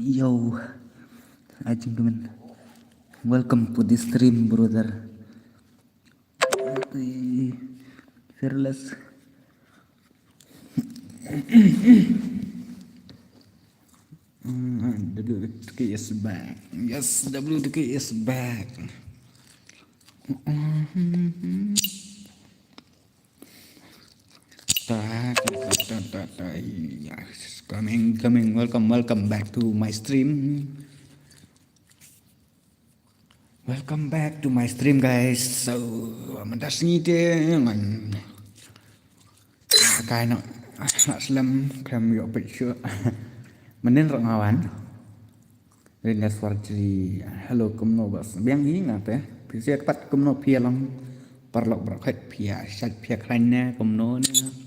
Yo, I think welcome to the stream, brother. Fearless. WDK is back. Yes, WDK is back. Yes, coming. Welcome back to my stream. Welcome back to my stream, guys. So, mentas ni dia man. Kai nak slam kram yo picture. Menen rok ngawan. Rina Swarji. Hello kumno bas. Biang hi ngate. Pisia pat kumno pia long parlok braket pia sat pia klanya kumno ni.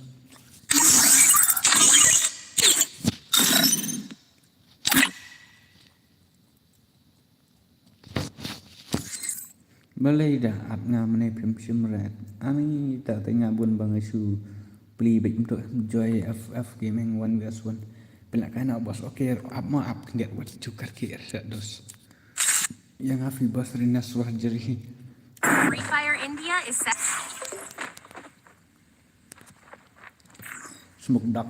Balai dah ap ngam ni pim red. Ani tak tengah bun bang isu beli baik untuk joy FF gaming 1vs1. Pelak kana bos okey ap mau ap get what cukar kir dos. Yang afi bos Rina Swarji. Free Fire India is set. Smoke duck.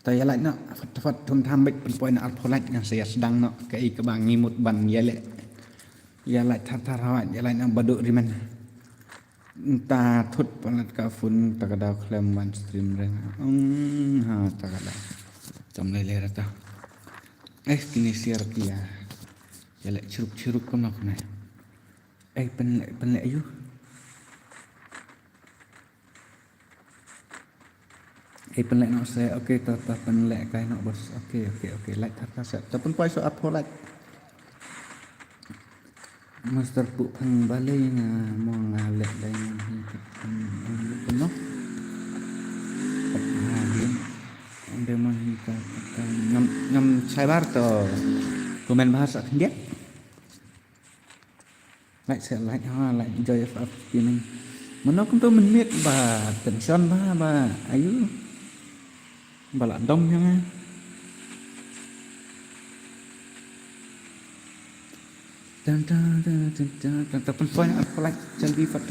Tapi lain nak fat thum tham baik poin nak polat yang saya sedang nak kai ke bang ngimut ban ya le. Ya lai thar hawat ya lai nak baduk di mana. Ta thut polat ka fun takadau klem one stream reng. Ha takadau. Jom le rata. Kini siar kia. Ya lai curuk kom nak nai. Pen le ayu. Penlek nak saya okey tak penlek kai nak bos okey like tak set tapi pun so up like master bu phang balai nga mo nga lek dai no ande mon hita ngam sai bar to komen bahasa India like set like like enjoy of gaming menok tu menit ba tension ba ayu balak dom yang dan tapi poin apa lagi jadi fat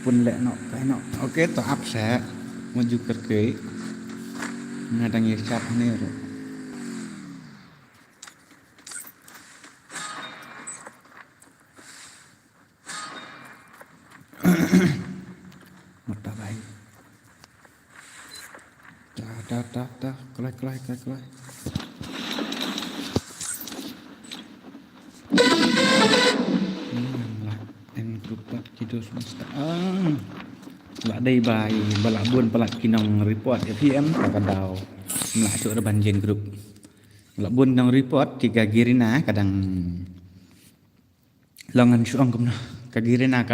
pun lek nak kai nak okey to up saya maju kerke ngadang ya cap ni mata baik dah kelai en grup kita semesta lak dai bai balak bun pelat kinong report PM kadau melak cuk reban jen grup lak bun nang report tiga girina kadang longan syurong kumna kagirina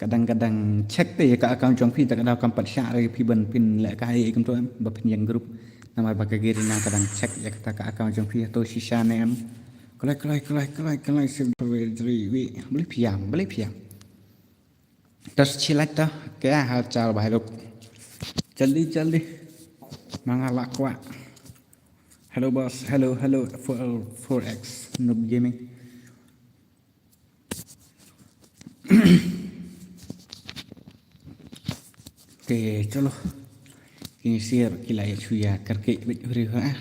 kadang-kadang cek tu ya ke akaun jong pi tak ada akaun patsya lagi pi ban pin lek kai kum tu bapin grup nama bagai girina kadang cek ya kata ke akaun jong pi atau sisa nem kelai seberi wi boleh piam terus cilat tu ke hal cal bahai luk jaldi mangalak wa hello boss hello 4x noob gaming Oke, चलो ini share kilai cuya kerke beri ha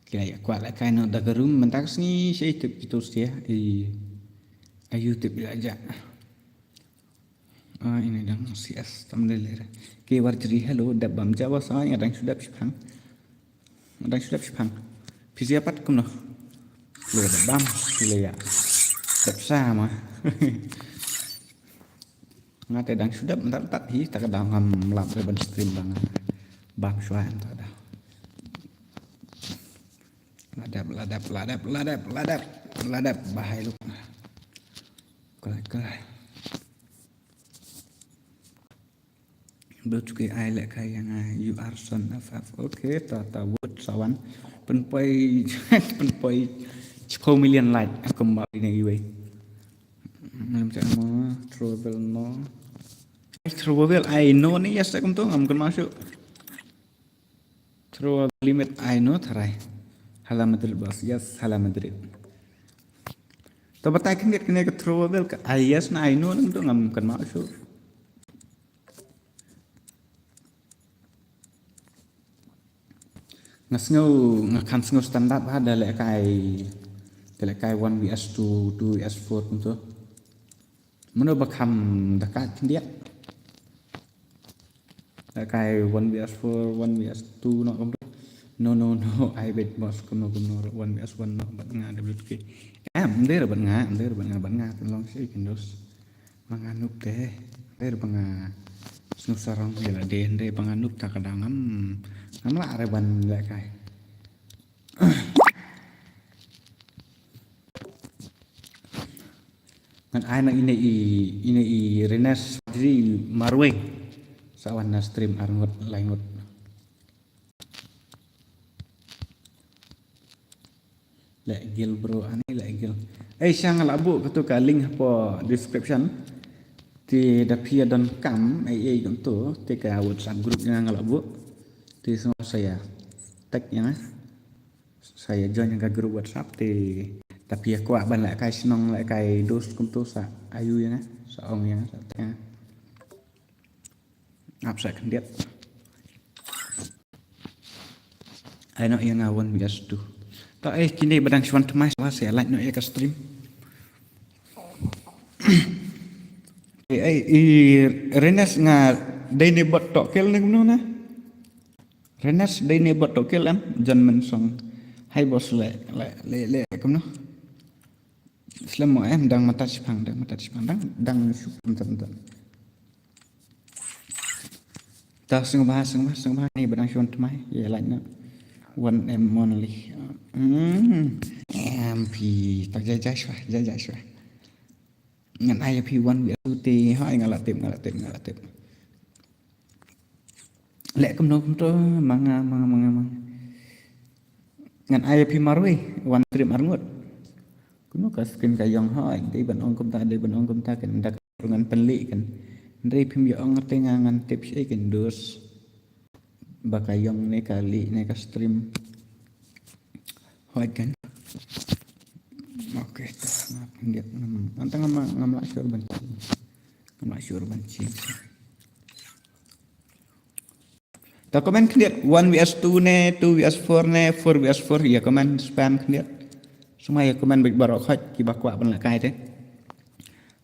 kilai kuat lah kan dah gerum mentak ni saya tip itu dia di YouTube aja ini dong CS tamdel ke war jeri hello dabam jawa saya adang sudah pang siapa kum noh lo dabam le ya dab sama ngate dang sudah bentar tak hi tak kadang ngam lap reban stream bang bab syuan tak dah ladap bahai lu kelai But ke ai lek kai yang you are son of okay ta word sawan penpai 10 million like kembali ni we macam mana travel I know ni ya saya kumtu ngam kan masuk travel limit I know tharai halamat bas yes halamat to batai kan kene ke travel ke I yes na I know tu ngam kan masuk ngakan ngau standar ada lek kai 1vs 2 2vs 4 tu mana bakam dekat dia kai 1vs 4 1vs 2 no I bet bos kuno 1vs 1 no bat nga WK der bat nga tolong sih kindos manganup deh der banga snusarong hela de banganup tak kadangam ngam la reban lek kai ngan ai na ini renas diri marwe sawan na stream arngot laingot lek gil bro ani lek gil siang labu ketu ka link po description ti dapia dan kam ai tu ti ka WhatsApp group yang labu ti semua saya tag yang saya join yang grup WhatsApp ti tapi aku ban lại kai senong lại kai dos kum tu sa ayu yang sa ong yang sa ta ap sa kandiat ai no yang awan bias tu ta kini badang swan temai sa saya like no ka stream renas nga dai ne bot tokel ne kuno na renas dai ne bot tokel am jan men song hai bos le kuno Selama dang mata cipang dang syuk tentan. Tak sengah ni berang syuan temai ya lain nak 1M only. MP tak jajah syah. Ngan IP 1 biar tu hai ngalatip. Lek kum manga. Ngan IP marwe 1 trip arngut. Kuno kaskin kayong hai dei ban ong kum ta kan dak dengan penli kan dei pim yo ong ngan tips kan dos bakayong ne kali ne ka stream hai kan oke lihat antang ngam banci tak komen lihat 1vs 2 ne 2vs 4 ne 4vs 4 ya komen spam lihat semua ya komen baik barok hot kibak kwa ban lakai te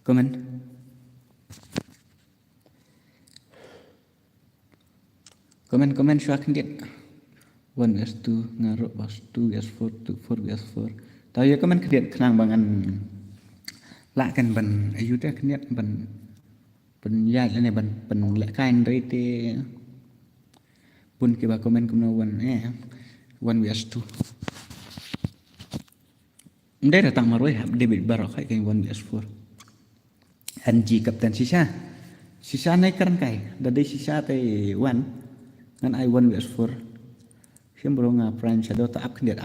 komen syuak dit 1vs 2 ngaruk bos 2vs 4 4vs 4 tahu ya komen kediat kenang bangan lakan ban ayu te kediat ban ya ne ban lakai rete pun kibak komen kuno 1vs 2 Ndai datang marwai hab debit barok kai 1vs 4 NG kapten sisa naik keren kai dari sisa te 1 ngan I 1vs 4 siam bro nga prime shadow ta up keniat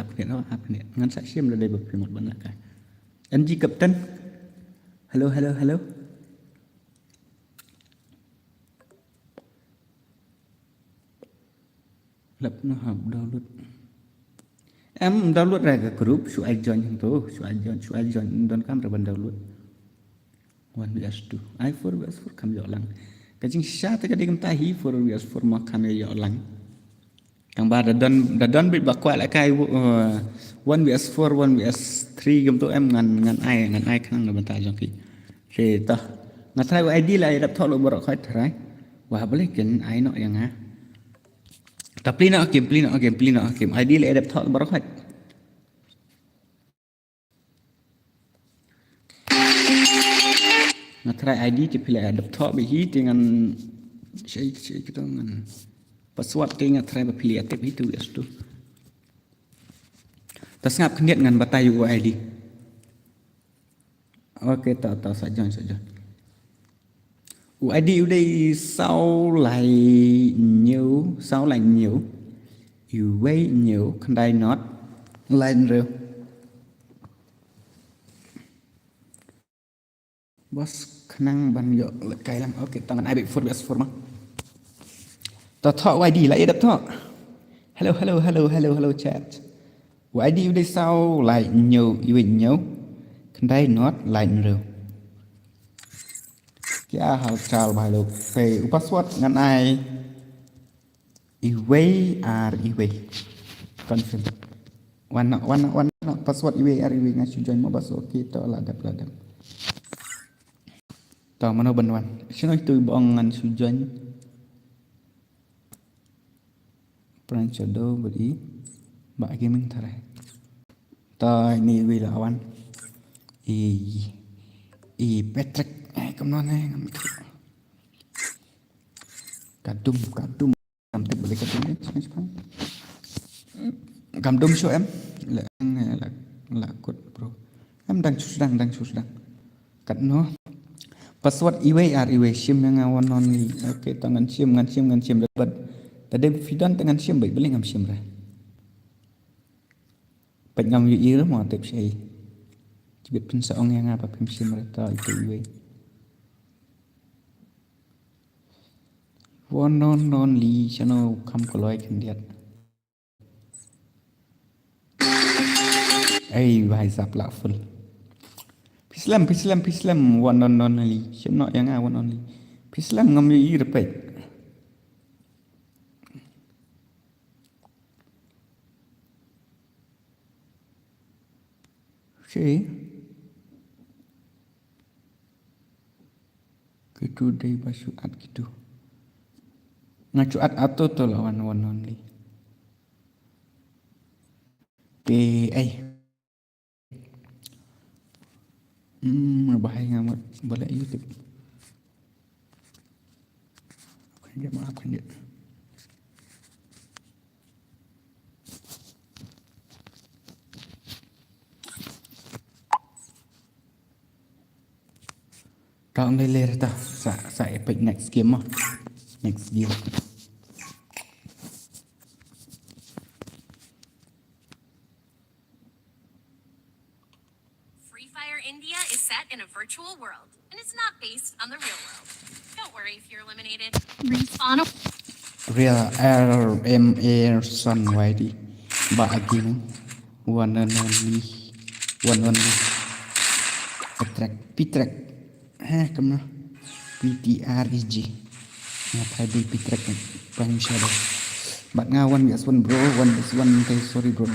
ngan sa siam dari bapimot ban kai NG kapten halo lap no hab download em download ra cái group su ai join yang tu su ai join don kam ra ban download 1vs 2 I 4vs 4 kam yo lang ka jing sha ta ka digam ta hi 4vs 4 ma kam yo lang kang ba da don bit ba kwa la kai 1vs 4 1vs 3 gam tu em ngan ai khang na ban ta jong ki se ta nga thai ID la dap thol bo ro khoi thrai wa boleh ken ai no yang ha tapi nak game ID le adap thot barakat Ngatrai ID je pilih ada top behi dengan saya kita dengan password ke ngatrai pilih atep itu ya tu. Tas ngap kendiat dengan batai ID. Okey tak saja. ID udah sau lại nhiều UV nhiều kendai not lain rêu bos kenang ban yo kai lang okey tangan ai bị phốt bes forma ta thọ ID lại đập thọ hello chat ID udah sau lại nhiều UV nhiều kendai not lain rêu क्या हाल चाल भाई लोग पे password ngan ai iwe confirm wana password iwe ngan sujon mo baso kita ladap ta mano banwan sino itu bong ngan sujon pranchodo beri ba gaming thare ta ini iwe lawan Patrick kemana kadum làm tiếp balik kadum ni kadum show em là code bro em đang susah kat no password iwe sim yang awan non ni okay tangan sim dapat tadi fidan tangan sim baik beli ngam sim ra pai ngam yu ir mo tep sei biết pin sa ong yang apa pin sim ra ta itu iwe one non li chano kham ko loi khen diat ai vai zap la full pislam one non li chim no yang one non li pislam ngam yu ir pet okay gitu deh basuat gitu ngacuat atau to lawan one only bahaya ngamat boleh YouTube maafkan dia Tahun leler dah sa epic next game. Free Fire India is set in a virtual world, and it's not based on the real world. Don't worry if you're eliminated. Respawn. Real RMA son YD ba again one only Pitrek kemana PTREG tadi Pitrek paling shadow bat ngawan bias one bro one sorry bro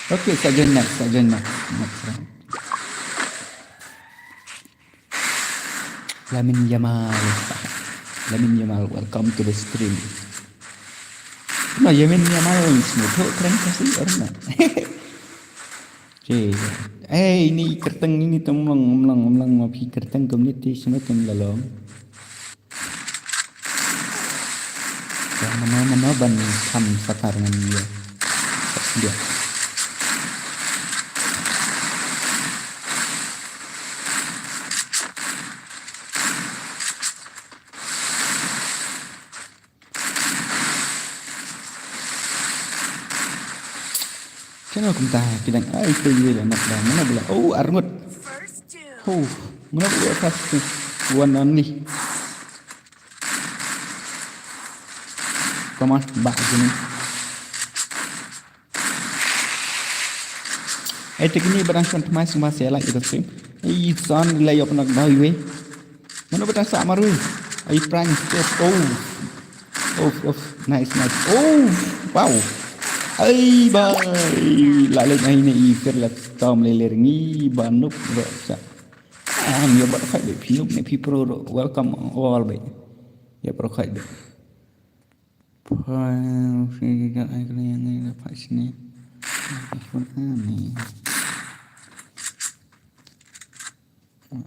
okay saja next round Lamin Yamal welcome to the stream no Yamin Yamal semua keren kasih orang ini kerteng ini temlang mau pi kerteng community semua tem lalong mana ban kam sakar dengan dia Kenapa kita kidang itu je lah nak dah mana pula arngut mana pula first one only come on back sini teknik berangkat mai semua saya itu stream son lay up nak dah iwe mana betul sama ru prank nice wow bye lại lên này này cái là tôm lên nghi bàn nút rồi sao nhiều bạn phải để phi nút này phi pro rồi welcome all vậy ya pro khai được phải cái ai cái này là phải xin này Oh,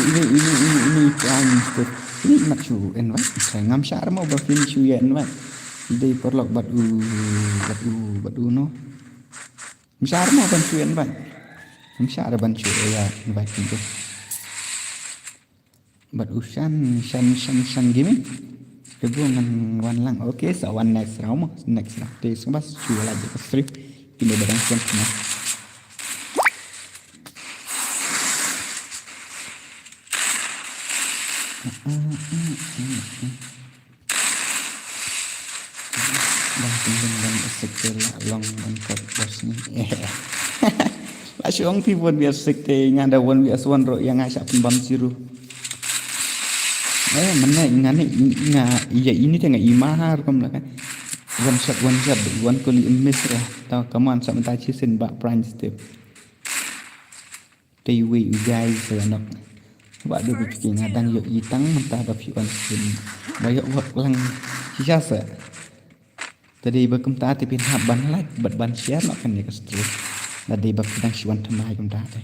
ini tuh. Ini nak cu invite. Saya ngam syar mau berfilm cu ya invite. Ide perlok batu no. Syar mau ban cu invite. Syar ban cu ya invite itu. Batu shan gini. Kebuangan wan lang. Okay, so one next round. Next round. Thì xong bắt cu lagi ke strip. Ini barang semua. Dan sekte long dan kot bos ni. Lah siang people biar sekte ngada wan biar swan ro yang asak pembam siru. Mana ingane iya ini tengah imahar kom lah kan. One shot one kali miss lah. Tahu kaman sama taci sen bak prime step. Tay we guys anak. Bak dia bikin ngadang yuk itang mentah bafiwan sen. Bayok wak lang sisa. Tadi bakum taati pin haban like ban share nak kan ya kestru. Tadi bak sedang siwan temai kum taati.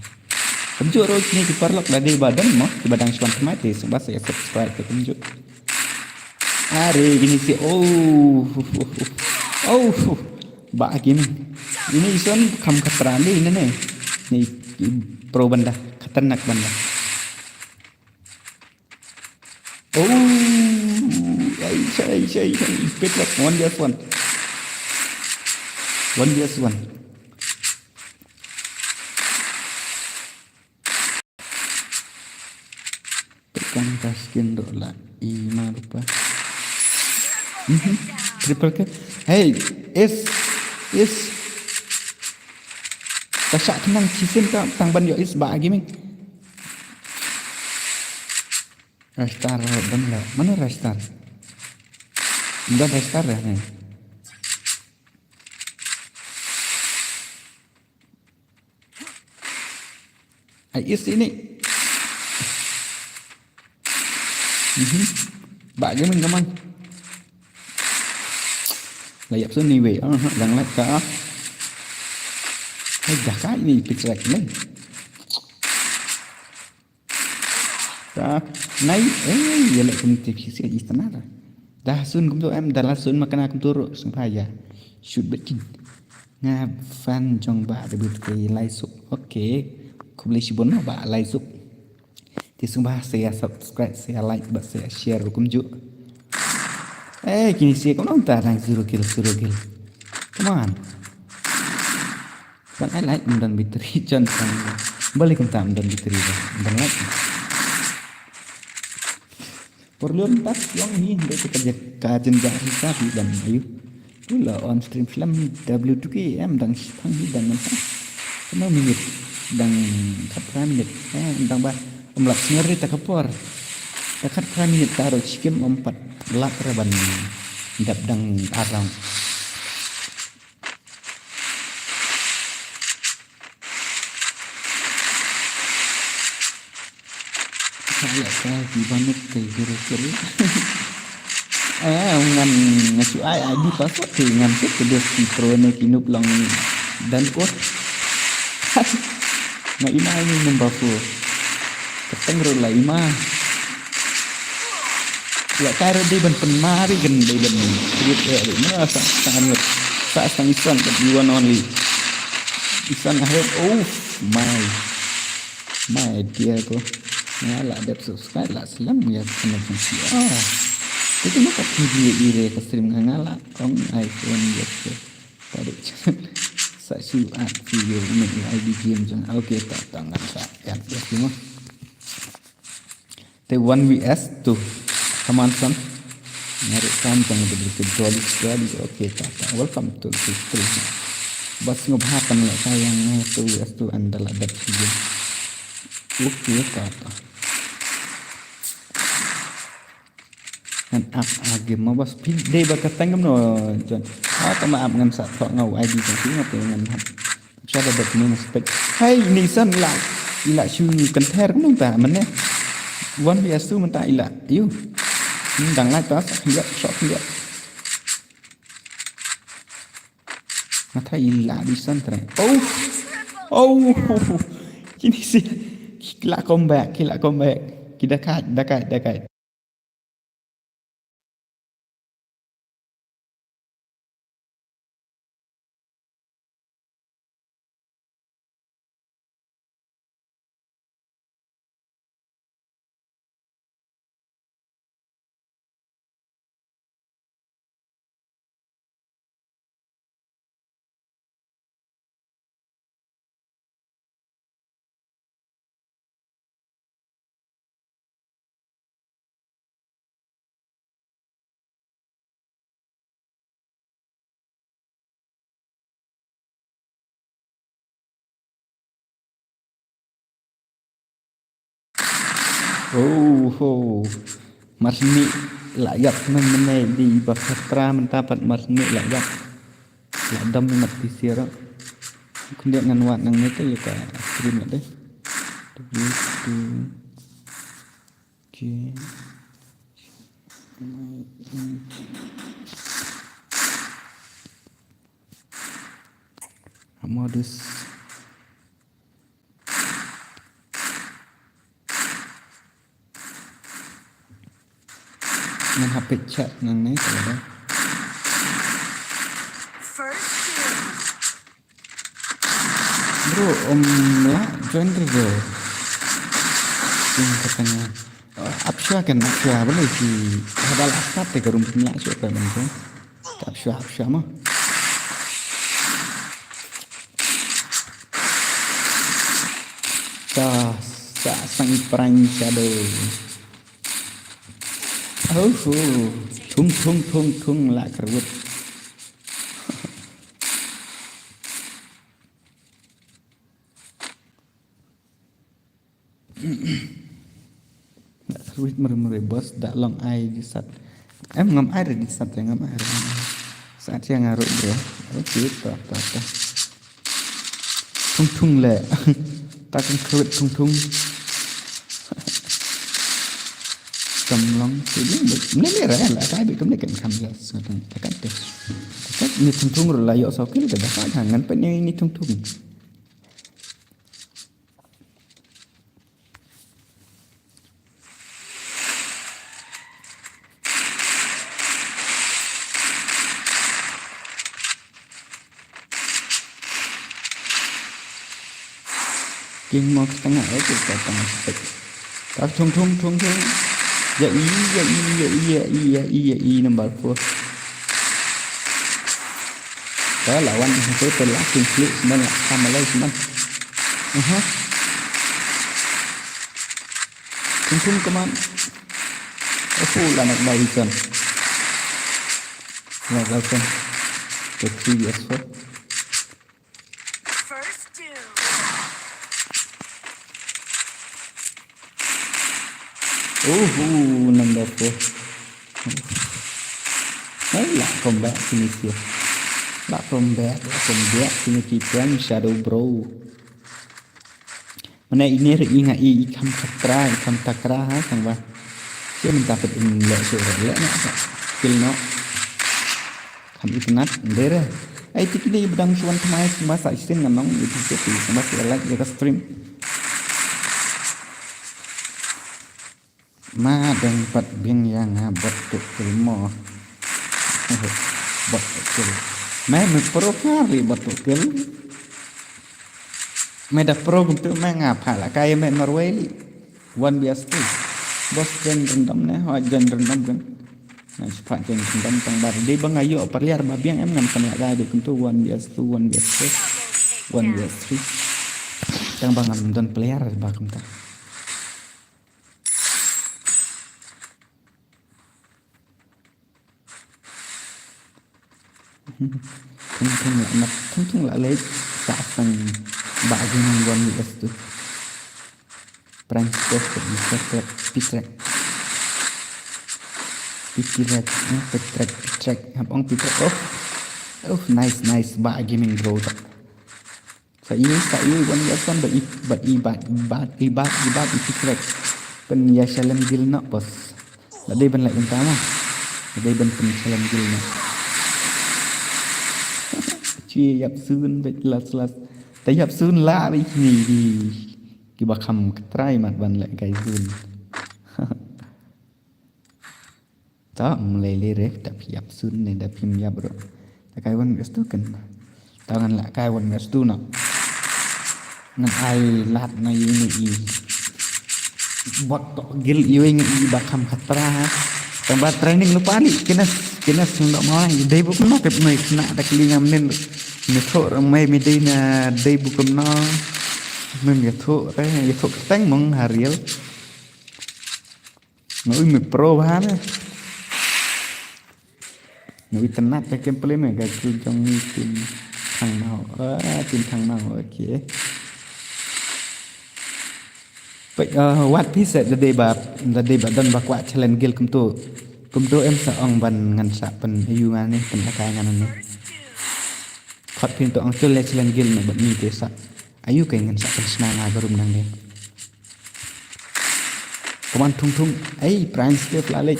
Kemjuk ro ni diperlok tadi badan mo di badang siwan temai ti sebab saya subscribe ke kemjuk. Are gini si bak gini. Ini ison kam katrani ini nih. Ni pro banda khatanak banda. Saya petlok one just one. Tekan taskin dola ima rupa. Triple ke? Hey, is kasak kenang cisin tak tang ban yo is ba giming. Restar benar. Mana restar? Udah restar ya nih. Is ini. Bạn với mình cảm ơn. Là dập xuống đi về đằng lại cả. Hay cả cái này kịch rạch đấy. Này, giờ lại cùng tiếp sẽ istana rồi. Dah sun kum tu dah lasun makan kum turuk sampai ya. Shoot bikin. Nga fan jong ba debut ke lai sup. Okay. Ku boleh sibon ba lai sup. Thì sumba saya subscribe, saya like, but saya share kum juk. Kini saya kau nonton tang 0 kill. Come on. Kan I like dan bitri jan sang. Balik kum tam dan bitri dan like. Perlu tak yang ni untuk kerja kajian jari sapi dan ayu. Pula on stream film W2KM dan panggil dan mentah. Kena minit dan kapra minit. Dan bah umlak sendiri tak kapor. Dekat kapra minit taruh cikim 4 lak reban dap dang arang. Saya di banget ke kira-kira. Ngan ngasu ai ID password thì ngan set ke dia si pro ne kinup lang dan ko. Na ima ini membafu. Keteng ro la ima. Ya karo di ban penmari gen di ban. Duit ya mana sangat sa sang isan ke one only. Isan akhir my dear ko. Ngalah dap subscribe lah selam ya kena fungsi. Itu maka video ire ke stream ngalah kong iPhone gitu. Tadi sa suat video ini ID game jang oke tak tangan sa ya semua. Te 1vs tuh teman-teman. Nyari kantong begitu jolly oke tak. Welcome to the stream. Bas ngobahakan lah sayangnya tuh vs tuh andalah dap video. Oke tak. Kan game mau bas pin day bakatang gam no jon maaf ngan sa thok ngau ID kan sih ngap ngan hat sa da bet ni spek hey ni san ila chu ni kan ther cũng ta man ne one vs tu man ta ila yu Đằng lại đó sok lihat. Nó thấy lạ đi sân thế này. Oh, ini sih gila comeback. Kita dekat. Oh, Marsni layak mengenai di Bakatra mentapat Marsni layak dam mati sira. Kemudian ngan nang itu ya ka screen deh. Begitu. Oke. Modus nang HP chat nang ni kalau First doom. bro lah join bro yang katanya Apsya boleh si hadal asap te karum punya siapa bang Apsya mah sa sang perang shadow tung lah kerut kerut meremere bos dak long ai di sat ngam air di sat ngam air saat yang ngaruk bro oke tak tung le ta kan kerut tung cầm long thì nó ra là cái bị cấm này cảnh khăm ra sao thằng cách đấy cách như thung rồi là dọ sau cái cái đó hàng ngắn bên như thung kinh một cái ngã ấy thì cái tầng các thung dạ y number 4 đó là one cái tên là kinh flip nên là tham lấy mình thung command là một bài vision là giao phân the previous one First doom. Number 4 đấy là combat finisher là combat finisher shadow bro mana ini ingat ikam takra ha sang ba dia mendapat le skill no kam itnat dere ai tikli bedang suan thmai masa isin nganong itu sepi sama like dia stream ma dan pat bing yang bot tukil mo bot tukil mai me pro kali bot tukil me da pro untuk me ngapa la kai me marweli one bias tu bos jen rendam ne ho jen rendam kan nah cepat jen rendam tang bar di bang ayo perliar babiang em ngam kana ga de kuntu one bias 3 tang bang ngam don player ba kunta thung lại lấy cả phần bãi viên quan nghị tu prank test pitrek hab ong pitrek nice bãi gaming bro sa ini one yasan ba ibat pitrek pen ya salam gil nak bos Đây bên lại bên tám à? Đây bên phần challenge gil nè. Chia dập xương vậy là tại dập xương lạ đi thì cái bà khăm trai mặt bên lại cái xương. Đó mulai lirik tapi yap xương này đã phim yap rồi. Tại cái vấn gas tu kan. Tao kan lại cái vấn gas tu nọ. Ngan ai lat na ini waktu gil iwing i bakam khatra tambah training lupa ni kena sundok mau dai bukan no kep mai kena tak lingam nen me tho mai mi dai na dai bukan no men ya tho tang mong hariel ngoi mi pro ba na ngoi tenat ke gameplay me ga chu jong ni tim thang nào okay. Vậy what piece the day ba don ba kwa challenge gil kum to em sa ong ban ngan sa pen ayu ngan ni pen akai ngan ni khot pin to ong challenge gil na ban ni te sa ayu kai ngan sa pen sna na barum nang ni kaman thung ai prank step la lek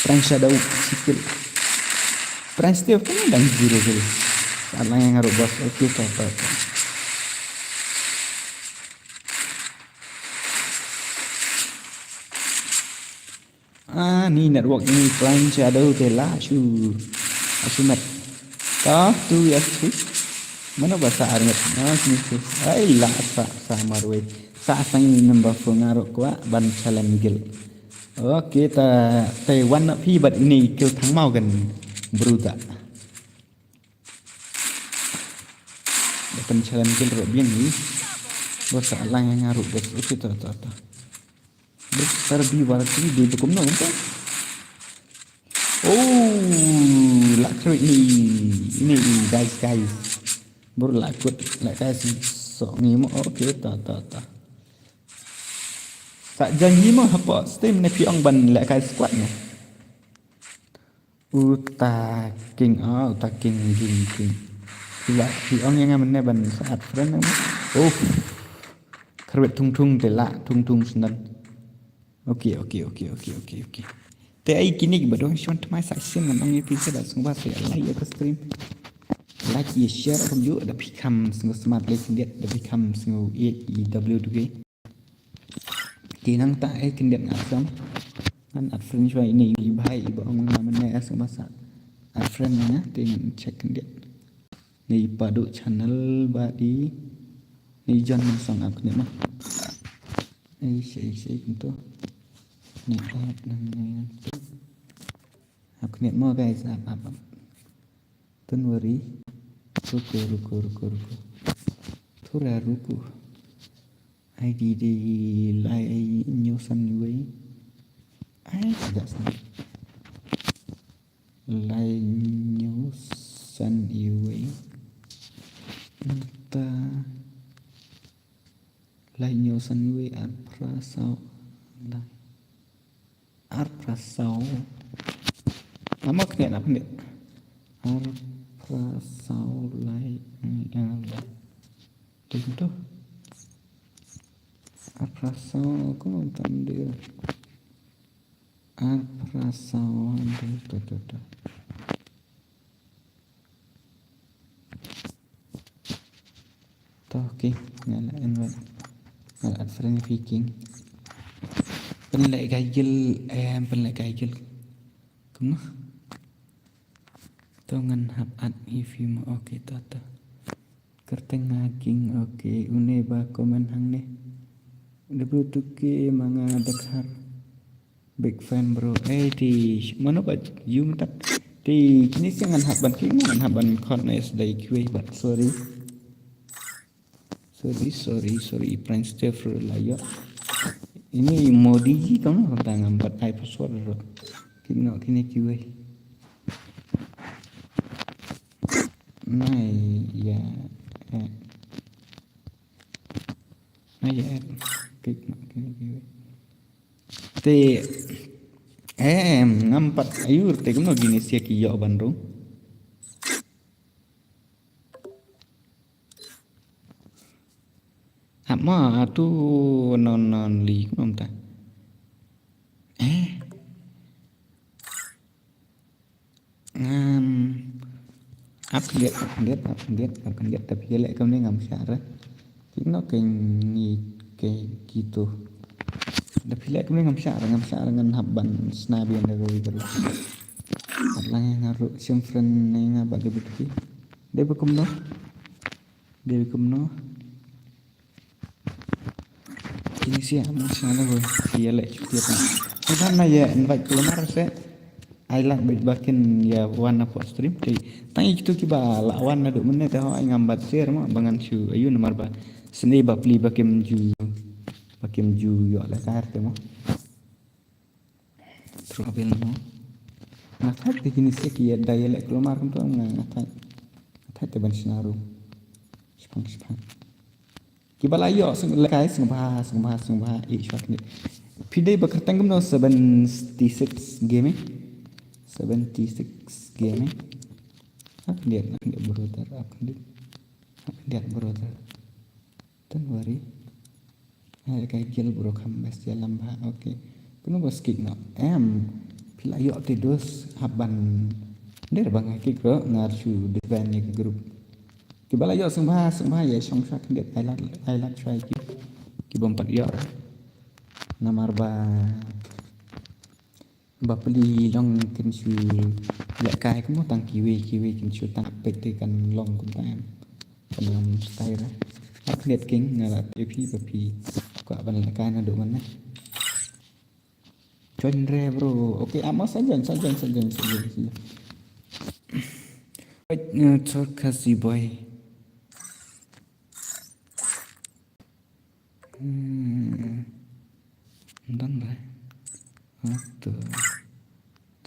prank shadow sikil prank step kan dang zero gil ala yang ngaru bos okay ta ni network ini prank shadow te la asu mat ta tu ya tu mana bahasa arab ni tu ai la sa marwe sa sang number phone ngaru kwa ban challenge gil okay ta wan na phi bat ini kil thang mau gan bruta ban challenge gil ro bien ni bahasa lang ngaru bos okay ta besar bi warna di bukum no apa? Oh, lakru ini guys baru lakut guys so ni mo okay ta tak janji mo apa steam ni piong ban lek guys squad ni uta king bila piong yang mana ban saat friend oh kerbet tung tela tung senan. Okay. Te ai kini ba dong shont mai section ngan ang episode da sung ba te like ya stream. Like ya share from you da become sung smart like dia da become sung EW tu ke. Ti nang ta ai kin dia ngasam. An at friend shoi ni bai ba ong na man ne sung ba sa. At friend na te check kin dia. Ni padu channel ba di ni jon man song ak ni ma. Ai sei tu. Ni app nang aku niat mau guys apa don't worry ruku thura ruku ID di lai nyosan way ai tidak sih lai nyosan way entah lai nyosan way arprasau lai arprasau nama kena apa ni arprasau lai tu arprasau aku nonton dia arprasau tu okay ngalaan ngalaan friend speaking penlek gajil kemana tongan hap at ifim okay tata kerteng ngaging okay une ba komen hang ne debut tuke manga dakhar big fan bro di mana ba you tak di kini siangan haban kini haban corners dai kue but sorry prince Stepher layo ini modi kamu tentang 4 password bro kini kue nah ya klik kini kue te ngampat ayur te kamu gini sia kiyo bandung hama tu non li kamu ta ngam upgrade tapi dia lại không nên ngầm xả ra thì nó cái gitu tapi lại không nên ngầm xả dengan habban snabian dari terus lagi ngaruh friend yang ngabak begitu dia bekum no ini sih masalah gue dia lại trực tiếp karena ya invite keluar saya Island bakin ya warna for stream thì tanya itu kiba lawan na do meneh teh ai ngambat share ma bangan su ayu nomor ba seni ba pli bakim ju yo la karte mo trouble mo ngatat di jenis ki ya daya lek kelomar kan tuh ngatat te ban sinaru spang kiba la yo sing kai sing ba i shot ni pide ba kertang no 76 game 76 game akan lihat brother akan lihat brother don't worry kayak gil bro kambas jalan bah oke penuh bos kick no pila yuk tidos haban der bang kick bro ngarsu defend ni grup kibala yuk sembah ya song sak lihat highlight try ki bompat yuk namar ba bapeli long kan su lek kai kamu tang kiwi kan su tang pek te kan long kun tam kan ngam style ak lihat king ngala pi ko ban lek kai na do man na join re bro oke amos saja kasih boy dan lah tuh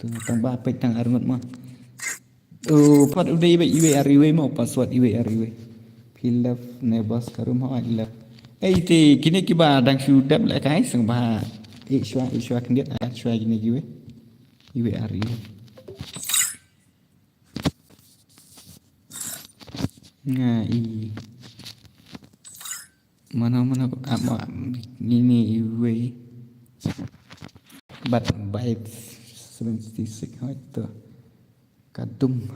tambah apa tang arngot mah pat udah iwe ariwe mau password iwe ariwe pilaf nebas karum ha ilaf ti kini kiba dang sudah lek kai sang ba iswa kendiat iswa gini iwe ariwe ngai mana ini iwe but by 76 itu kadum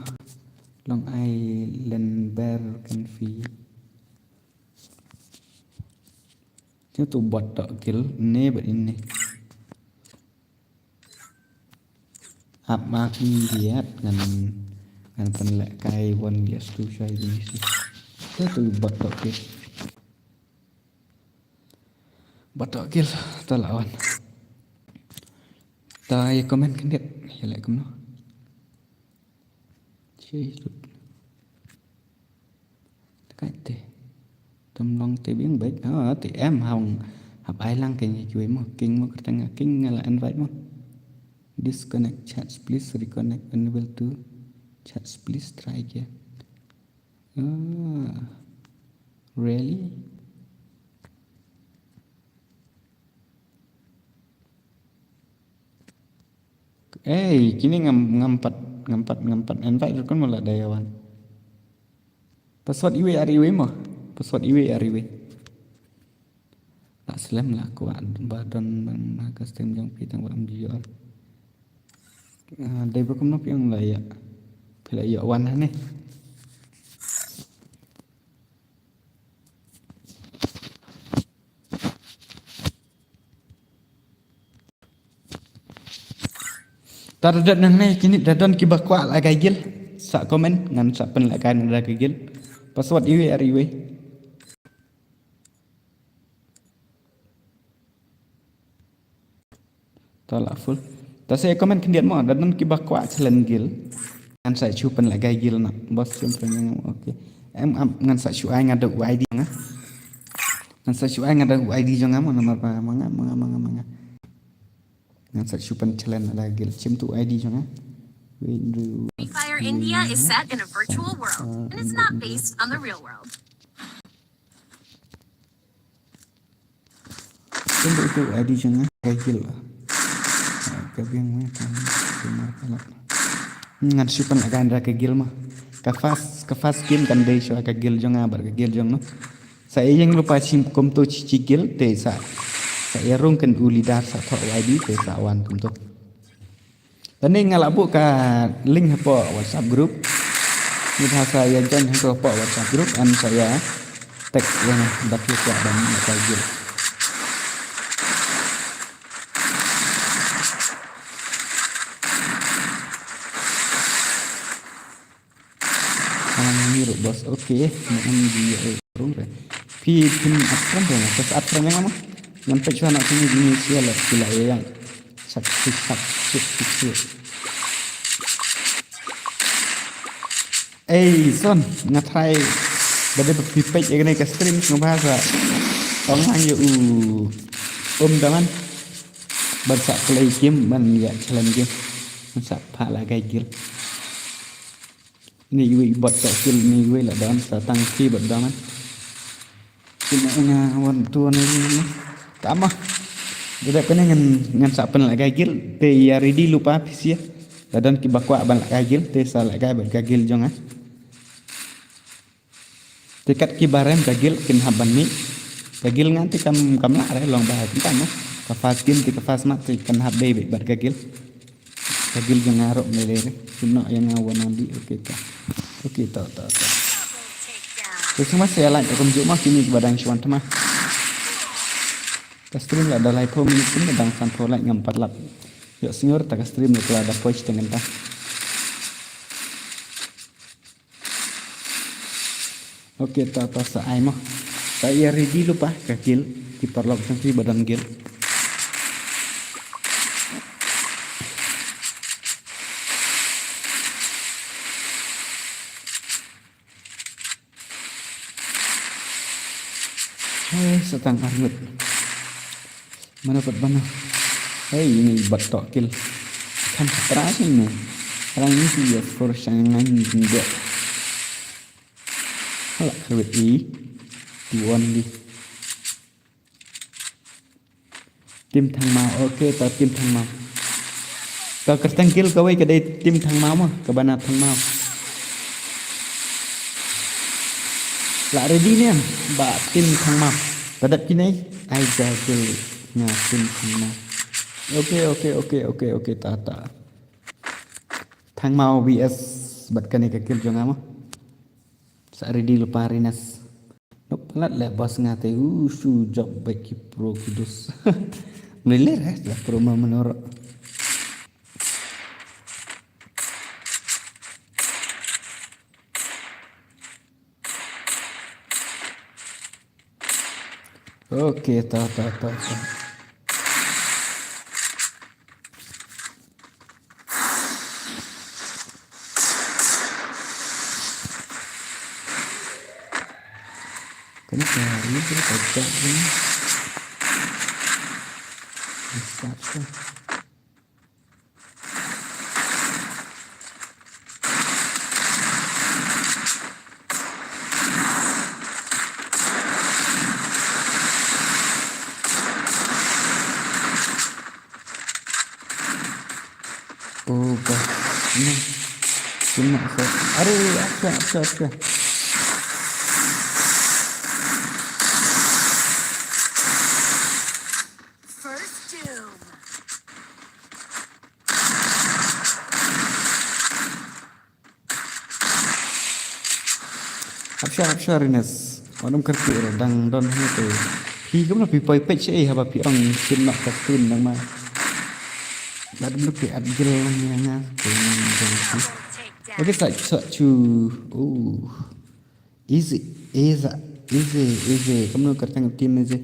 Long Island Bear kan fi itu bot tok kill ne ba ini ap makin lihat ngan penlek kai won yes tu saya ini sih itu bot tok kill talawan tai komen kan dia ya lại cũng nó chơi cái gì tầm long tê biến bể đó thì em hồng học ai lăng cái gì chuối mà kinh mà cái thằng kinh là anh vậy mà disconnect chats please reconnect unable to chats please try again really kini ngampat invite kan malah dayawan. Password iwe ariwe mah. Password iwe ariwe. Tak slam lah kuat badan bang custom jang pitang baram jual. Dai bakum nop yang layak. Pila ya wan nih. Taradat nang nai kini dadon kibah kuat la gagil sak komen ngan sak pen la kan la gagil password iwe ariwe tolak full ta saya komen kendian mo dadon kibah kuat selen gil ngan sak chu pen la gagil nak bos yang oke em ngan sak chu ai ngada ID nga ngan sak chu ai ngada ID jong am nomor pa manga ngan sak chupan challenge lagi cim tu ID jangan Free Fire India is set in a virtual world and it's not based on the real world. Cim tu ID jangan gagil lah kabiang macam ngan chupan akan ada gagil mah kafas game kan dei so gagil jangan bar gagil jang no saya yang lupa sim kom tu cicigil desa Saya rungken ulidar sa thọ ID ke sawan kum tu. Dan ni ngalabu ka link apa WhatsApp group. Ni saya join ke apa WhatsApp group and saya tag yang dapur ke dan nakajil. Mirip bos, oke, makan dia rung re. Pi pin apram re, terus apram yang mana? Yang pecah nak sini gini siapa sila yang sak. Son, ngatai, bade pi pecah yang ni ke stream ngabasa. Orang yang daman, bersak play game, ban ya challenge game, bersak pala gagil. Ni gue bot kecil ni gue lah dalam satang ki bot daman. Cuma ngawan tuan ni kamah. Tidak kena ngan sapen lah gagil. Te ya ready lupa pisia. Dan ki bakwa ban lah gagil. Te salah gagil jongan. Tekat ki barem gagil kin haban ni. Gagil nganti kam lah re long bahas kita no. Kafas kin ti kafas mat ti kan habbe bar gagil. Gagil jong ngarok melere. Cuma yang ngawan andi Oke, tahu. Terus mas saya lanjut ke rumah kini ke badang cuan tema. Kastrim ada live home ini pun badang santo like ngampat lap. Yuk senior tak kastrim itu ada voice dengan ta. Oke, tahu saya mah. Saya ready lupa kagil di perlok nanti badang gil. Setang armut mana dapat mana ini batok kill kan keras ini orang ini dia force yang juga halak kerwet tuan di tim thằng mau oke ta tim thằng mau ta kertang kill kawai ke dai tim thằng mau mah ke bana thằng mau la ready ni ba tim thằng mau Tadap kini, I jago ngasin sama. Oke, tata. Thang mau vs batkan ni kekil jong ama. Sari di lupa rinas. Nopelat le bos ngate su job bagi pro kudus. Melilir lah pro menorok. Oke, tahu. Kenapa ini berkacau ini? Bisa. Oh, ini cuma apa? First doom. Absyar Ines. Orang kerti dang don itu. Hi cũng là bị poi pech haba pi orang sin nak katun nang ma. Lad belum pi adgil yang Okay, so easy. Kamu kerja tim aja.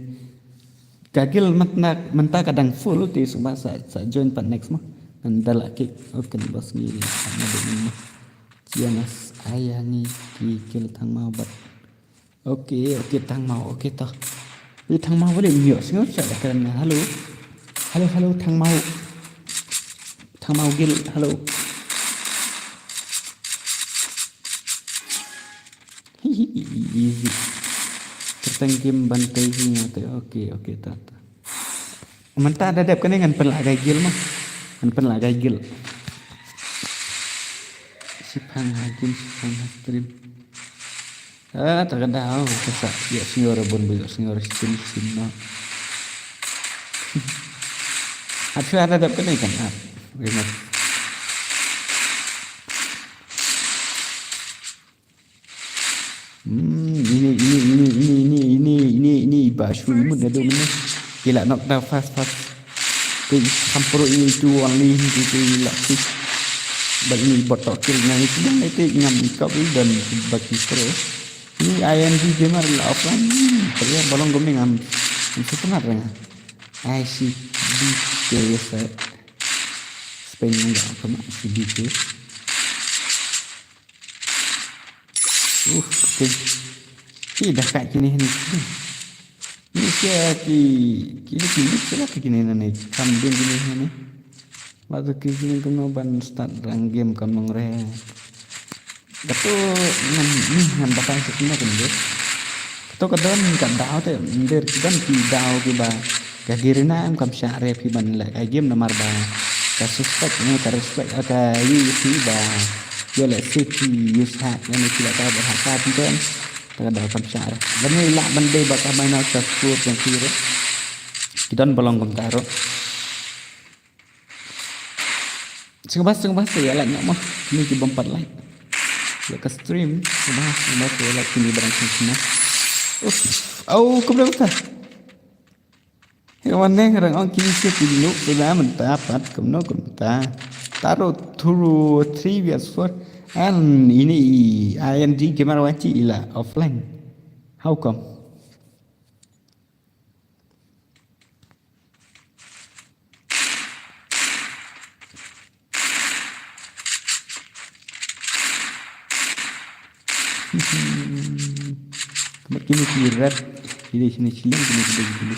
Kagil mentah kadang full ti semua sa join part next mah. Andal lagi oke bos ni sama dengan Cianas ayah ni kikil thang mau bat. Oke thang mau oke toh. Ini thang mau boleh miok sengot saya kerana halo thang mau gil halo. Easy. Tertengkim bantai hinya tu. Oke tata. Mentah ada dep kena dengan penlagai gil mah. Kan penlagai gil. Sipang stream. Terkadang kesak ya senior bon besok senior stream no. ada dapat ni kan remote. Ini basu remote ada mana? Gila knock down fast. Ke campur ini tu only itu lapis. Bagi botol kirinya itu yang itu ngam kau dan bagi terus. Ini ING gamer lah offline. Kerja balong gomeng ngam. Itu sebenarnya. ICD biasa. Spain enggak apa ICD tu. Okay. Dah kat kini ni. Ini kini lah kini ni. Kambing kini ni. Waktu kini kena ban start rang game kamu ngre. Katu ngam bakal sebenarnya kan dia. Katu kadang kat dao tu, dia kan pi dao ke ba. Kagirina am kam syare pi ban la. Game nomor ba. Ka suspect ni ka respect ka si ba. Dia la safety use hack ni tidak tahu berhak kan. Tak ada kam syare. Dan ni la bande bakal main out sport yang kira. Kita belum kontaro. Sebab ya like nak mah. Ni kita bompat like. Ya ke stream. Sebab ya like ini barang semua. Kau berapa? Yang mana orang orang kini siap dulu. Sudah mendapat kemana kita taruh through 3 years for. And ini ING gimana wajib ilah offline. How come? Kini kirat ini sini silang kini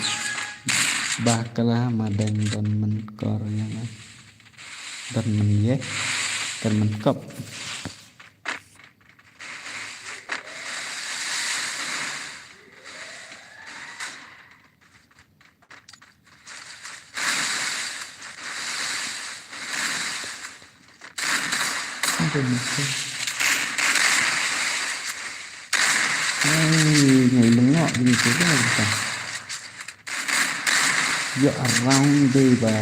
bakalah madang dan menkor yang dan menye dan menkop ngày lengok gini tu kan kita. Ya around day ba.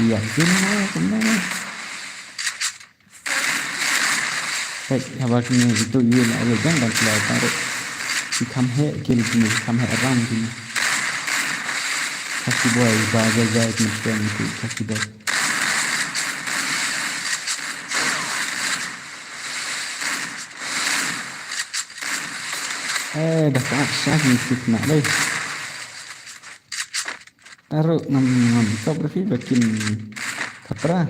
Ya gini kena. Baik, abang ni itu you nak legang dan selai taruh. Come here kill gini, come here around gini. Kasih boy bagai macam itu kasih boy. Dah tak sah ni nak deh. Taruh ngam kau berfil bikin katra.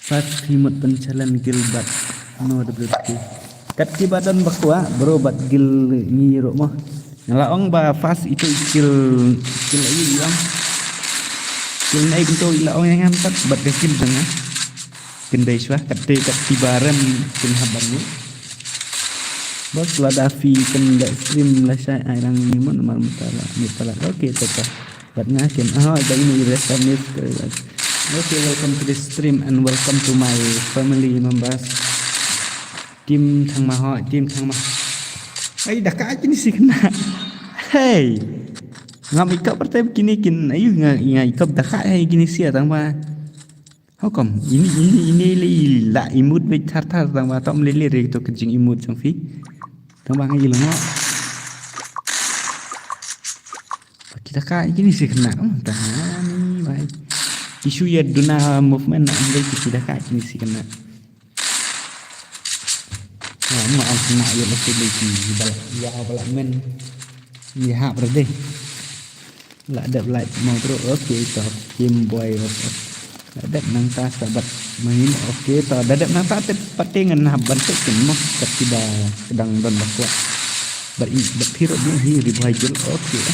Pas himut pencalan gilbat no WT. Kat di badan bakwa berobat gil ngiruk mah. Ngalaong ba fast itu skill ayu yang skill naik untuk ilaong yang hantat bat skill dengan kendai swah kat tibaran kin haban ni bos la dafi kan stream la sai airang ni mon mal mutala okey tata bat ngaken ada ini resamis okay, welcome to the stream and welcome to my family members tim thang ma ai dah ka ni sih kena hey ngam ikap partai begini kin ayu ngai ikap dah ka gini sia tang ba how come ini la imut be thar tang ba tom lele re to kejing imut sang fi tang ba ngai lo kita ka gini sih kena tang ni bai isu ya duna movement ambil kita ka gini sih kena. Mau kena ya mesti lagi ya balak men ya berarti lah ada like mau terus okey to game boy ada nang ta sahabat main okey to ada nang ta pati ngan haban tu kemo ketida sedang don bakwa berhiro dia ribu hajul okey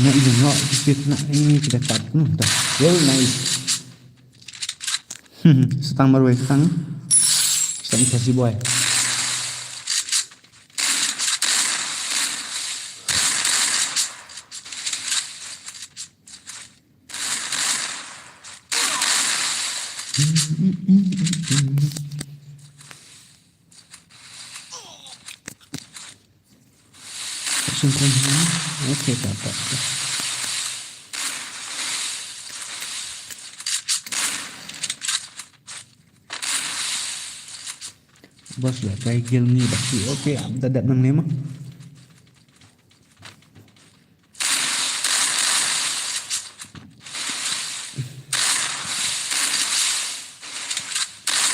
nak jengok kita nak ini kita kat dah. Very nice. Setang baru setang kasih boy. Oke, dapat. Bos lah kayak gil ni pasti oke, dapat nang ni mah.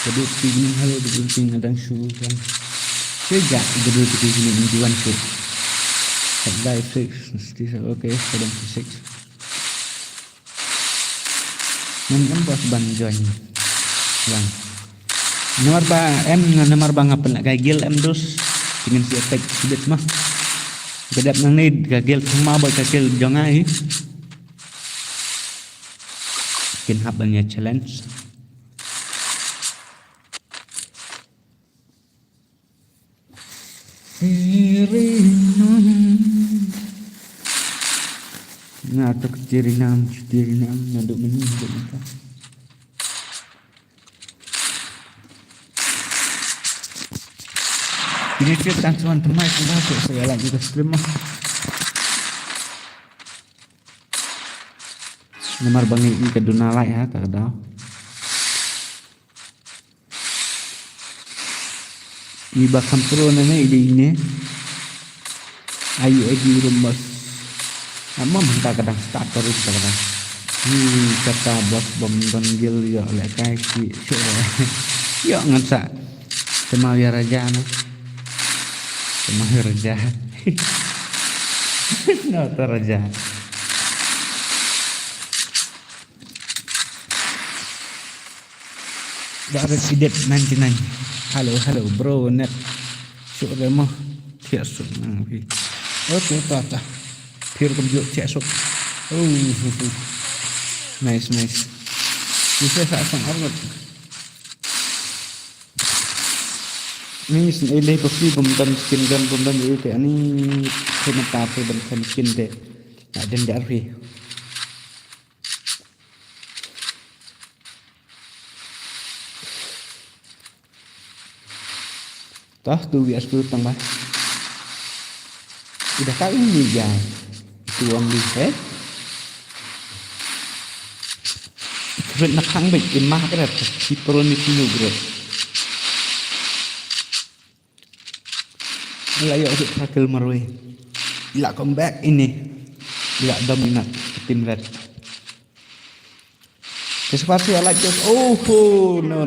Jadi pingin hal itu pingin ada shoe kan. Sejak gedul pingin ini one shoe. Live 6 mesti okay 76 Memang bos ban join lang nomor ba nga pala gagil em dos tingin si attack sidit mah gadap nang need gagil humabal gagil jangai kinhabannya challenge Ngatak tirinam naduk menunduk kita. Ini cerita teman-teman sudah saya lagi ke stream mah. Nomor bangi ke dunala ya tak ada. Iba kampro na ide ini. Ayo di rumah. Amma minta kadang start terus kadang. Kata bos bom banggil ya oleh kaki sure. Ya ngansa. Tema ya raja na. Tema raja. No raja. Dari sidet 99. Halo bro net. Sure mo. Tiasuk nang pi. Oke tata. Pir kemjuk tiasuk. Nice. Bisa sang arngot. Ni sin ele pasti bumdan skin gan bumdan itu ani kenapa pe dan skin de. Ada dari. Toh tu bias tu tambah. Udah kali ni guys. Itu orang lihat. Red nak hang baik imah kan si peron itu juga. Layak untuk tackle marway. Ila comeback ini. Ila dominat tim red. Kesempatan ala just no.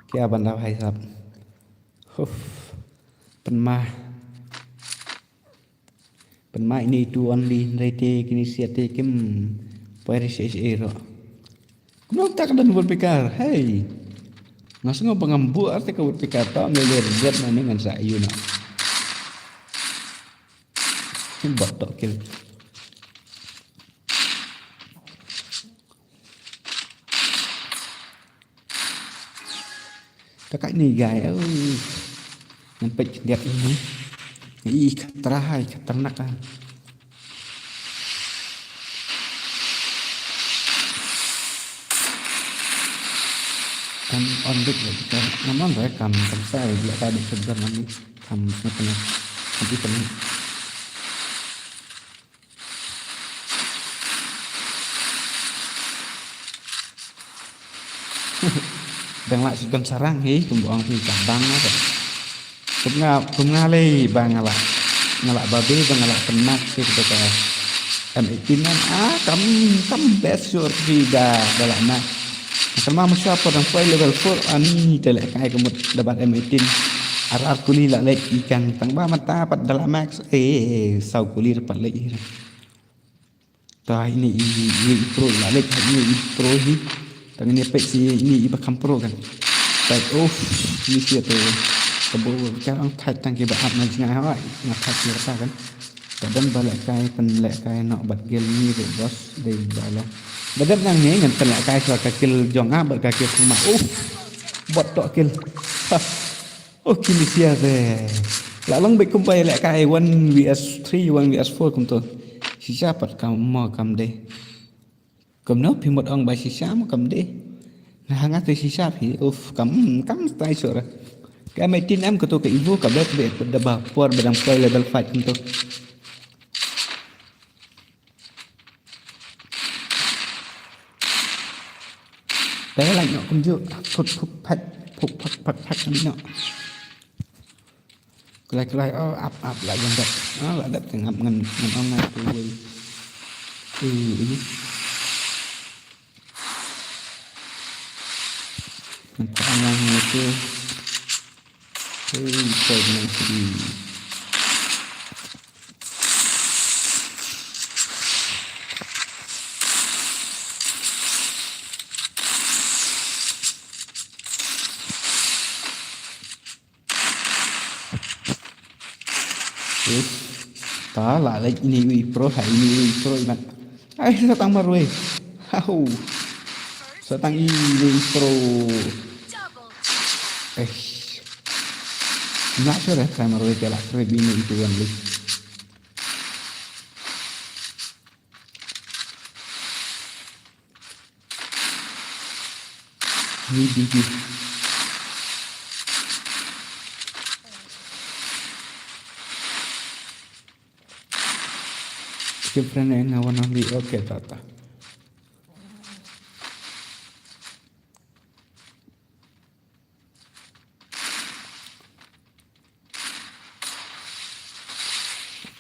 Kaya banda hai sab. Penmah ini itu only rete kini siate kim Paris ero. Kenapa tak ada berpikir, hey, ngasih pengambu arti kau berpikir tak ngelir jet mana dengan saya nak. Ini tak kill. Tak ini gaya, nampak lihat ini, terahai ternak kan. Kan on deck lah kita, namun rekam saya bila tadi sebentar nanti kamu pernah nanti pernah. Dan lại chỉ cần sarang hí cùng bọn thì chẳng băng nó vậy cũng ngalai bang ngalak babi bang ngalak penak sih kita M18 kan kam best short vida dalam nak sama siapa dan file level 4 ani telek kai kemut dapat M18 arar kuli la lek ikan tang ba mata pat dalam max sau kuli dapat lek tah ini pro la lek ini pro hi tang ini pek si ini iba kampro kan baik ini siapa tebul sekarang thai tang ke bahat nan ngai hai nak thai siapa kan dan balik kai penlek kai nak bat gel ni de bos de dalam badan nang ni ngan penlek kai so ka kil jong a bat ka kil kuma bot tok kil kill sia de la long be kumpai lek kai 1 vs 3 1 vs 4 kum to si siapa kam mo kam de cầm nó thì một ông bài xì xá mà cầm đi hàng ngắt thì xì xá thì cầm tay sửa rồi cái máy tin em của tôi cái vô cầm đất để đập vào por bedang play level 5 của tôi đấy lạnh nó cũng dữ phụt phạch đi nọ lại áp lại dần dần nó là đất thì ngập ngần ông này tôi mình có anh em người kia trời này thì đó là ini pro hay ini pro bạn ai sao tăng mà rồi sao tăng ini pro not sure if I'm already get like maybe into one list. Maybe friend yang ngawan nanti oke tata.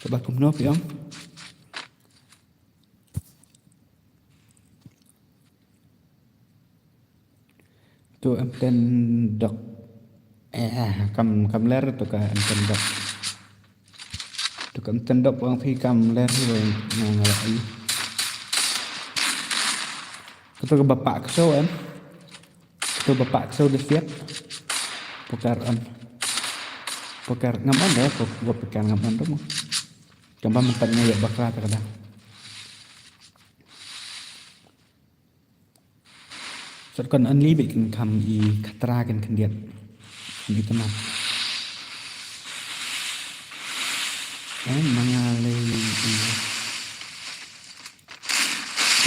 Coba cùng nốt phải không? Tụi em tên đọc cầm lэр tụi cả em tên đọc tụi em tên đọc ông phi cầm lэр rồi ngang lại tụi cái bapak kesel em tụi bapak kesel di siap pokar ngaman ya gua pikir ngaman tuh coba mentangnya ya bakal terkadang soal kon only bikin kam I katra kan kendiat gitu mah mengalih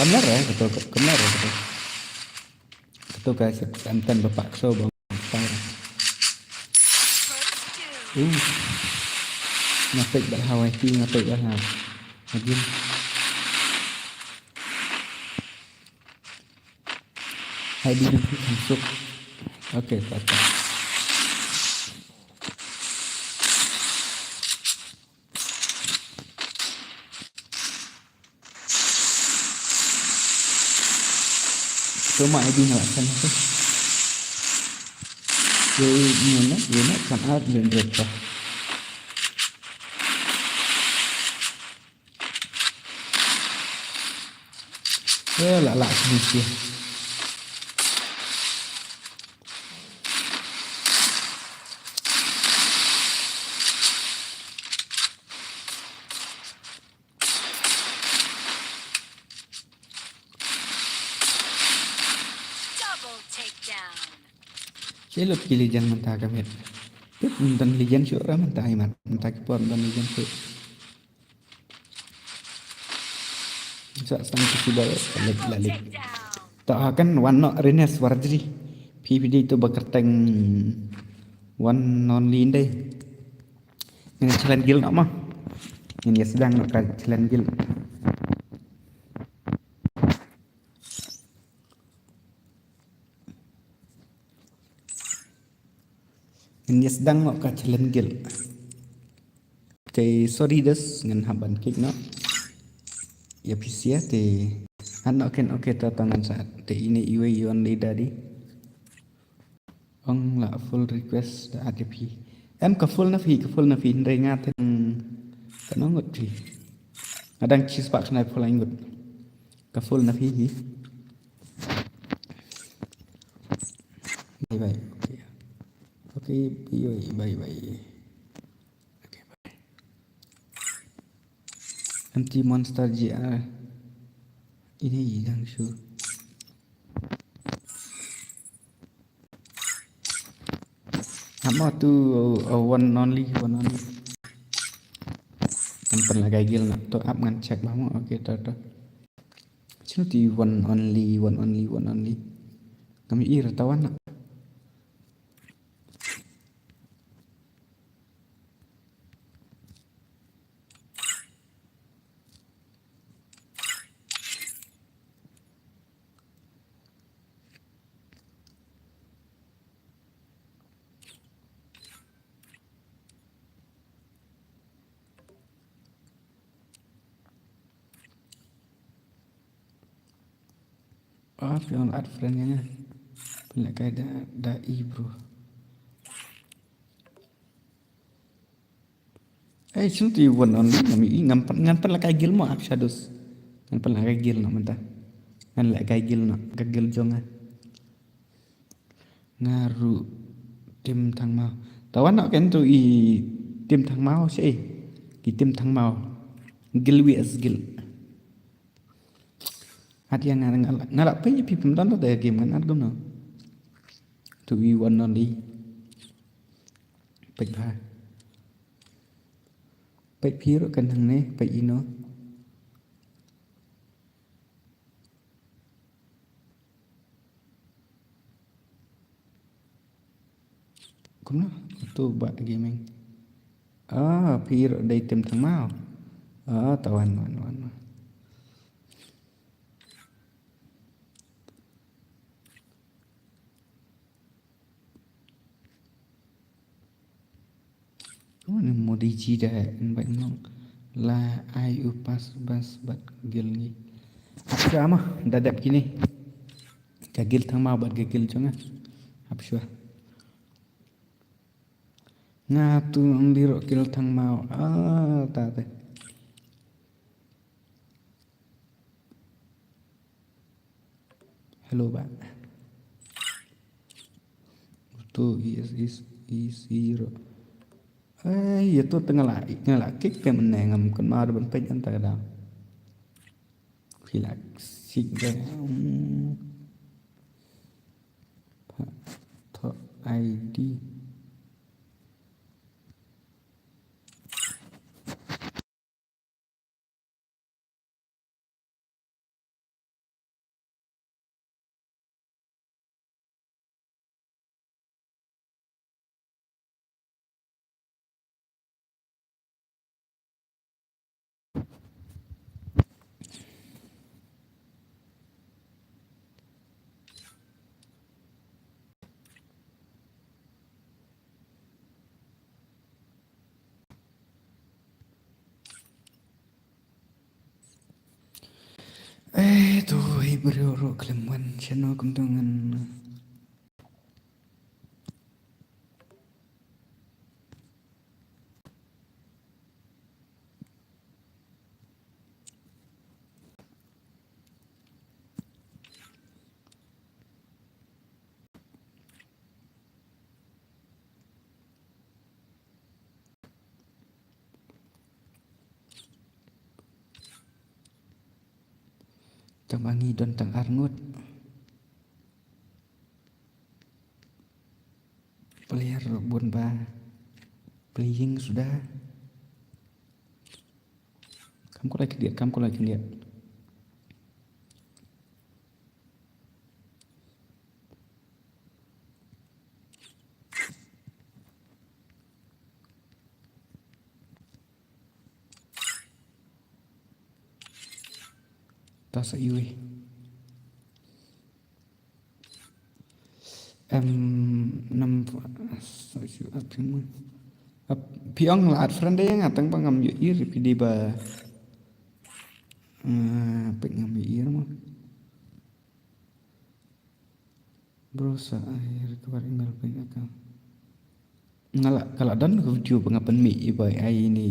kamera ya betul guys enten bapak so bang ngatik bạn Hawaii ti ngatik bạn nào lagi hai đi được thành xúc ok tata số mọi đi nào xem hết rồi nó chẳng áp liền được rồi lạ như kia chế lực chỉ lijan mentah kami tiếp dan lijan syurah mentah iman mentah kepon dan lijan syurah bisa sang sudah lalik tak akan one Renes Warjri PPD itu bekerteng one non lin deh ini challenge guild nak mah ini sedang nak challenge guild ini sedang nak challenge guild thì sorry des ngan haban kick no ya PC thì anh ok tangan saat thì ini iwe yon dari ông là full request đã ADP em có full na phi đây nga thì cái nó ngột gì đang chia sẻ này full anh ngột có full na phi gì vậy ok vậy MT Monster JR ini yang show apa tuh one only yang pernah kayak nak to up ngan cek banget oke tuh cuma di one only kami ira tawan nak yang add friendnya pernah kayak dai bro cuma di one only kami ngampan lah kayak gil mau up shadows ngampan lah kayak gil nak mentah ngan lah kayak gil jongan ngaru tim thằng mau tawan nak kan tu tim thằng mau sih tim thằng mau gil gil hati yang ngalak pe pi pemdan tu game kan ada no to be one only pek pha pek piro kan thằng này pek ino cũng nó tu bạn gaming piro đây tim thằng mau tawan wan Mana mau diji dah baik nong la ai upas bas bat gil ni apa mah dadap gini gagil thang mau bat gagil jonga apa ngatu ang diro kil thang mau ta hello bạn tu is zero ya tu tengah lah kik ke mana ngam kan mau ada pej antara dah hilak sik dah to ID tu bro kelemuan channel kuntungan Tabangi dan tang Arngut player bun ba playing sudah kamu lagi lihat tas iwi năm piong là friend đấy ngatang pangam yu ir pidi ba pengam ir mah bro sa air kebar email pengakam ngala kalau dan video pengapan mi ibai ai ini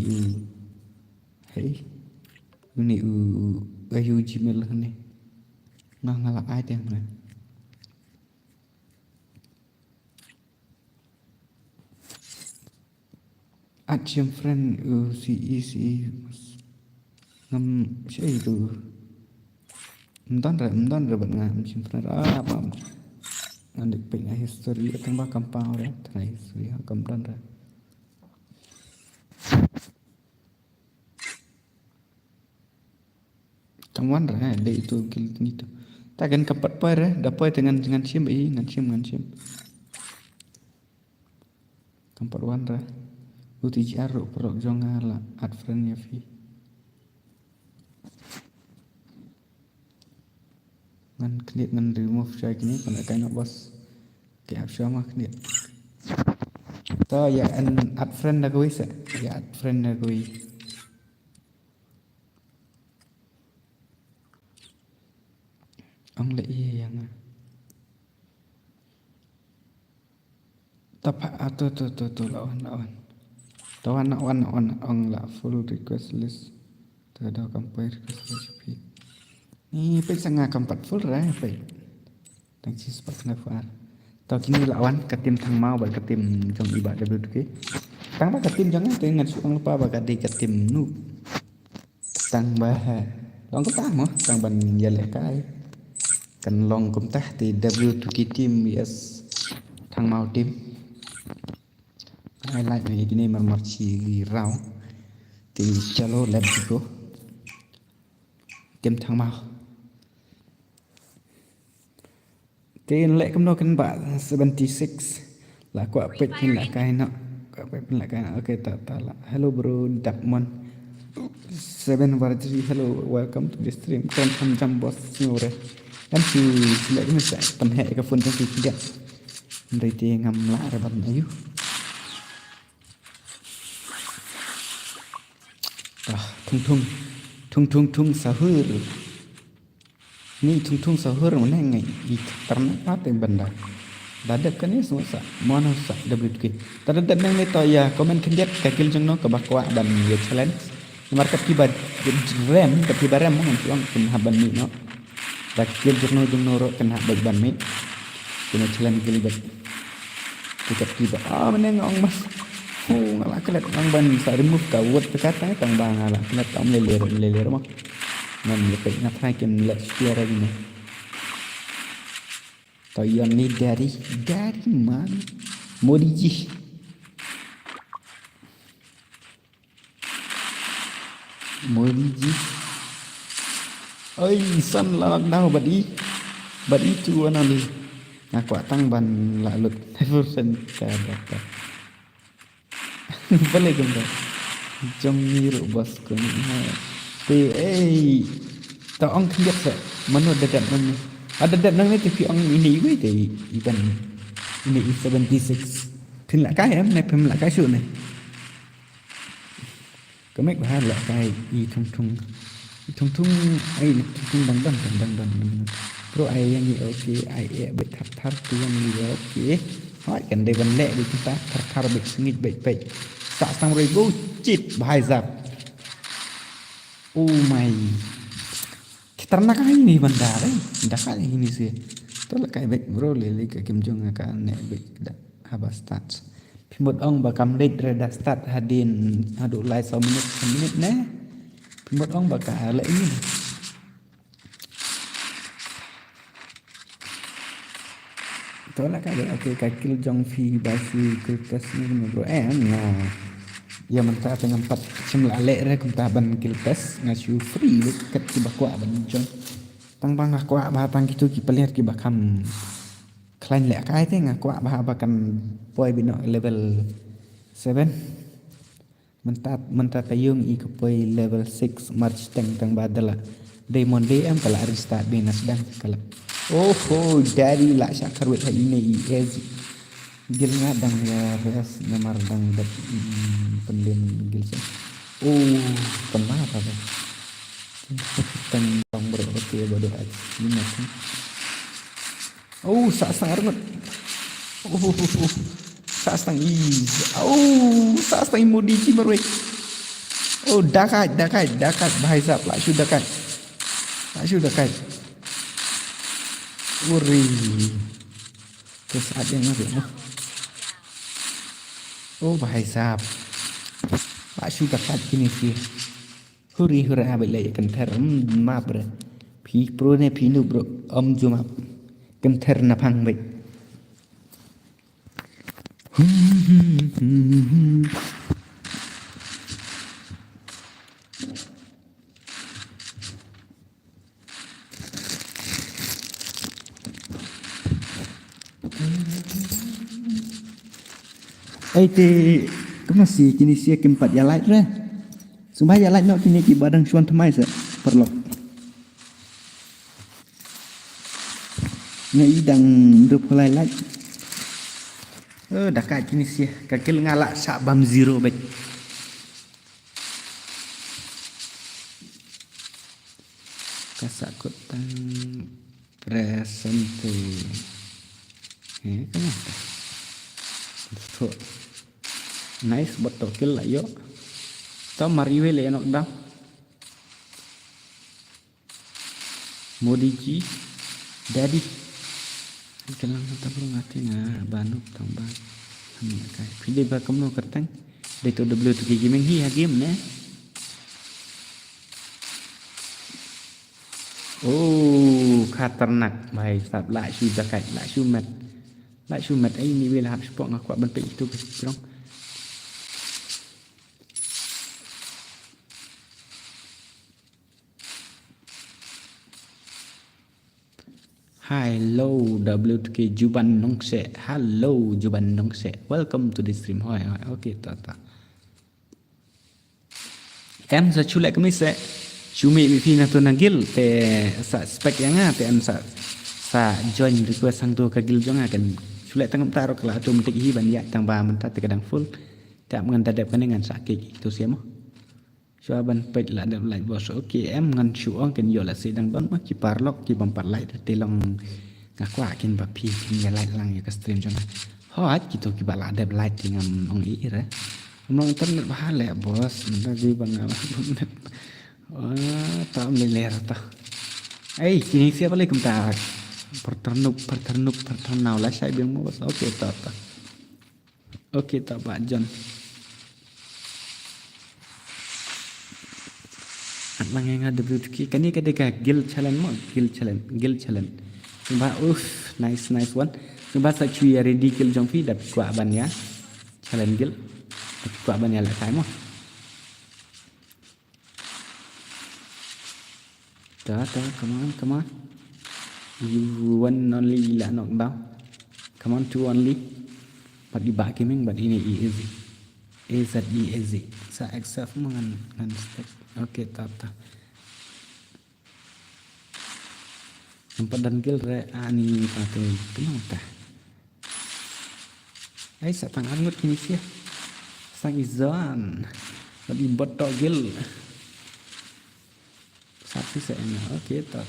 hey ini ayu gmail ni ngala ai teng mana Action friend si ngam siya itu mdan ra bat ngam simpra apa ngandik ping history atang ba kampang ra tana history kam dan ra kawan ra de itu gil itu tagan kapat pa ra dapat dengan sim ngan sim kampat wan ra uti jaru pro jongala at friend ya fi ngan knit ngan remove chai kini kana kaina bos ke ap sama knit to ya an at friend da goi sa ya at friend da goi ang le yang tapa to lawan on ang la full request list tada compare request recipe ni pe sanga kampat full ra pe tang si spak na far tau kini lawan katim thang mau ba katim trong iba w ke tang ba katim jangan te ngat suang lupa ba kadi katim nu tang ba long ko tang mo tang ban yale kai kan long kum tah ti w ke team yes thang mau team highlight này cái này mà mặt chỉ rau thì chalo làm gì cô tìm thằng mau cái lệ cầm nó cân bạ 76 là quả pet là cái nọ quả pet là cái ok ta là hello bro Dakmon 7 varity hello welcome to the stream con tham jam boss nhiều rồi em chỉ lệ cái mình sẽ tầm hệ cái phun trong cái điện đây thì ngầm lại rồi bật này tung sahur ni tung sahur mana ngai karena apa yang benda dadak kan ni semua sa mana sa WK tadadak nang ni to ya komen kendiat kakil jeng no kabakwa dan ya challenge market kibat rem tapi barem ngan tuang kin haban ni no kakil jeng no ro kan habag ban mi kena challenge gilibat kitab kibat mana ngong mas ngala kelet nang ban sa remove ka wot kata tang bang ngala kelet tam leler mah ngan lepek ngatai kem let share ni to yang ni dari man modiji ơi san la đau bật đi chua nào đi quả tăng ban lại lực thay vô sinh cả đó boleh ganda jong niru bos ko ni ha te ta ong khiat sa mano dadat nang dadat nang ni ti ong ini wi te iban ini 76 pin la kai em này pin la kai su này có mấy ba la kai i thung ai thung đằng pro ai yang ni okay ai be thar tu yang ni okay hỏi cần đây vấn lệ đi chúng ta thar bịch nghịch bịch tạ sang rồi vô chít bài giặc oh my ternak ini benda đấy dah kali ini sih tôi là cái bịch bro lele cái kim jong cái này bịch habas start một ông bà cầm đít rồi đã start hadin hadu lại 6 minit nè một ông bà cả lễ như này đó là cái ok cái kilo jong phi basi kulkas ni bro nah ya manta dengan 4 semla lek re kumta ban kulkas ngasu free ket ki bakwa ban jong tang bang akwa ba tang kitu ki pelihat ki bakam klain lek kai te ngakwa ba bakan poi bino level 7 manta tayung I ke poi level 6 march tang badala diamond dm kala restart binas dan kala oh dari lah syakar wet ini easy gil ngadang ya res namar dang dat pendim gil sen kenapa ba tang berarti bodoh aja ini sa arnut sa stang sa stang modiji marwe dakat bahai zap lah sudah kan Uri terus ada yang ngerti bahai sap Pak sudah kat gini sih Huri hura abis lagi kenter map bro. Pi pro ne pi nu bro cuma kenter napang baik. Te masih kini sia keempat ya light re. Sumpah ya light no kini ki badang suan temai sa perlok. Ngai idang hidup mulai light. Dah kat kini sia kakil ngalak sak bam zero baik. Kasak kotang presente. Kenapa? Betul. Nice botol kill lah yo. Tao mariwe le nok dam. Modi ji daddy. Kelang kata perlu ngati nga banuk tambah. Kai pilih ba kamno kertang. Dito W tu gaming hi ha game ne. Oh, khatarnak bài sạp lại shu zakat lại shu mat ấy ni bila hap sport ngak kuat bentuk itu ke strong. Hello W2K Juban Nongse. Hello Juban Nongse. Welcome to the stream. Hoi. Okay, ta. Em sẽ chu lại cái sẽ cumi bipi na tu nagil te sa spek yang te am sa join request sang tu kagil jonga kan sulai tangam taro kala automatic hi ban ya tang ba men ta te kadang full tak mengan dadap kan dengan sakit itu siamo so ban pet la dap lai bos okay em ngan chu ong kan yo la sedang ban ma ki parlok ki bam par lai te long ngakwa kin ba pi kin ya lai lang ya ka stream jonga hot gitu ki bala dap lai tingam ong i re nong internet bahale bos men di bang tak melihat tak. Kini siapa lagi kita perternuk lah saya bilang mau bos. Okey tak Pak John. Lang yang ada WTK kan ni ketika guild challenge. Sebab nice one. Sebab saya cuy ready guild jong fi dapat kuat ban ya. Challenge guild. Kuat ban ya lah saya mau. Dah, come on. You one only lah knock down. Come on, two only. But di back gaming, but ini easy. easy. Sa accept mengan stack. Okay, ta. Empat dan kill re ani pakai kenapa? Sa pangangut kini sih. Sang izan. Lebih botol kill. Satu saya okey tak.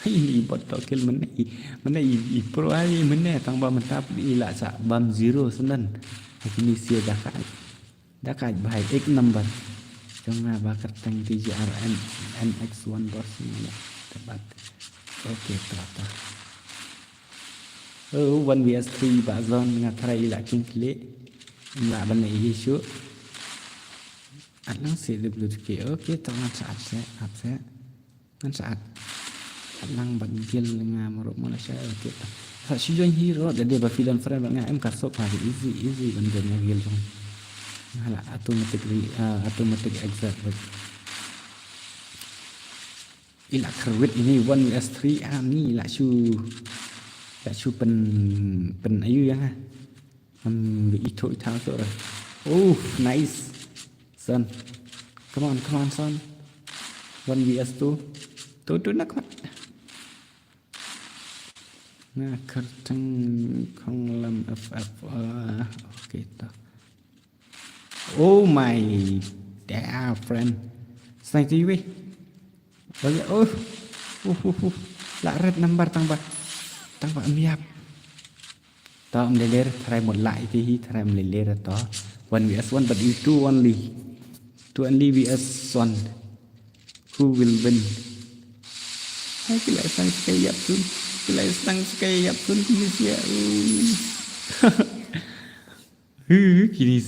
Ini botol kill mana i pro ai mana tambah mentap ila sa bam zero senan. Ini sia dakat baik x number. Jangan bakar tang TGRN NX1 bos ni tepat. Okey tak. 1vs3 bazon ngatrai ila king klik. Ila ban issue. Atlang CWK okey tangan saat saya kan saat atlang bagil dengan meruk Malaysia okey tak si join hero jadi ba film friend bang em kasok hari easy bandanya gil jong hala automatic exact ila kerwit ini 1vs3 ni la su pen ayu yang itu so nice son, come on son. 1vs2 tu nak mat. Nah kerteng kong lam FF. Okay tak. Oh my dear friend. Sang TV. Bagi la red number tambah miap. Tak meleler try một lại thì try meleler to 1vs1 but you two only vs 1 who will win. Kila sang sekayap sun kini sia. Kini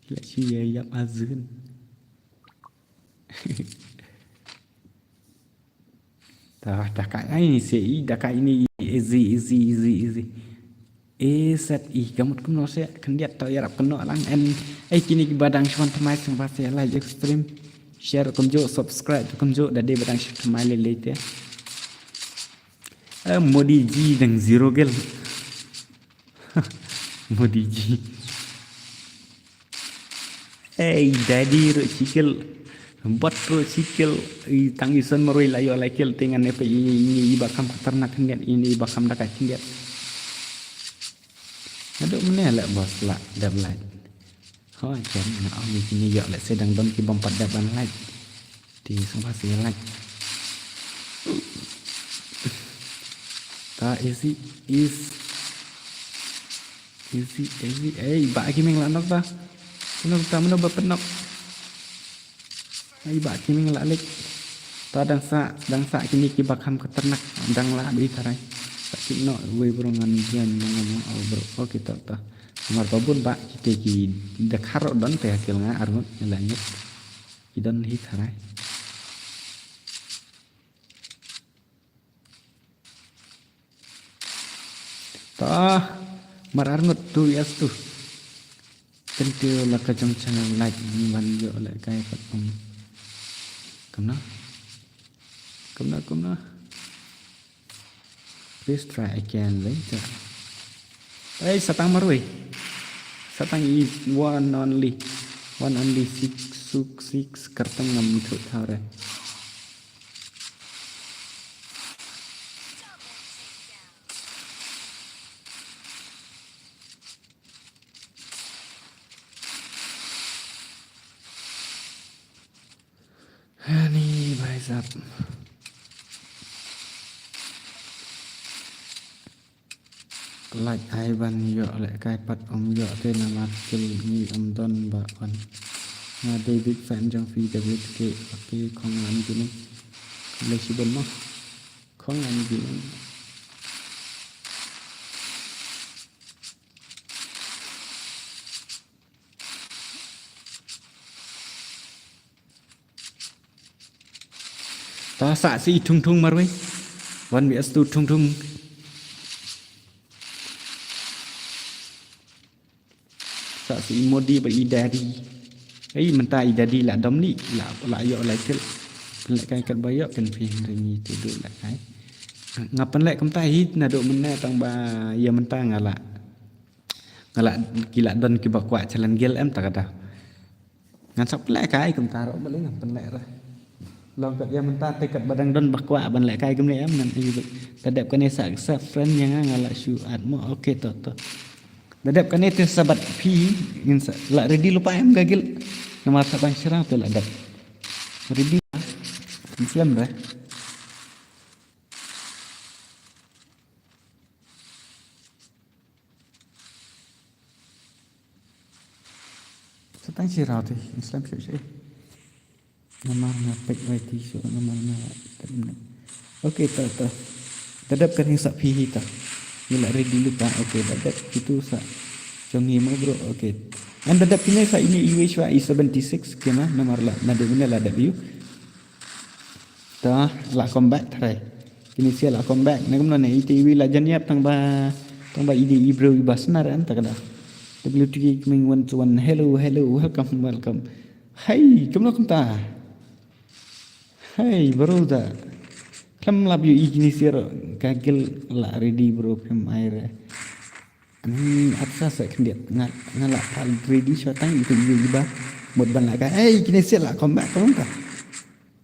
Gila cuy yap azun. Dah kat ini sih, dah kat ini easy. Set kamu tu nak saya kendiat tahu ya rap kena lang kini badang cuman temai sempat saya like extreme share kunjuk subscribe kunjuk dah dia badang temai lele ya. Modi G dan zero gel. Modi G. Daddy ro cikil. Buat ro cikil tangisan maroi layo laikil dengan apa ini bakam ternak kendiat ini bakam dah kendiat. Aduk mana lah bos lah dah belai. Jangan nak ni kini ya lah sedang don ki bompat dah belai. Di sempat saya like. Ta easy. Bak kimi ngelak nok ta. Mana berpenok. Bak kimi ngelak lek. Ta dang sa kini ki bakam keternak dang lah beri tarai. Tak kena we berongan jian ngomong bro. Okey tak. Mar babun bak kita ki dekhar don te hakil nga arnut nyalanyet. Idon hi tarai. Mar arnut tu yas tu. Tentu lah kajang channel like ban yo la kai pat Kamna. Please try again later. Satang marui. Satang is one only 6 kartang ngam thut thare. Hani bhai sahab. Like ai ban yo lại cai pat yo tên là mặt kil ni don ba on David fan trong phi WK không làm gì nữa lấy chỉ bên mất không làm gì nữa ta xạ si thung mà rồiวันมีstu thung si modi ba idadi mentah idadi lah dom ni lah yo lah kel kai kat bayo kan phi ni tu duk lah kai ngapan lek kam tai na duk mena tang ba ya mentah ngala kila don ki ba kwa chalan gel em tak ada ngan sak lek kai kam taro ba le ngapan lek ra long kat ya mentah te kat badang don ba kwa ban lek kai kam ni em nan tadap kan sa friend yang ngala shu atmo okey to Dadap kan itu sahabat pi lah ready lupa em gagil nama tabang serang tu lah dap ready Islam dah setang serang tu Islam sih nama pek IT so nama okey tak dadap kan yang sak pi kita Gila ready lupa. Okey, dadap itu sa. Jongi mo bro. Okey. Ang dadap ini sa ini UH I76 kena nomor la nade mana la dadap you. Ta la combat try. Kini sia la combat. Nagam na ITV la janyap tang ba ID bro basnar an takada. WTK coming 1 to 1. Hello, welcome. Hey, kamu ta? Hey, brother. Kam lab you igni siro kagil la ready bro pem air ani atsa sa kendiat ngala al ready shotang itu juga mod ban la ka kini sia la combat kamu ta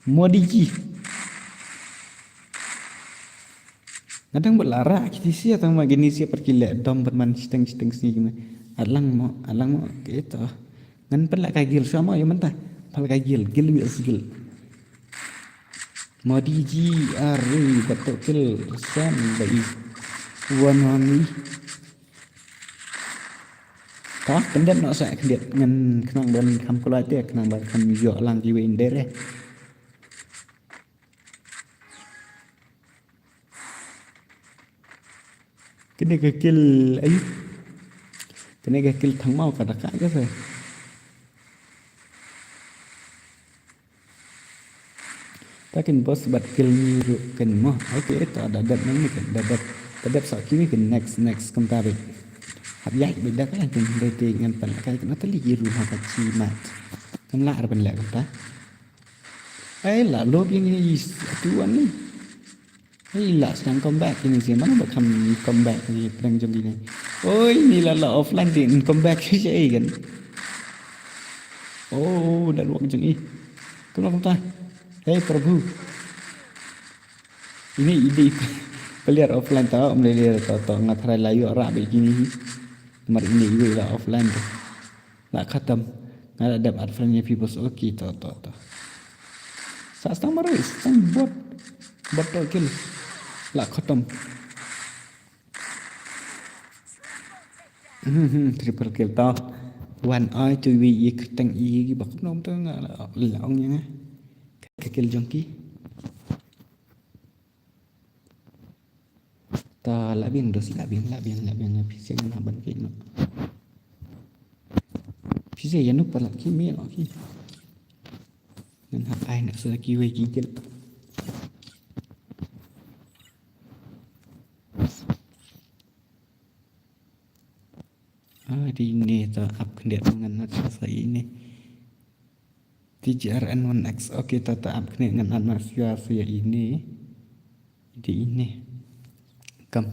modi ji kadang belara kiti sia tang ma gini sia perkila dom berman steng sini gimana alang mo gitu ngan pen la kagil sama ya mentah pal kagil gil bi asgil Modi ji ari betul sen bai wani ta kendet nak sa kendet ngan kenang ban kam kula te kenang ban kam yo lang ji wen dere kene ke kil thang mau ka ka ke se takin bos bat kill ni kan mo okay to dadat nang ni kan dadat so kini kan next kam ta bet hab yak bet dak kan tin dei te ngan pan kai kan tali ru ha ka chi mat kan la ar ban la kam ta ai la lob yang ni tuan ni ai la sedang comeback ini sih mana bakam comeback ni pedang jom ni oi ni la offline din comeback je kan oh dah luang jeng ni kam ta hey Prabhu, ini ide peliar offline tau, melihat tau ngatrai layu orang begini, kemarin ini juga lah offline tu, nak khatam, nggak ada advance people okay tau, saat setengah maris, buat betul kill, lah khatam, triple kill tau, one eye to we ikutang i, bakal nom tu nggak lah, langnya. Kill junkie ta labing dos labing pise ngana ban ke no pise yanu pala ki me no ki nan hap ai na sa ki we ki kill di ni ta up kendet ngan na sa ini TGRN1X okay tetap kena dengan anak sia ini di ini kam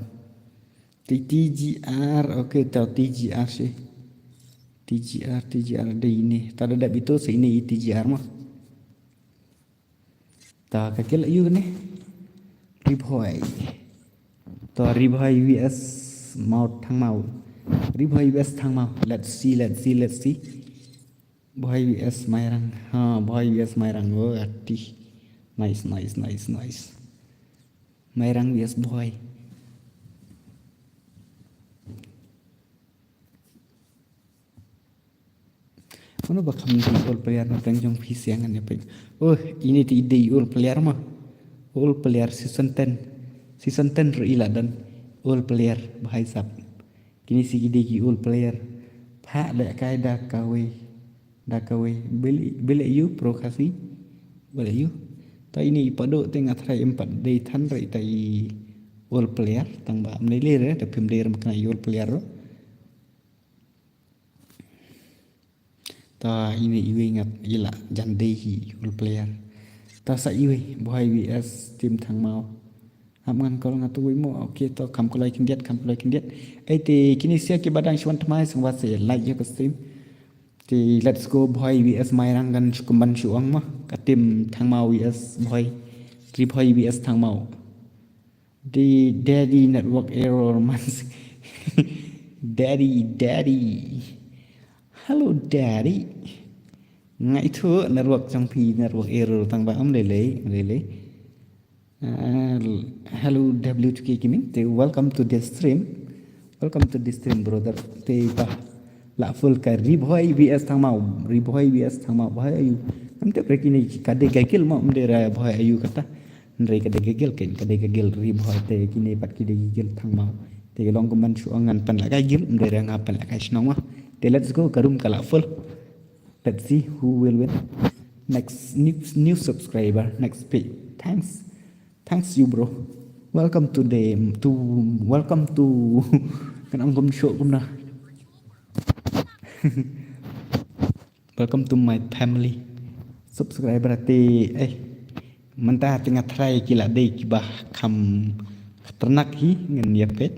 TGR okay tahu TGR sih TGR di ini tak ada itu sini TGR mah tak kakil you ni Ribhoy to Ribhoy vs mau thang mau Ribhoy vs thang mau let's see Boy vs Mairang, boy vs Mairang, oh ati, nice. Mairang vs boy. Mana bakal menjadi all player na penjong pisang ni peng. Oh ini ti ide all player mah, all player season 10 rila dan all player bahai sab. Kini si ide ki all player, pak lek kai dah kawai beli you prokasi beli you ta ini pada tengah try 4 day than rai tai all player tang ba mnele da pim der makna all player ta ini iwe ngat ila jan day hi all player ta sa iwe boy vs team thang mau amngan kol ngatu wi mo okay to kam kolai kindiat ai te kini sia ki badang shwan tmai sangwa se like ya ka stream thì let's go boy vs Mairang kan kumban suang mah katim thang mau vs boy Ribhoy vs thang mau di daddy network error man daddy hello daddy ngai thua network trong phi network error thang ba am lele hello W2K Gaming welcome to this stream brother te ba la full ka Ribhoy vs thang mau bahaya ayu amte breki ni kade gagil ma umdera bahaya ayu kata ndrei kade gagil Ribhoy te kini pat kide gagil thang mau te long kuman suangan pan la gagil umdera ngapan la kai snong te let's go karum kala full let's see who will win next new subscriber next page thanks you bro welcome to kan angkum show kumna welcome to my family subscriber te mentah tengah try kila dei kibah kam ternak hi ngen yapet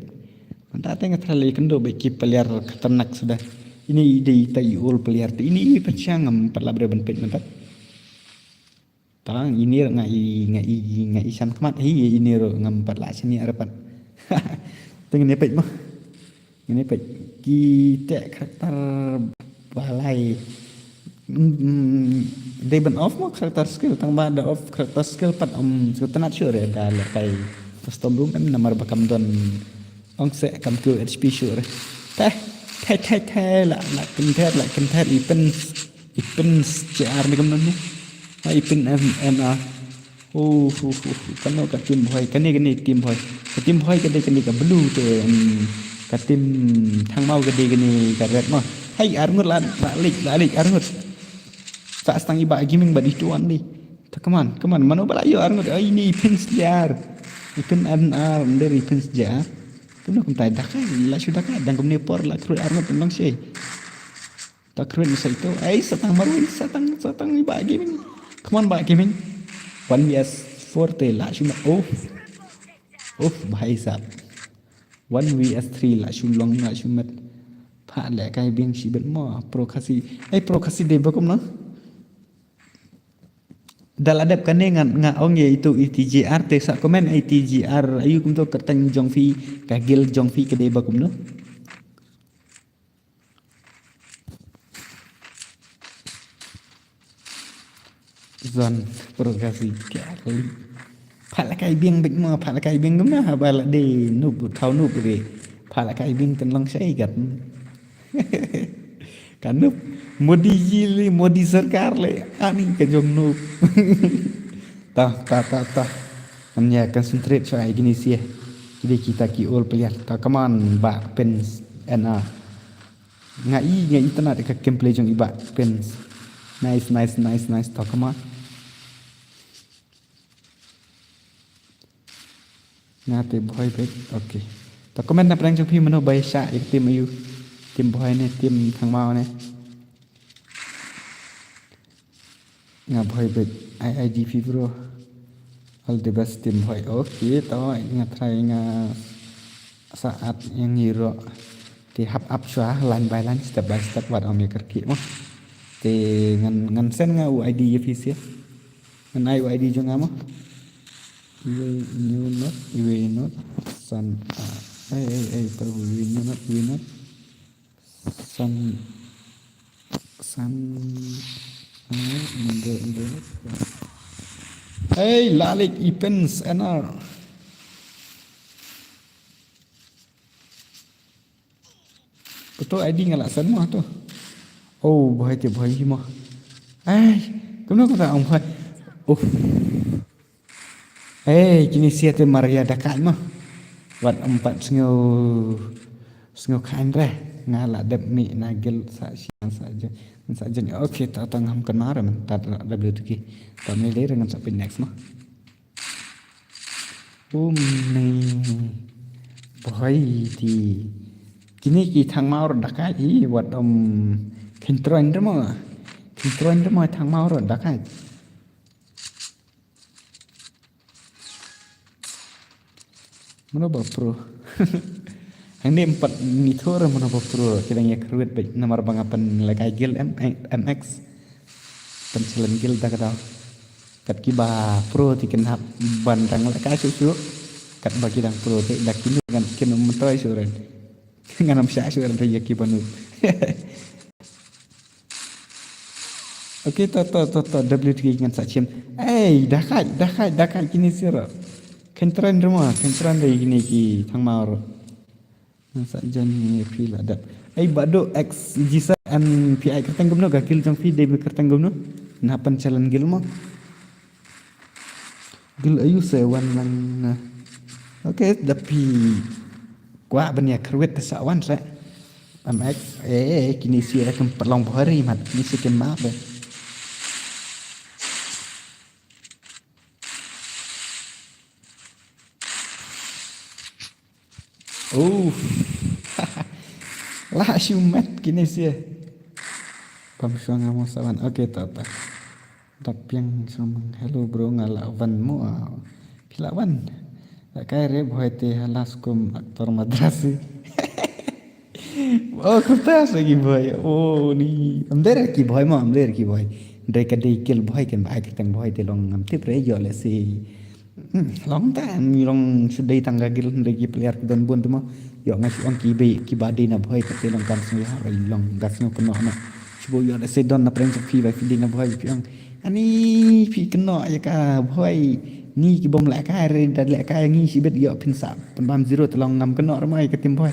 mentah tengah try kendo be ki player ternak sudah ini ide tai all player te ini percang ngam patla ben pet mentah tang ini ngai san kmat hi ini ro ngam patla sini arapan tengah ni pet mah ini pet kita karakter balai they been off mo karakter skill tang ba da off karakter skill pat so tanat sure da la kai custom room kan namar bakam don ong se kam tu HP sure ta la kentet ipen CR ni kam non ni ipen MR kan no ka tim boy kan ni tim boy kan ka blue te katim thang mau gede gini karet mah hai arngut la lik arngut sa stang iba gaming badi tuan ni come on, mano balayo arngot ay ni pins jar. Ikan ar dari pins jar. Kuno kum tay dakai la sudah kai dang kum ne por la kru arngot tembang sih. Tak kru ni sai to. Ay satang marwin satang ni bagi min. Come on bagi min. 1vs4 te la sudah. Oh भाई साहब 1vs3 la long la shumat pha le kai biang si bet mo prokasi de bakum no dal adap kan nga ong ye itu ITGR te sa komen ITGR ayu kum to kertang jongfi kagil jongfi ke de bakum no zon prokasi kali pha la kai biang bet mo pha la kai biang kum na ha ba la de nub thau nub re pha la kai biang kan long sai gat kan nub modi sarkar le ani ke jong nub ta amnya concentrate soal gini sih jadi kita ki all player ta kaman ba pen na ngai tanah dekat gameplay jong iba pen nice ta kaman ngate boy bet okay ta comment na prang jong phi mano bai sha ik tim ayu tim boy ne tim thang mau ne nga boy bet IIDP bro all the best tim boy okay to nga try nga saat yang hero thì hấp up xóa line by line step by step wat om yakar ki mo thì ngan sen nga UID efisien ngan ai UID jong amo we not san perlu we not san lalik events NR betul ID ngalak san mah tu boy ti boy mah kamu kata om boy kini siate Maria dakat mah wat 4 sengo kain reh ngala dep mi nagel saja okey ta tangam kenar men ta W tu ta me le dengan sampai next mah ni boy ti kini ki thang mau dakat wat kentron demo thang mau dakat mana pro hang ni 4 nithor mana pro kidang ya kruet baik nomor bangapan lagai gil MX pencelan gil dak daw kat kiba pro tiken hap bandang lagai susu kat bagi dang pro te dak kinu kan kinu mentoy suran nganam sya suran te yakibanu okey to W3 ngan sachem dakai kini sira kentran dari gini ki thang mau saja ni feel ada bado x jisa an pi kertang gumno gakil jong fi de kertang gumno napan challenge gil mo gil ayu sewan lang okay tapi kwa banya kruet sawan sa mx kini si akan pelong hari mat ni si kemah be lah syumat kini sih pamsuang amo sawan okey tata tapi yang sumang hello bro ngalawan mo pilawan kai re boy te halas kum aktor madrasi kuta lagi boy ni amder ki boy dai ka dai kel boy kan ba ketang boy te long am tip re yo le si long tan long sudai tangga gil lagi player dan bun tu mah yo ngas on ki badi na boy ka te long kan smi ha long gas no kono na sibo yo le se don na prensa fi ba fi na boy pi ang ani pi kono ya ka boy ni ki bom la ka re dan la ka ngi si bet yo pin sa pen bam zero te long ngam kono ramai ka tim boy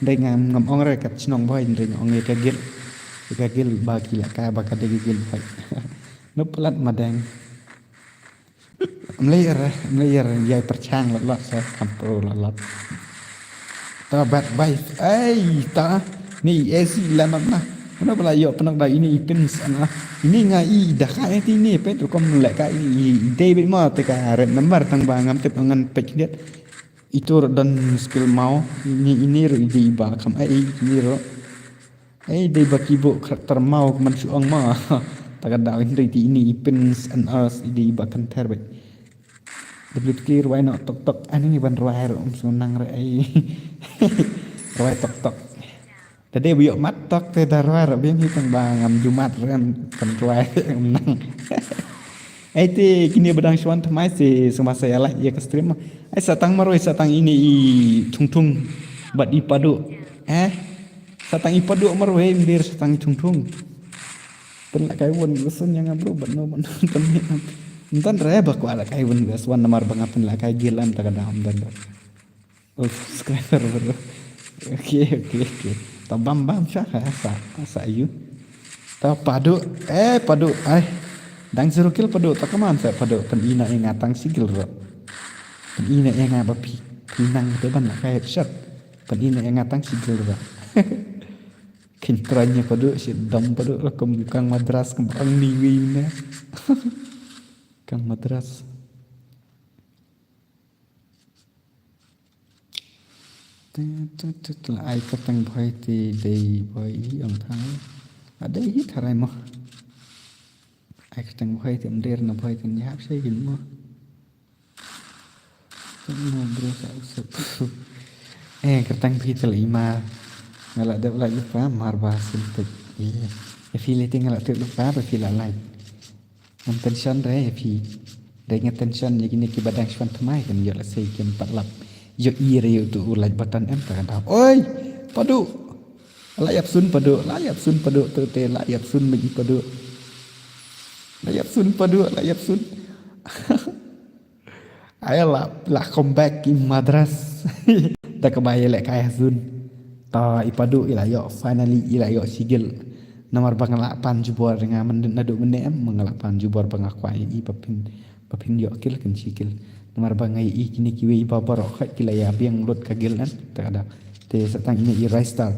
dai ngam ong re ka chnong boy dai ong ka gil ba ki la ka ba ka de gil boy no pelat madang Melayer yai percang lot saya kampro lot ta bat bai ta ni esi lamat nah Mana pula yo penak dah ini ipin sana. Ini ngai dah kai ini pe tu kom lek kai David mau te ka red number tang bangam te pangan pek dia. Itu dan skill mau ini ro di ba kam ai ini ro. Ai de ba kibo karakter mau man suang ma. Takada ini ipin and us di ba kan terbe. Debut clear why not tok tok ani ni ban roai ro sunang re ai. Roai tok tok. Tadi biok mat tok te darwar biam hi tang bangam jumat ran kan roai menang. Ai te kini bedang swan thamai se semasa yalah ia ke stream. Ai satang maroi satang ini i tung tung bat i padu. Satang i padu maroi mir satang tung tung. Pen la kai won gusun yang abro bat no ban Entan raya bakwa la kai won gas wan namar bangapen la kai gilan ta kadam dan. Oh subscriber bro. Oke. Ta bam sya asa ayu. Ta padu padu ai. Dang zero kill padu ta kaman sa padu pen ina ngatang sigil ro. Pen ina nga bapi pinang te ban la kai shot. Pen ina ngatang sigil ro. Kintranya padu si dam padu la kang madras kang niwi na. Kang madras. Ai katang bhai ti dei bhai ang thai ada hi tharai mo ai katang bhai ti amder na bhai ti nyap sei gin mo no bro sa katang bhi tel ima ngala de la fa mar ba sim te e fili ti ngala te lu fa ba fila lai am tension re fi dengan tension ye gini ki badang swan thamai kan yo la sei kem patlap yo ire yo tu ulai batan em ta da oi padu layap sun padu tu te layap sun magi padu layap sun ayala la come back in madras ta kabaya lek kaya sun ta ipadu ila yo finally ila yo sigil nomor bangala pan jubor dengan nadu menem mangala pan jubor bangakwai i papin yo kil kan sikil nomor bangai i kini kiwi babaro khat kilaya biang lot kagilan tak ada te satang ini i Rise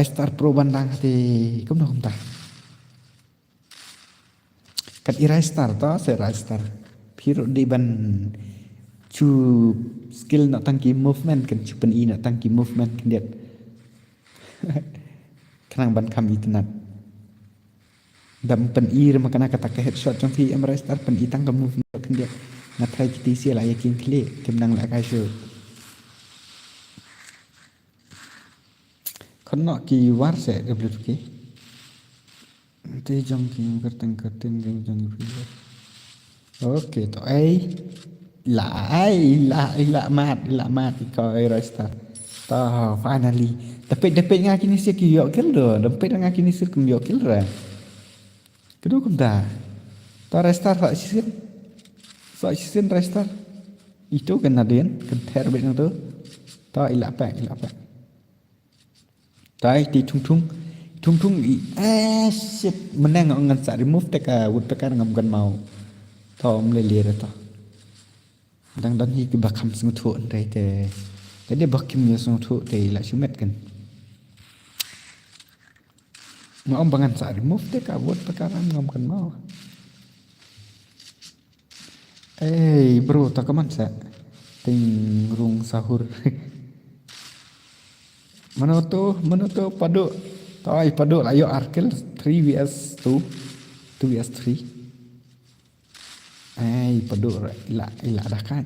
Star Pro bandang te kom no ta kat i Rise Star to se Rise Star phiro di ban chu skill nak tangki movement kan chu pen i nak tangki movement kan dia kanang ban kam itnat dam pen i makana kata ke headshot trong fi em Rise Star pen i tang kam movement kan dia ngatai kita isi lah yakin klik kemnang lah kasih. Kena ki war se double ki. Te jong ki kerteng jong ki. Okey to la mat ko Rasta. Ta finally. Dapat ngaki ni si ki yo kill do. Dapat ngaki ni si kum yo kill ra. Kedua kum ta. Ta Rasta fa season Resta itu kan nadien kan terbe nang tu ta ila pa tai ti tung shit menang ngan sa remove te ka wut te kan ngam kan mau tom le le ta dang hi ki bakam sung thu ndai te de bakim yo sung thu te la chumet kan mau bangan sa remove te ka wut te kan ngam kan mau bro tak kaman sa ting rung sahur mana tu padu padu layo arkel 3 vs 2 vs 3 padu ila dah kan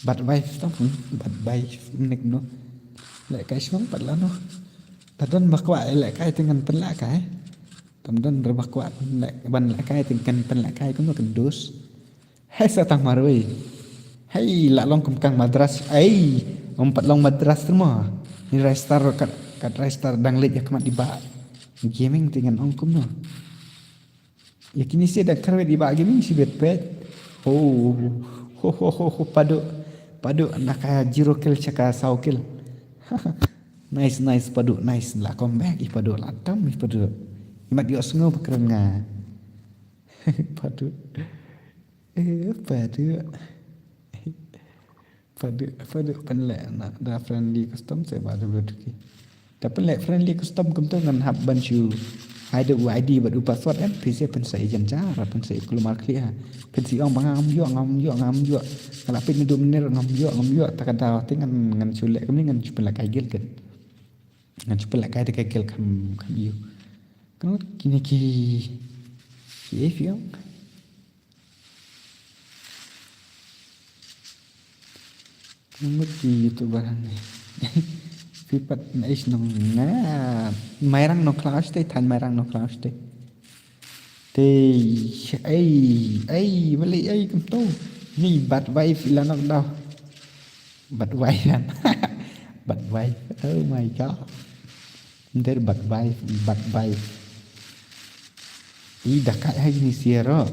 bat wife nek no lek kai smang pat la no tadan bakwa lek kai dengan pen la kai tamdan bakwa lek ban lek kai dengan pen la kai kun kan dos hai satang maroi hai la long kang madras ompat long madras semua ni Rise Star kat Rise Star dang let yakmat di ba gaming dengan ongkum no yakini si dak karwe di ba gaming si bet padu nak zero kill caka sau kill nice padu nice la comeback i padu la tam i padu imat yo sengo bakrenga padu Padu penlek nak dah friendly custom saya baru beli. Tapi lek friendly custom kum tu ngan hab ban shoe Ada ID badu password kan PC pensai jancara pensai keluar clear pensai orang ngam yo kalau pin 2 menit ngam yo tak ada dengan culek kami ngan cupel kai gel kan ngan cupel kai de kai gel kam yo kan kini ki fiam ngerti itu barang ni pipat nais nong na mairang no class te tan mairang no class te balik kum tu ni bat wife ilan nak dah bat wife kan bat wife oh my god ntar bat wife i dakat hai ni siaro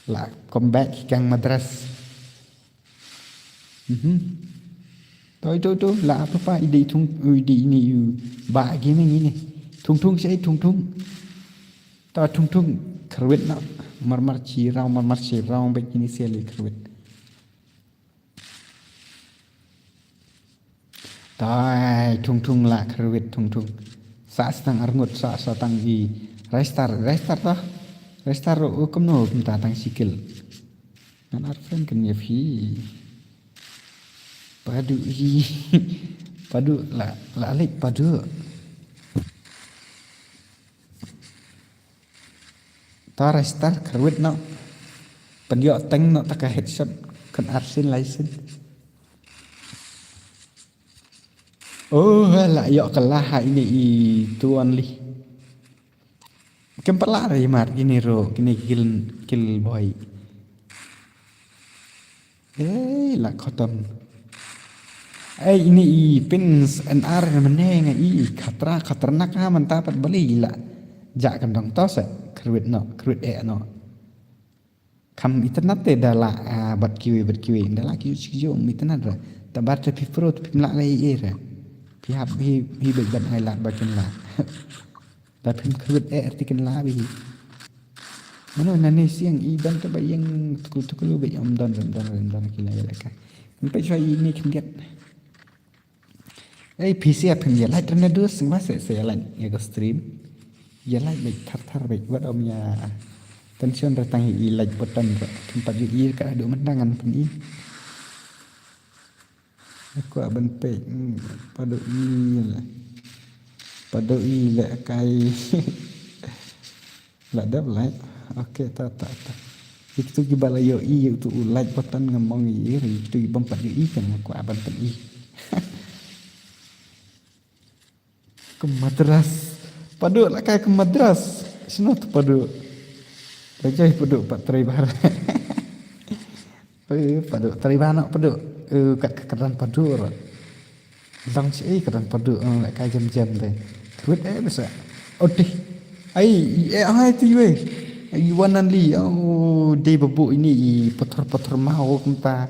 la comeback kang madras Tôi là apa ide thung ide ini ba gini ini thung saya thung ta thung kerwit nak marmar ci raw begini sekali kerwit tai thung la kerwit thung sa stang arngut sa tang i restart ro kumno kumta tang sikil nan arfen kan ya fi padu la alik padu ta restart kerwit no penyo teng no taka headshot kan arsin license oh la yo kalah ini i tuan li kempala ri mar gini ro kini kill boy la khotam ini pins NR meneng khatarnak ha man tapat bali la ja kan dong tos kerwit no kam internet te dala bat kiwi dala kiwi sikjo internet ra tabat te pipro pimla lai era pihap hi beban hai la bakin la ta pim kerwit artikel la bi mana nani siang iban ta bayang tukul be om don kila ya ka pe choi ini kimdiat PC pun ya like ternyata dua semua saya like ya ke stream ya like baik tar baik buat omnya tension datang i like button tempat i ka adu mendangan pun i aku aban pe padu i la kai la dab like okey ta itu gibala yo i itu like button ngomong i itu bompat i kan aku aban pun i ke madras padu lah kayak ke madras sino tu padu bajai padu pat tribar padu tribar nak padu kat keran padu lang si keran padu kayak jam deh kuat bisa odih ai tu we wanan li de babu ini potor mau kumpa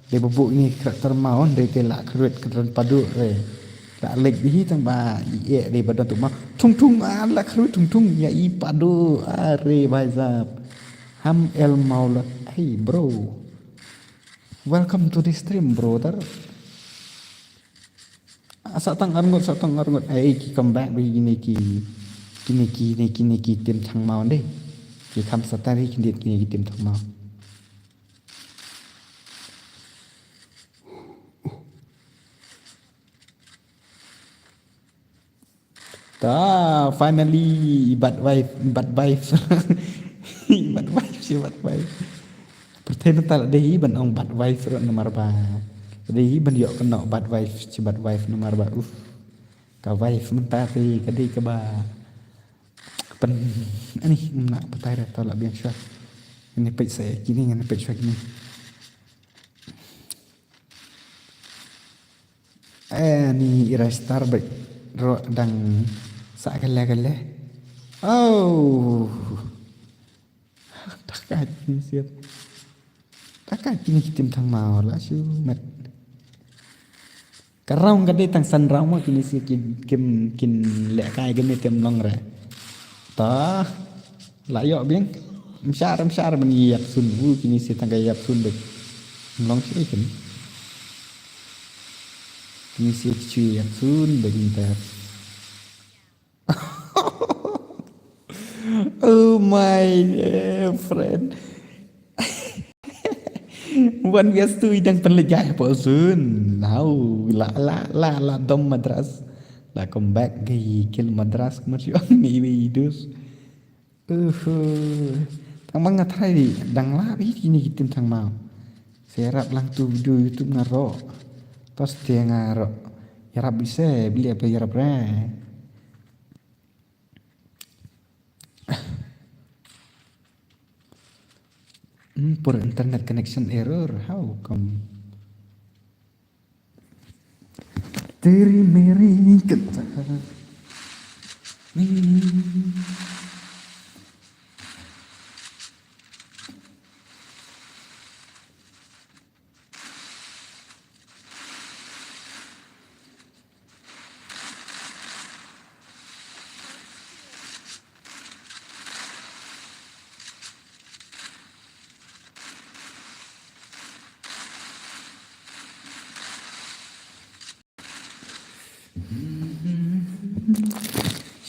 de babu ini karakter mau de kelak keran padu tak lek di tang ba di badan tu mah tung ala kru tung ya i padu are baizap ham el maula hey bro welcome to the stream brother satang arngot ki come back begini ki tim thang mau deh ki kam satari ki tim thang mau ta finally bat wife pertama tak deh ban ong bat wife ro nomor ba deh ban yo kena bat wife nomor ba ka wife mentah ti kadi ke ba pen ani nak petai dah tolak biasa ini page saya kini dengan page saya kini ni restart baik ro dang sa kale takat ni siap takat kini tim thang mau la siu mat karang gade tang san raw ma kini si kin le kai gane tem long ra ta la yo bien msyar ban yap sun kini si tang yap sun dek long si kini si yap sun dek inter my friend. Wan bias tu idang penlejah po sun. Now la dom madras. La come back gay kill madras masih ni vidus. Tang bang ngatai di dang la bi kini kitim tang mau. Serap lang tu video YouTube ngaro. Tos dia ngaro. Ya rab bisa beli apa ya rab poor internet connection error. How come? Teri meri kata.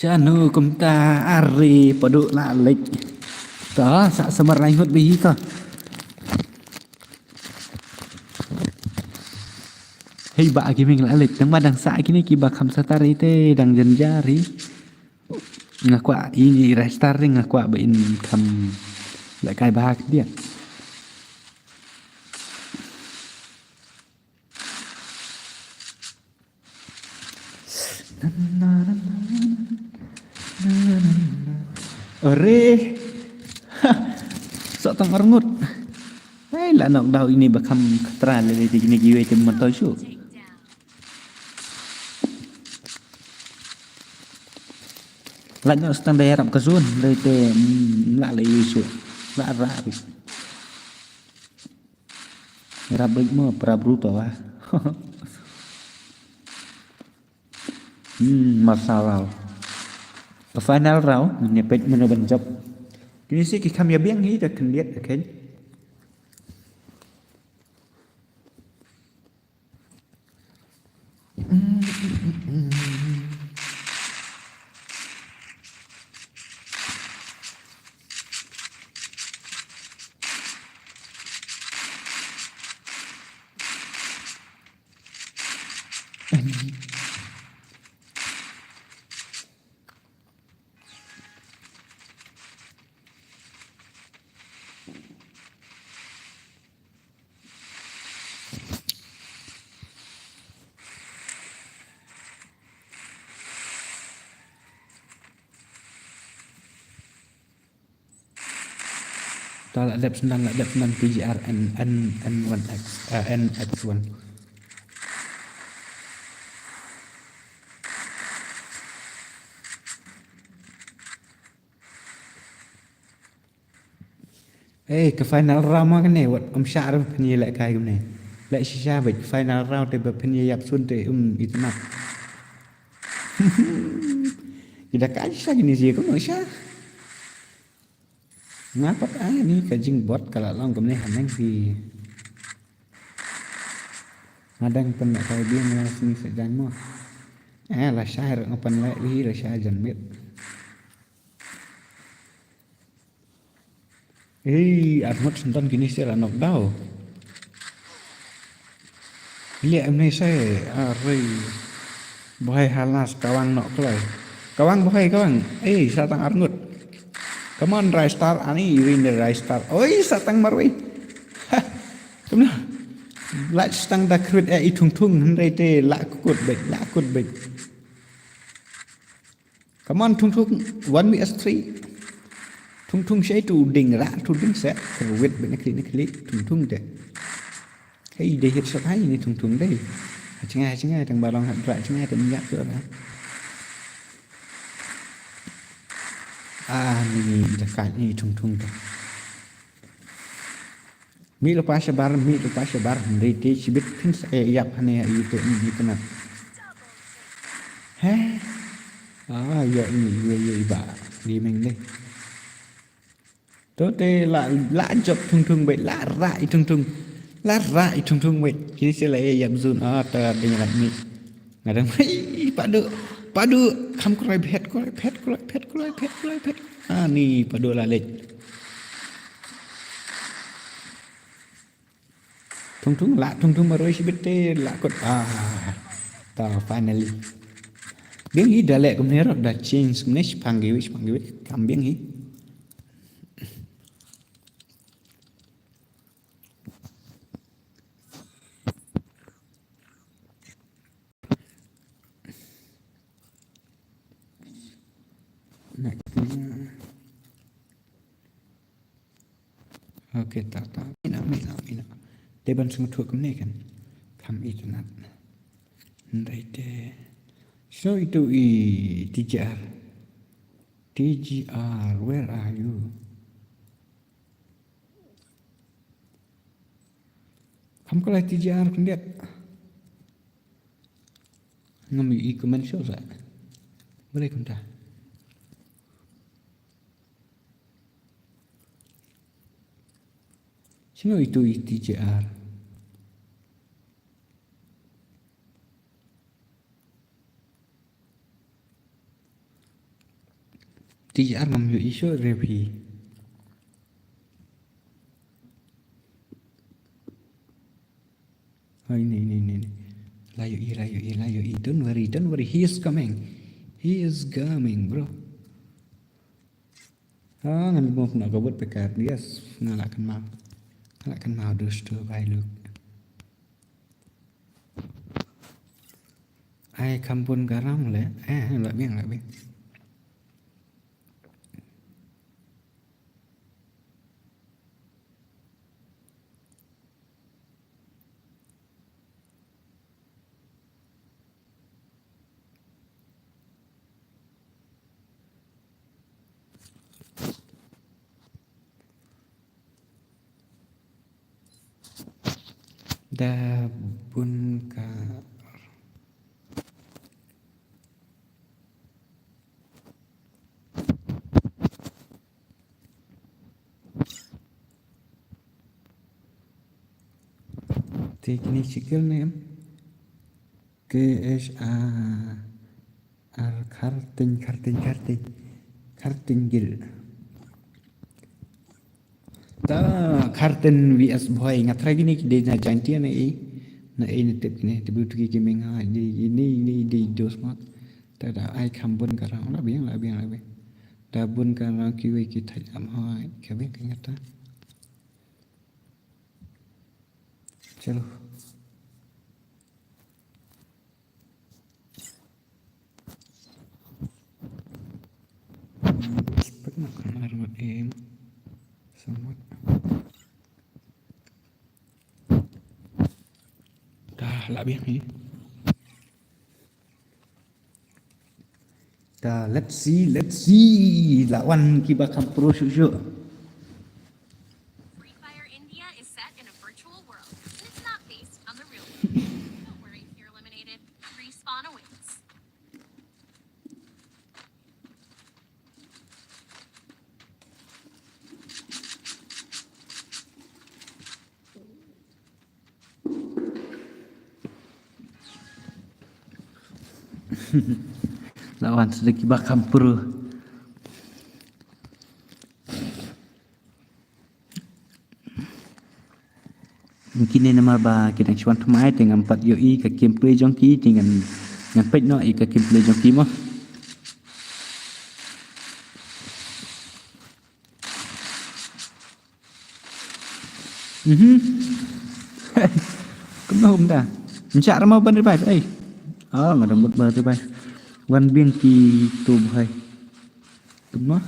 Chanu kumta ari paduk lalik. Ta sak semar lain hut bi ka. Hei ba gaming lalik dang madang sak kini ki ba kham satari te dang janjari. Ngakwa ini restoring ngakwa ba in kham lại kai ba dia. Ore sok tang arngut ai la nok dau ini bakam katra le di gini giwe tem motor shu la nok stang daya rap kazun le te la le shu la ra bi ra big mo pra bruto wa masalah ke final round mình nhập mình bên trong cái gì cái camera biến nghĩ được kinh điển được cái ta lại đẹp senang PGR N1X NX1 ke final round kan ni wat syar penye lại kai kum ni lại shisha bik final round te penye yap sun te itu nak kita kai sha gini sih ko sha ngapa ni kajing bot kalau long kum ni hanang si madang pen nak kai dia ni sini sedan mo la syair ngapan lại wi la syair jan mit Ahmad Sultan gini sih lah nok dau. Lihat em ni saya ari bohai halas kawang nok kelai. Kawang bohai kawang. Satang arngut. Come on Rai Star ani win the Rai Star. Satang marwi. Come on. Lak stang dah krut tung hendai te lak kut bek. Come on tung 1 vs 3. Thung sẽ tu đình ra tu đình sẽ quét bên cái clip thung để cái để hiện sao thấy như thung đây chẳng ai thằng bà long hận lại chẳng ai tình giác nữa ini dekat ni thung tu mi lupa sebar dari ti sibit kan saya yap hanya itu ni kena ya ini ba đi mình đây tốt đây là chụp thung vậy lạ rại thung vậy kini sẽ lấy yam zun tờ đây là mi ngadang pak được padu kam kulai phet ni padu lalit tung maroi sibete la kot ta finally biang hi dalek kumner da change kumnes panggil kam biang hi Oke, mina. Deban semua tuh kemana kan? Kam itu nat. Ndaite. So itu TGR, where are you? Kam kalau TGR kan dia ngami komen show sa. Boleh kan dah? Sino itu TGR? TGR ngambil isu review. Oh ini. Layu i. Don't worry. He is coming, bro. Ngambil mau nak gabut pekat dia ngalakkan mau dustu by look. Ai kampun garam le, lak biang. Dabun kar. Technical name KSR Kartingil. Karten VS boy ngatra gini de na jantia na ni tip ni de butu ki menga di dos mak ta da ai khambun karang la biang da bun karang ki we ki thai am hai ke be ka ngata chalo cepat nak kamar mat somewhat. Dah lah biang ni. Dah let's see. Lawan kita bakal pro syuk. Free Fire India is set in a virtual world, and it's not based on the real world. Don't worry if you're eliminated. Respawn awaits. Lawan sedikit bakal pro. Mungkin ini nama ba kita cuan tumai dengan 4 UI ke gameplay jongki dengan pet no ke gameplay jongki mah. Không ta. Chả mau ban đi bài đây. Mà đồng một bờ tới bài. Quan biên kỳ tùm hay. Tùm nó.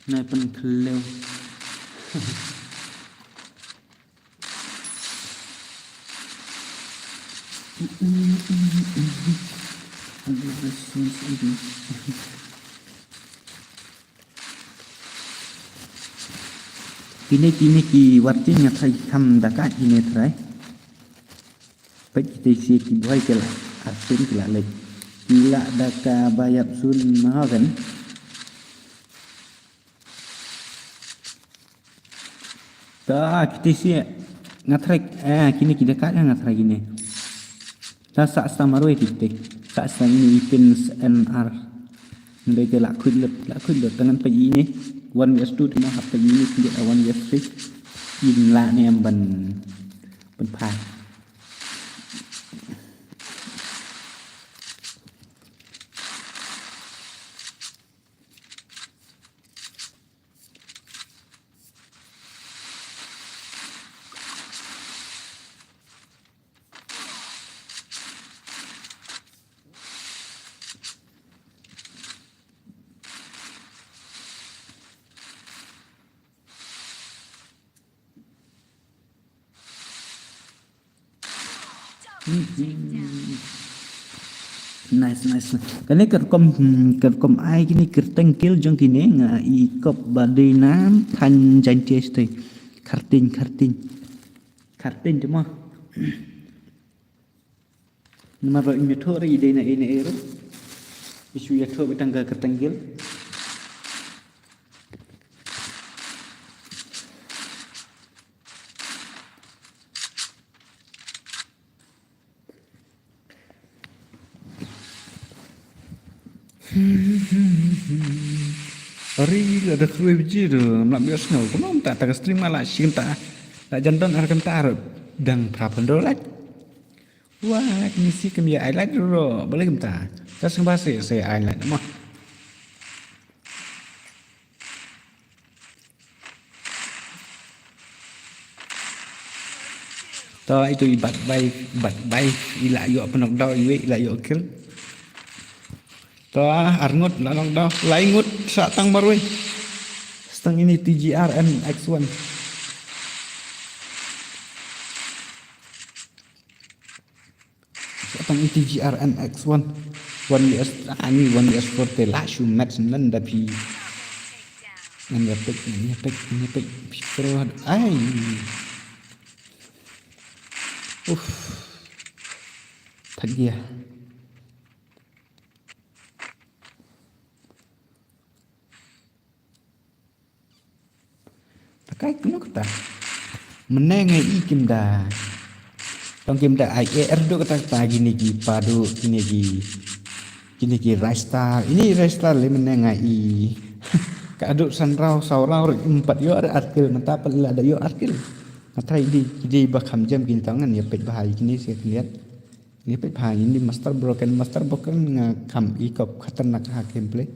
Này phần leo. Kini ki wartinya thay kam dakat ini thay. Baik kita isi ki buai kela asin kela lagi. Kila daka bayap sun mahal kan? Tak kita sih ngatrak kini kita kat ngatrak gini. Ta sa samaroi tik sa sang ini ipin NR. Mereka lakut tangan pagi ini. One years two tengah hafta ini dia one years three. In la ni am ban phai. Nice. Kani kerkom ai kini kertengkil jong kini nga ikop badai nam than janties te. Kartin cuma. Nama ini thor ide na ini ero. Isu ya thor betangga kertengkil. Hari ada kue biji tu, nak biasa no. Kalau tak stream malah cinta, tak jantan akan taruh dan berapa dolar. Wah, ini sih kami highlight dulu, boleh kita. Kita sembahas saya highlight mah. Tahu itu ibat baik, ilah yuk penok dah, ilah yuk kill. Toh arngut lalong dah laingut satang baru setang ini TGRN X1 satang ini TGRN X1 1 DS 40 langsung match nan tapi nyetek pro ai thật dia cái nó kata menengai ikim dah tong kim dah IAR do kata pagi ni gi padu ini gi Ristar ini Ristar le menengai i kaduk sanrau saurau 4 yo ada arkil mata pala ada yo arkil mata di bakam jam kin tangan ya pet bahai kini saya lihat ini pet bahai ini master broken ngakam ikop khatanak ha gameplay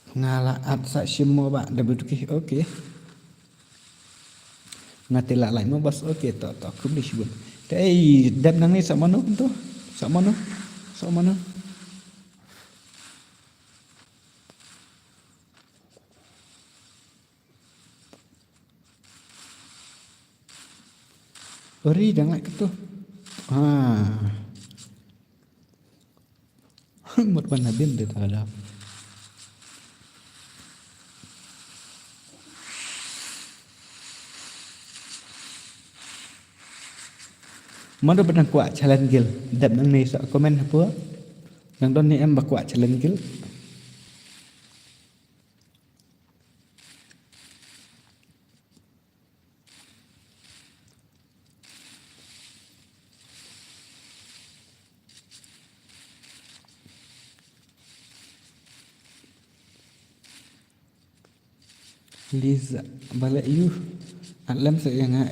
ngalaat sa semua bak dah betul okey ngatela lain mau bas okey tak aku boleh sebut dan nang ni sama no tu sama no ori dah ngak tu mut mana bin dia tak ada mana benar kuat challenge gil dap nang ni sok komen apa nang don ni em ba kuat challenge gil Liza balik you alam saya nga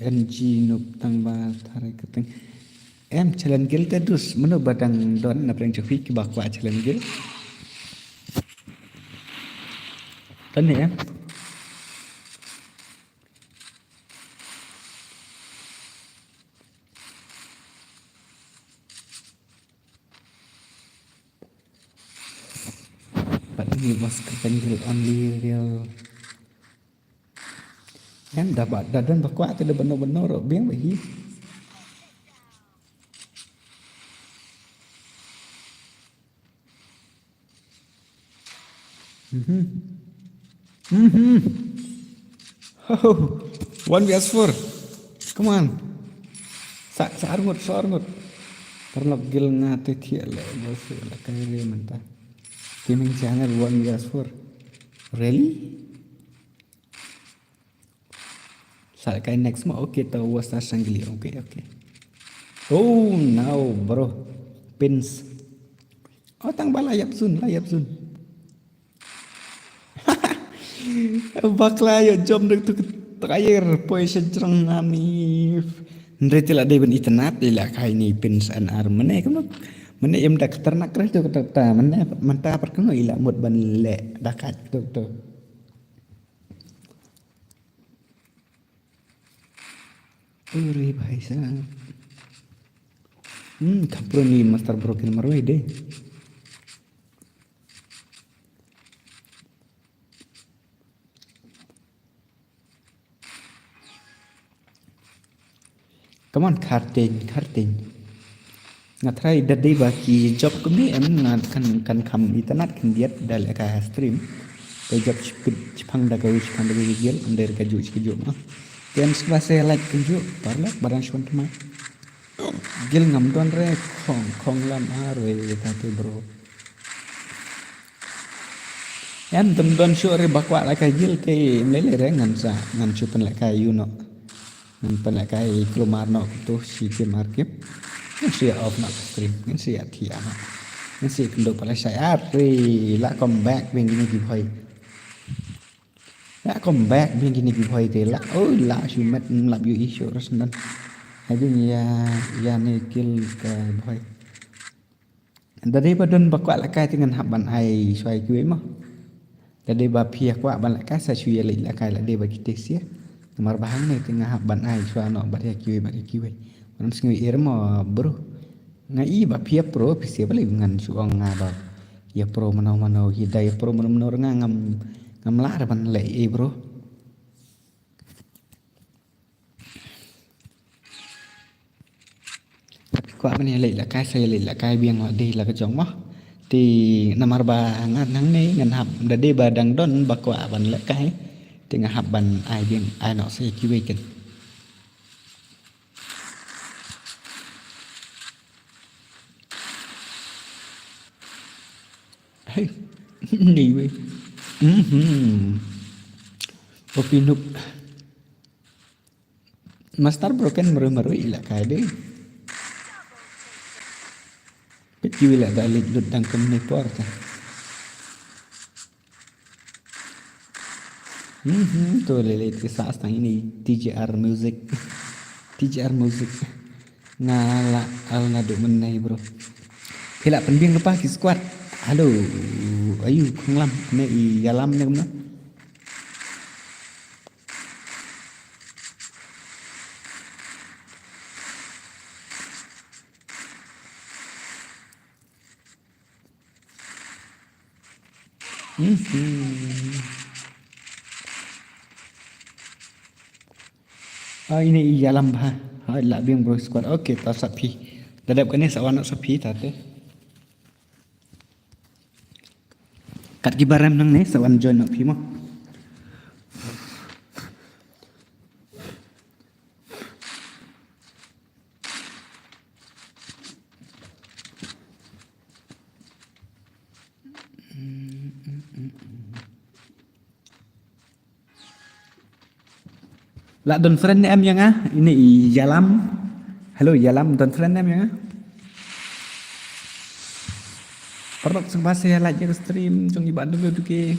NG nup tang ba tarik keteng em challenge gil tadus mano badang don na preng chofi ki bakwa challenge gil tani em but ini was ketengil only real em dapat dan bakwa tu benar-benar biang bahi oh 1vs4 come on saarngut karena gil ngate thiel bos la kare manta gaming channel 1vs4 really Saat kai next mo okay to was ta sangli. Okay. Oh now bro. Pins. Oh tang ba layap sun. Bakla yo jom dek tu terakhir poison cerang nami. Ndre tila de ben internet ila kai ni pins an ar mene kam mene em dak ternak kres tu kata mene manta perkeno ila mut ban le dakat tu. Uri bhai sang. Kapro ni master broken maroi de. Come on, karting. Ngatrai dadai baki job kami ngat kan kam internet kan diet dal ka stream. Pe job chipang da gawi gel under ka ju mah. Kian sebelah saya like kunjuk parla barang shon tuma. Gel ngam don re khong lam arwe tapi bro. Yan tem don show re bakwa la ka gel ke mlele re ngan chupan la ka you know. Ngan ka klomar no tu si ke market. Ngan si off na stream ngan si atia. Ngan si kendo pala saya re la come back when ni gi phoi. La come back when ni gi phoi te la oi la su met lap yu issue ras nan. Habis ya ni kill ka phoi. Dari badon bakwa la ka dengan haban ai swai kuwe mah. Dari ba pia kwa ban la ka sa shui la ka la de ba kitesia. Mar bahang ni tengah ban ai swai no ba ya kiwe. Manam singi irma bro. Ngai ba pia pro pisia bali ngan suang ngaba. Ya pro manau hidayah pro manau ngam la ban le bro. Kwa bên này là cái xây là cái biếng ở đây là cái giống mỏ thì nằm ở bà ngang này ngân hầm để đi bà đằng đón bà quả bằng lại cái thì ngân hầm bằng ai biếng ai nó sẽ kêu về kịch đi về opinuk master broken meru là cái đấy kecil lah balik dudang kemni porta. Tu lele kisah tentang ini TJR Music ngala al ngadu menai bro. Hilak penbing lupa ki squad. Halo, ayu konglam ne I yalam ne kumna. Ini dalam bah, lah biang bro squad. Okey, tak sapi. Dadap kene sawan nak sapi tate. Kat gibaram nang ne sawan join nak pi mah. Là don friend em yang á, ini Yalam. Hello Yalam, don friend em yang á. Perlu sempat saya like your stream trong Bandung tu ke.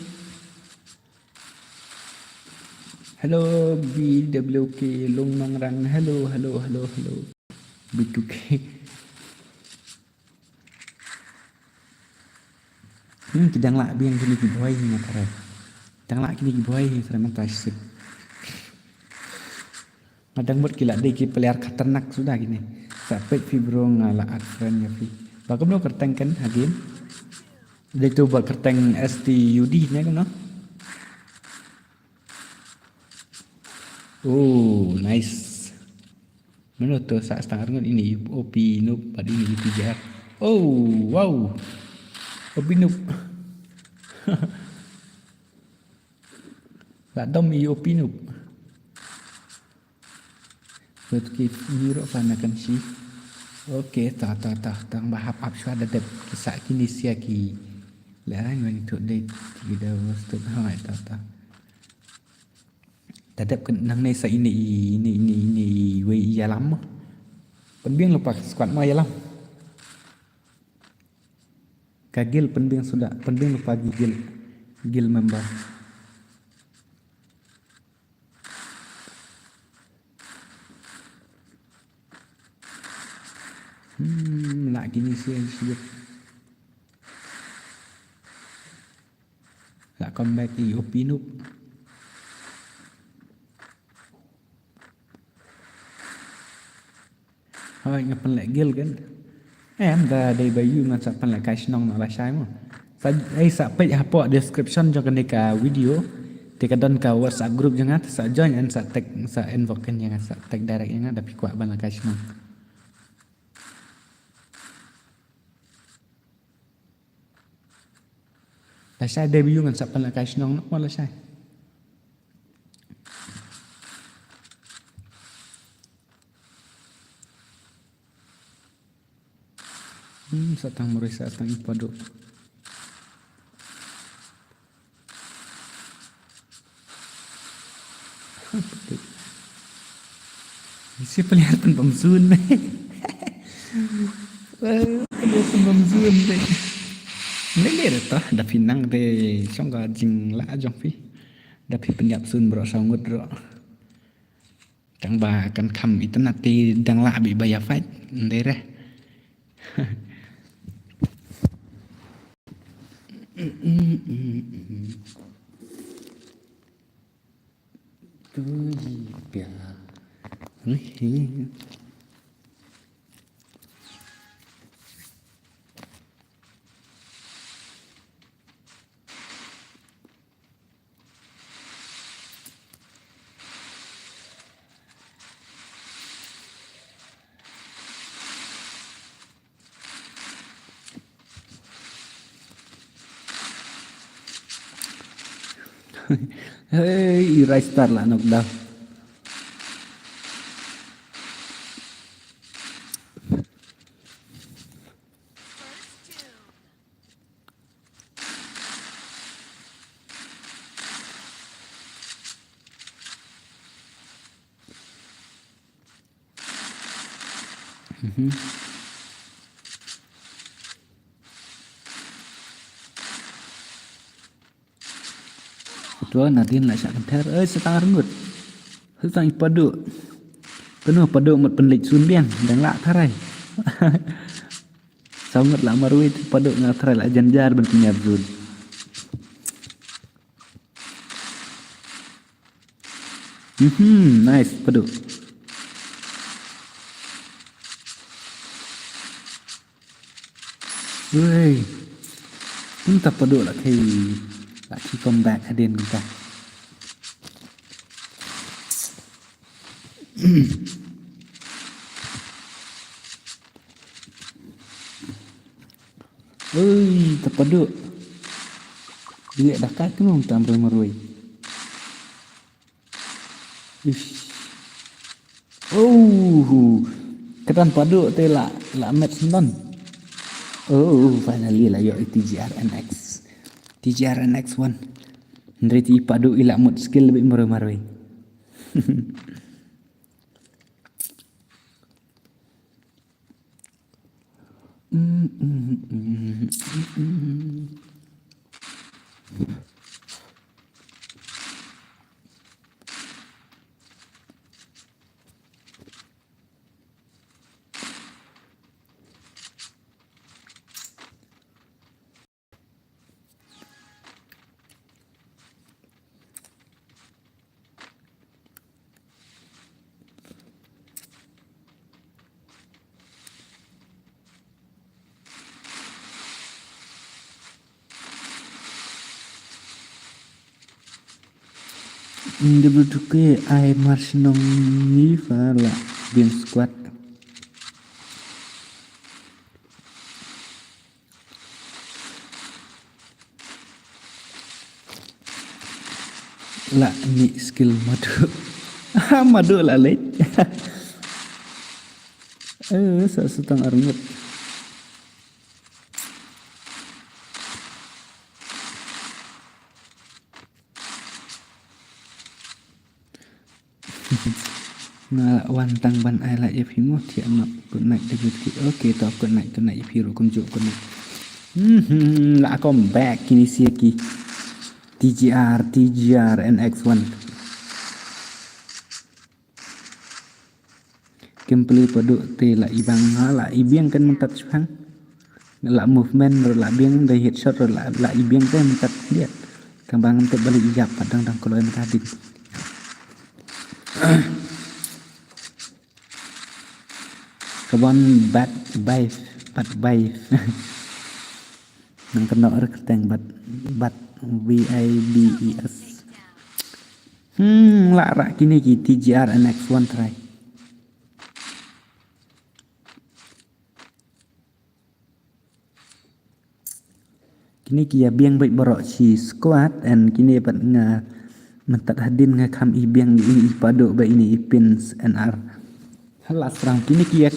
Hello BWK Long Mangrang. Hello. B2K. Kidang lak biang kini boy ni kare. Kidang lak kini boy seram tasik. Madang buat kila deki peliar ternak sudah gini. Sampai fibro ngala friend ya fi. Bagam lo kerteng kan hagim. Dia tu buat kerteng STUD ni kan no. Oh, nice. Mana tu saat setengah dengan ini OP noob pada ini TJR. Oh, wow. OP noob. Tak dom OP noob. Betul nyuruh panakan si. Okey, tak bahap apa ada kisah kini siaki. Larang when itu date kita wastud hai tak. Dadap kan nang nei sa ini we ya lắm. Penbiang lupa squad mo ya lắm. Kagil penbiang sudah, penbiang lupa gil member. Nak gini sih sebut. Nak comeback di Opinup. Thôi ngapan lại gil kan. Em dah dari bayu ngan sapan lại kai snong nak lah sai mo. Sa sa page hapo description jo kan deka video. Tika don ka WhatsApp group jangan sa join and sa tag sa invoke kan jangan sa tag direct jangan tapi kuat ban lah kai snong. Lah sai debut ngan sapan lại kai snong nak lah sai. Satang merisa satang ipado. Si pelihatan pemsun nih. Pelihatan pemsun nih. Ini toh dah pinang deh, songga jing lah jong pi. Dah pi penyap sun bro sangut bro. Tang ba kan kam itu nanti dang lah bi bayar fight, ndere. Tu bia. Hey, Rise Star lah knockdown. Tua Nadine lại sạc thэр ơi setang rengut. Setang ipadu. Penuh padu mat penlit sun biang dang lak tharai. Sangat lak marui padu ngatrai lak janjar ben penyab zun. Nice padu. Woi. Entah padu lak khi comeback hadin kita. Ui, terpaduk. Dia dah kat tu nong tam merui. Ish. Oh, ketan paduk tu lah match non. Oh, finally lah yo TGR NX. TGR NX 1. Nriti paduk ilak mood skill lebih merui. Dibutuhkan air marsinong ni fala bin squad. Lah ni skill madu. Madu lah leh. Setang arngut. Nga wan tang ban ai lại if himu thì em good night David ki okay to good night if hiru kum jo good night la come back kini siaki TGR NX1 Kempeli padu te la ibang la ibiang kan mentat chang la movement rồi la biang dari headshot rồi la ibiang kan mentat lihat kambang te balik ijab padang dang kalau em tadi Kabon bat baif nang kena reketeng bat VIBES la kini ki TGR NX1 try kini kia biang baik borok si squad and kini pat nga mentat hadin nga kam i biang ni padu ba ini ipins NR halas round kini kia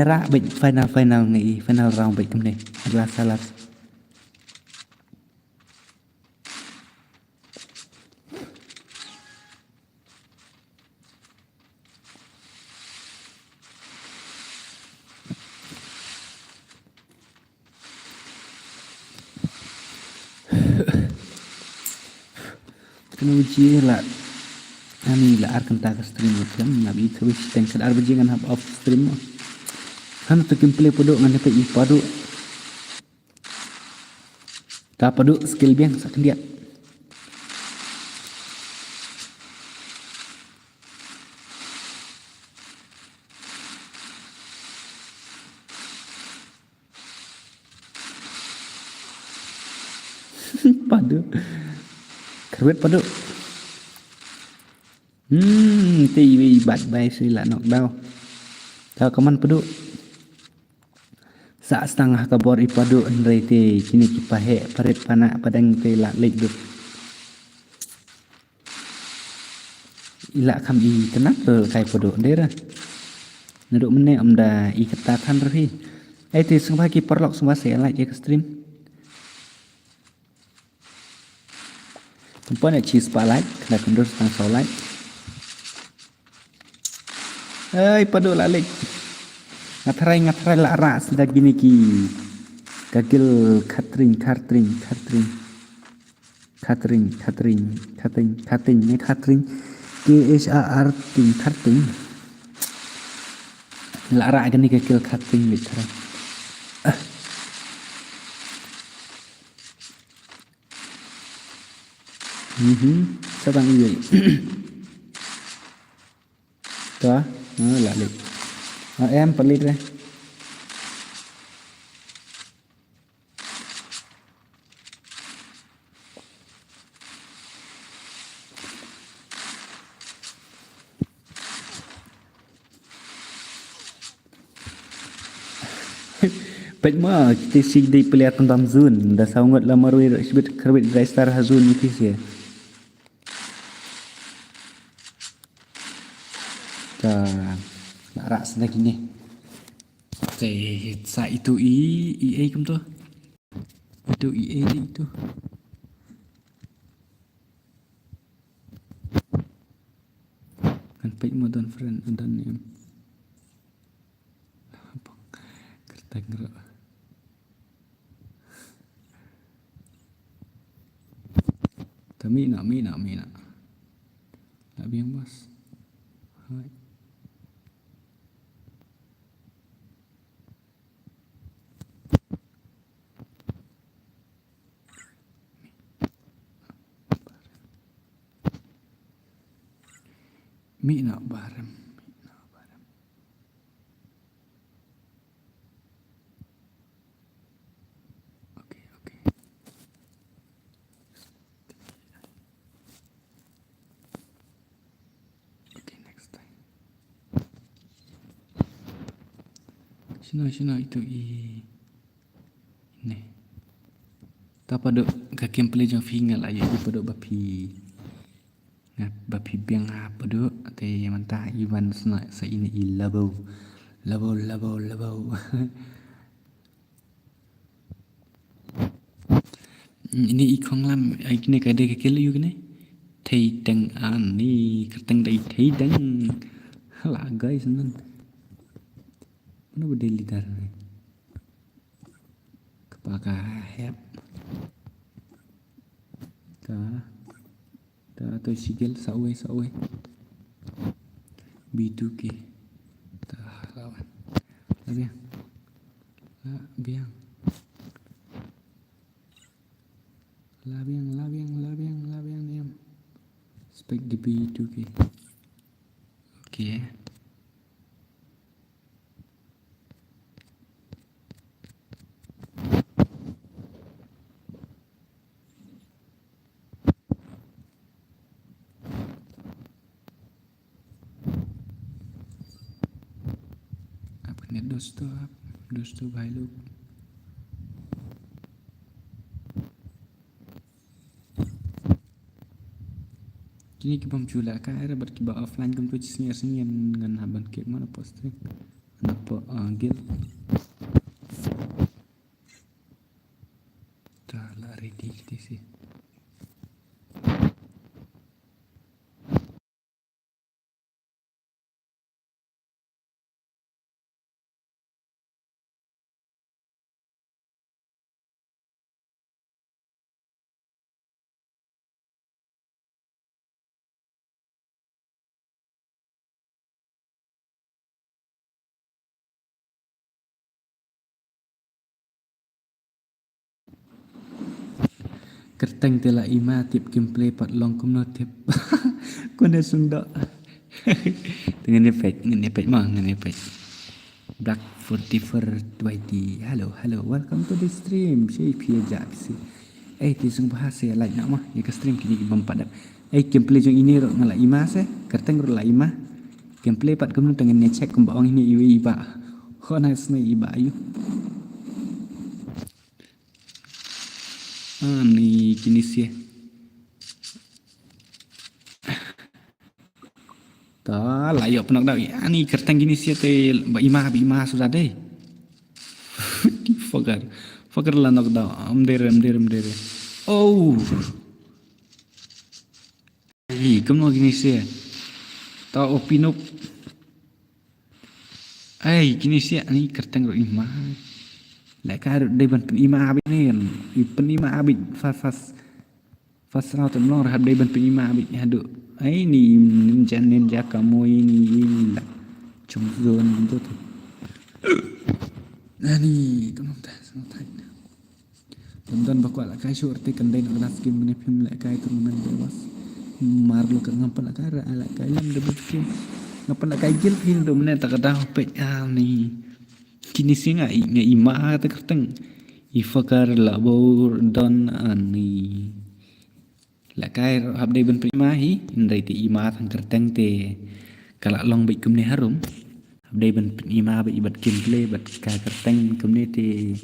ra baik final ngai final round baik kemne adalah salah kena uji lah ani lah ar kenta ke stream macam nabi terus tengkel ar bajingan hab off stream kan tu gameplay podok ngan dapat padu ta padu skill biang sak dia padu kerwet padu TV bat bay sila nok daw ta kaman padu sa setengah kabor ipadu andai te kini kipahe parit pana padang te la legdut ila kam i tenat kai padu dera naduk mene amda i ketatan rahi ai te sungba ki perlok sungba se like ke stream Tempat nak cheese spotlight, kena kendur setang solite. Padu lalik. Ngatrai lara sudah gini ki. Gagil cutting. Ni cutting. Cutting. Lara gini gagil cutting literal. Sabang ini. Tuh, lalik. Em pelit deh. Baik mah kita sih di pelihat tentang zun. Dah sangat lama rui sebut kerbit dry star hazun itu sih. Nak rak lagi ni. Sa itu EA kum tu. Itu EA itu. Kan page modern friend dan ni. Kertas gerak. Tapi nak. Nak biang bos. Hai. Mi nak barem. Okay. Okay, next time. Sino itu ini. Tak pada kaki play jang fingal aja di pada bapi biang apa do te mantah iwan sna sa ini labau ini ikong lam ikne kade ke kele yuk ne Thầy đăng ani kerteng dari thầy đăng hala guys nan mana berdeli dar kepaka hep ka ta tôi sigel sawe B2K ta lawan labiang labiang niam spek di B2K okay. Net दोस्तों भाई लोग kini kibam chula ka era bar kiba offline kam tuh senior ngan haban kek mana posting apa gil ta la ready gitu sih kerteng tela ima tip gameplay pat long kum no tip kuna sunda dengan efek Black 44 20 halo welcome to the stream saya pia japsi ti sung bahasa ya like nak mah ya ke stream kini bam padat gameplay jong ini ro ngala ima se kerteng ro la ima gameplay pat kum tengen ne check kum baong ini iba khona snai iba ayu ni kini sih ta layo penak dah ni kerteng gini sih te bima sudah deh fakar lah nak dah amdere oh kamu gini sih ta opinop gini sih ni kerteng ro ima lại cái đây bần ima bị nên pen ima bị fast sao tụi nó hạt đây bần ima bị hạt được ấy ni ninja kamu ini là trong zone itu tuh ni kamu tahu tonton bakal lah kai shorty kendai nak nas game ni film lah kai turnamen bebas marlo kan ngapa lah kai ala kai lam debut game ngapa lah kai gil film tu mana tak ada pet ni kini sih nggak ima kata kerteng ifakar labor don ani lakai habde ben prima hi indai ti ima thang kerteng te kala long bit kumne harum habde ben ima ba ibat gameplay bat ka kerteng kumne te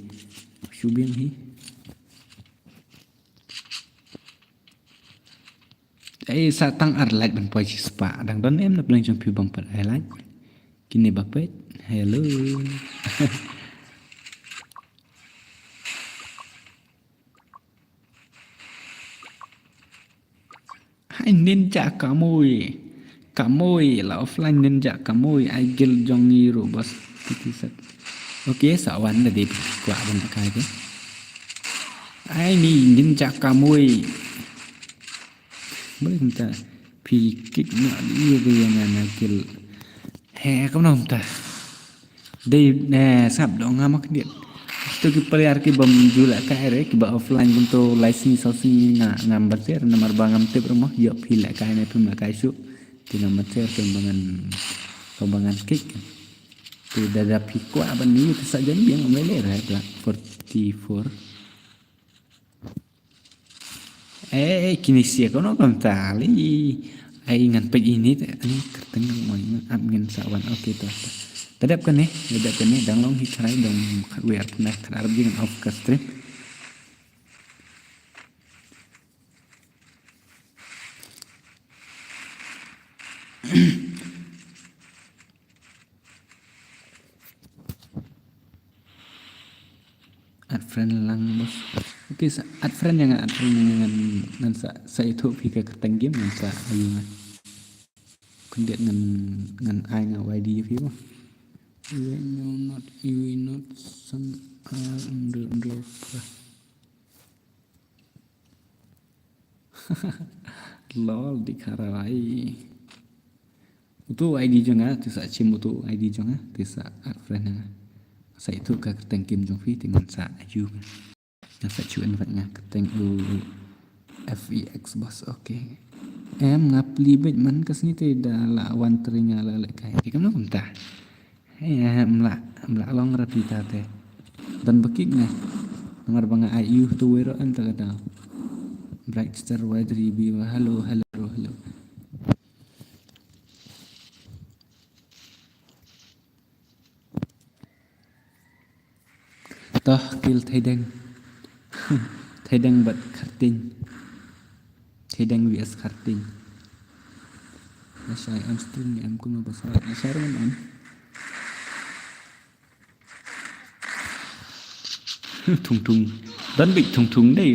subiang hi satang arlat ben poi spa dang don em nak lang jong pi bang pat highlight kini bapet hello hai ninja kamoy là offline ninja kamoy ai gil jongi robas titisat oke sawan da dip kwa ban kai ke ai ni ninja kamoy boleh minta pikik na dia yang gil he kamu nom ta đây nè sắp đó ngắm cái điện tôi cái player cái bầm jula cái đấy cái offline cũng tôi license sau khi ngam bater nomor bangam tip rumah yo pila cái này pun cái su thì nomor bater kembangan kick thì ada piku apa nih itu saja nih yang meleleh lah 44 kini sih kau nak tali ngan peg ini ini kerteng mau ngin sawan oke tuh tadap kan dang long hitarai dong we are pernah terarab dengan off stream at friend lang bos Okay, at friend yang ngan sa itu pika keteng game ngan sa ayu ngan kundiat ngan ai ngan YD phi mo. You will not some under lol di karai. Itu ID jonga tisa chim itu ID jonga tisa at friend nga. Sa itu ka keteng game jong phi dengan sa ayu. Yang saya cuan banyak keteng FEX bos oke. Em ngapli bet man kesini tidak lawan teringa lele kayak kamu nak entah. Mla long rapita teh. Dan bekik nah. Nomor banga ayu tu wero anta kata. Bright Star Wide Review. Halo. Toh kil Thaideng. Thaideng bat karting. Thaideng vs karting. Nasay on stream ni am kuno basal. Nasay ron on. Thung. Dan big thung đây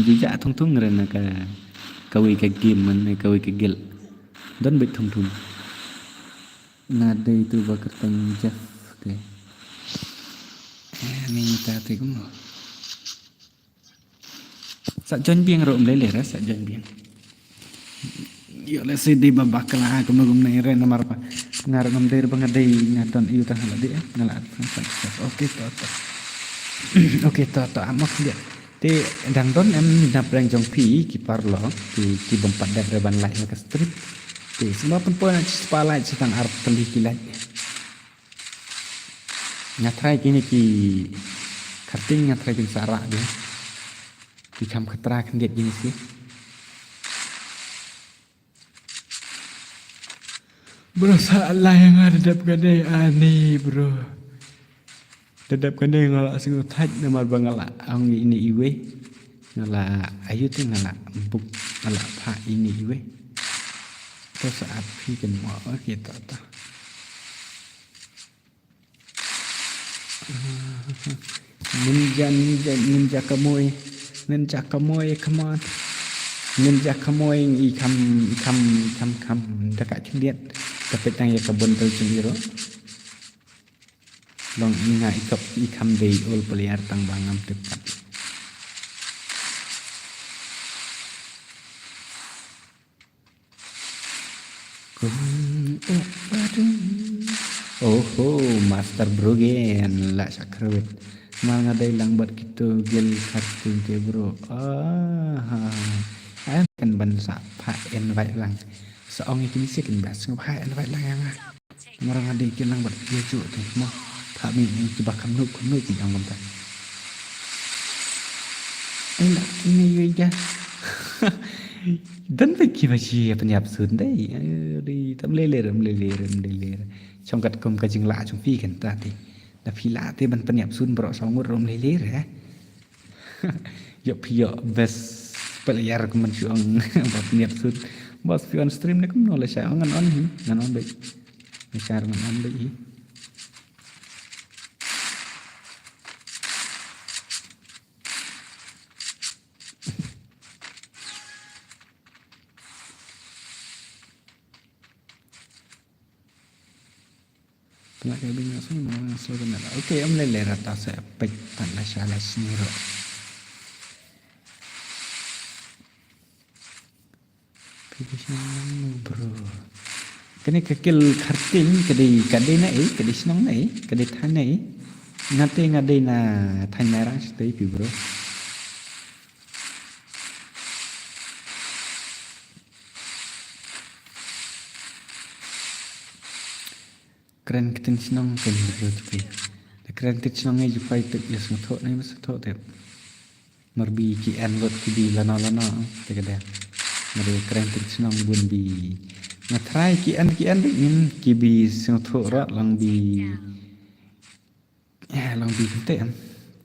bija thung rồi là ka we ka game man ka we ka gel. Dan big thung. Ngade itu bakar tang Jeff ke. Minta te cũng sa jon biang rom lele ra sa jon biang yo le se di babakla ko magum na ire na marpa ngar ngam der bang dei ngadon iu tah la de ngala oke to amak dia te dang don em na prang jong pi ki parlo ki bompat dar ban lai ka strip te semua pun spala setang arp peli kilat ngatrai kini ki karting ngatrai bin sarak dia ki kam khatra khendiat gini sih bro salah yang ada dadap gadai ani bro dadap gadai ngala sing thaj namar bangala ang ini iwe ngala ayu tu ngala buk ngala pha ini iwe to saat pi kan mo kita ta ninja kamoy come on ninja kamoy ikam dekat cendit tapi tang ya kebun tel cendiro long inga ikam dei ul peliar tang bangam tepat Master Brogen la sakrwet mal ngadai lang buat gitu gel karting ke bro kan ban sa pha en vai lang saong iki sik kan bas ngap ha en vai lang yang marang ngadai ke lang buat dia cu tu mo pha mi coba kam nuk ki ang banta enak ini ya dan bagi macam penyap sundai di tam leler trong cắt công cái chừng lạ trong phi kan ta thì là phi lạ thế ban penyap sun bro song rom leler ya yo best pelayar kemen suang buat penyap sun bos on stream ni kum no la sa ngan on baik bicara ngan on baik nak kayak bingung semua slogan ada. Okey, am lele rata saya pek tanah salah sendiri. Pilih bro. Kini kekil karting kadai na kadai senang na kadai tan na ngade na tan merah stay pi bro. Keren kita senang kan bro tu. Keren kita senang aja fight tu ya senang ni mesti tu tu. Merbi ki lot ki di lana tak ada. Merbi keren kita senang bun bi. Try ki min ki bi senang tu rat lang bi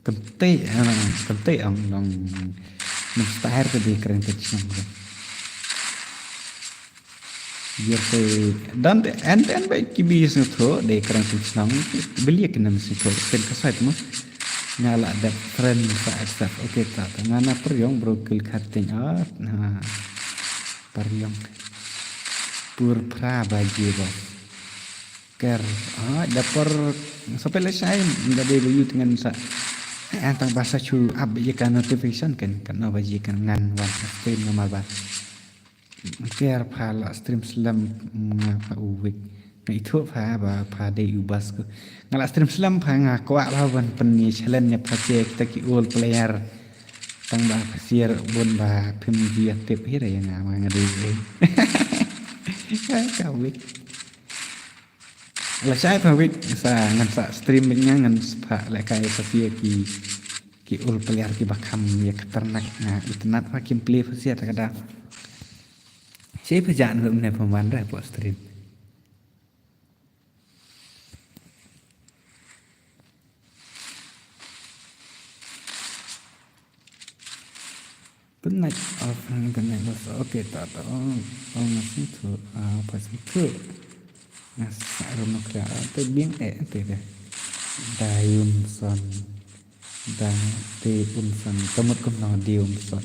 kente ang lang mustahil ke di keren kita senang bro. Biar dan baik kibis itu deh kerang senang beli ke nama senang kan kasih tu ngala ada friend sa accept oke ta ngana peryong brokil cutting out nah peryong pur pra bagi bos ker dapur sampai lesai nggak ada bayu dengan sa antang bahasa cu abjikan notification kan bajikan ngan wan stream nama ba ker phala stream slam ngapa uwik itu pa de ubas ko ngala stream slam pa nga ko ba ban penni challenge nya pa cek taki all player tang ba sier bon ba phim dia tip hira yang nga ngade ka wik la sai pa wik sa ngan sa stream nya ngan pa la kai sa sia ki all player ki bakam ya keternak na internet pa kim play pa sia ta kada sai pa jan hum ne pemwan ra po stream Penat penat bos oke tak masih tu pas itu nasa rumah kerja tu biang tu dah dayun son dan tepun son kamut kamno dium son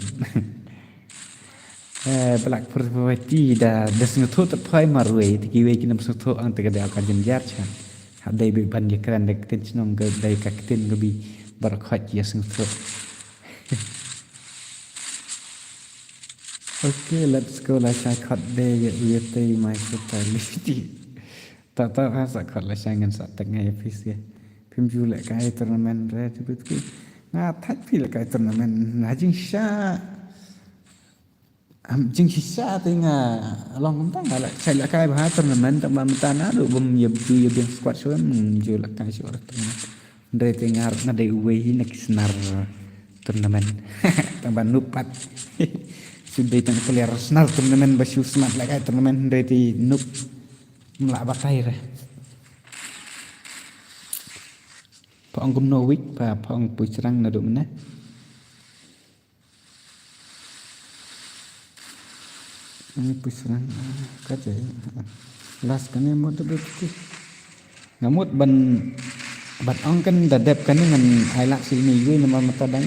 belak perwati dah desnut tu terpai marway tikiwe kinam sutu ang tegada akan jenjar chan hadai beban je keran dek tin senong ke dai kaktin ke bi berkhat ya sutu. Okay, let's go. Let's cut day with my stability. Tak rasa cut lah saya ngan saat tengah efisien. Pim julek kai turnamen red betul. Nah, tak feel kai turnamen. Najing sya, jing sya tengah long tang kalau saya kai bahas turnamen tak mamtana do bom ya bu ya biang squad so julek kai so turnamen. Dari tengah nadai uwe nak senar turnamen. Tambah nupat. Sudah itu player Arsenal turnamen basu smart lagi turnamen dari nuk melak bakai re. Pang gum Norwich pang pucerang nado mana? Ini pucerang kaca. Last kan yang mau betul. Ngamut ban ong kan dadap kan dengan highlight sini gue nama mata dang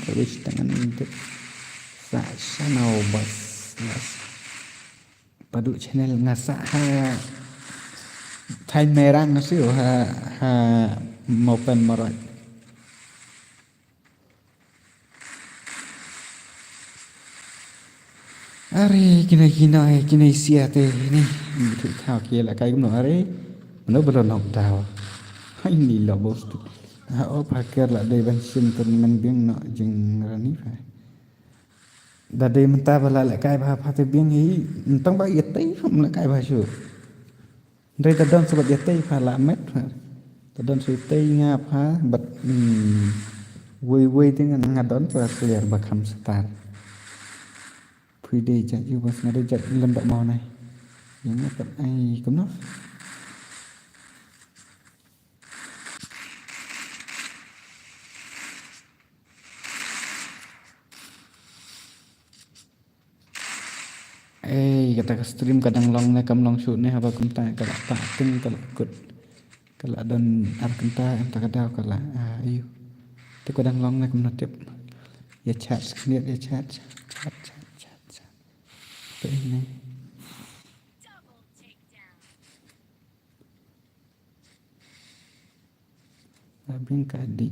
terus tangan untuk sanau bos padu channel ngasa ha Thai merang nasi ha mopen marot are kina sia te ni betul kau kira kai gum are no belum lockdown hai ni lo bos tu ha o pakai la dei ban sim turnamen biang no jing rani fa Dadai mentah bala kai bah pate biang hi tang ba yetai hum la kai bah chu dai tadon sobat yetai pha la met tadon yetai nga pha bat wei dengan ngadon pa clear bakam star phui dei cha ju bas ngade jat lem dak mau nai yang pat ai kum no kata ke stream kadang long ne kam long shoot ne apa kunta kalau tak ting kalau kut kalau don ar kunta em tak ada kalau ayu tu kadang long ne kam notip ya chat lihat ya chat tu ini abing kadi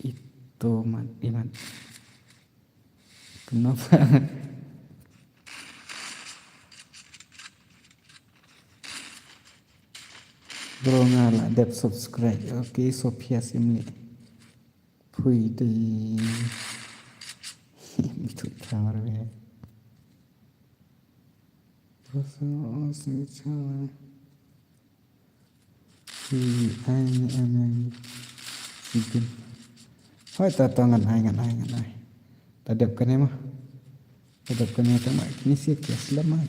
itu mat iman kenapa Bro ngala dep subscribe. Okay, Sophia Simli. Pui di itu kamera be. Terus cara. Ai bikin. Hoi tatangan ai. Tadap kan mah. Tadap kan itu mah ini sih Islam mah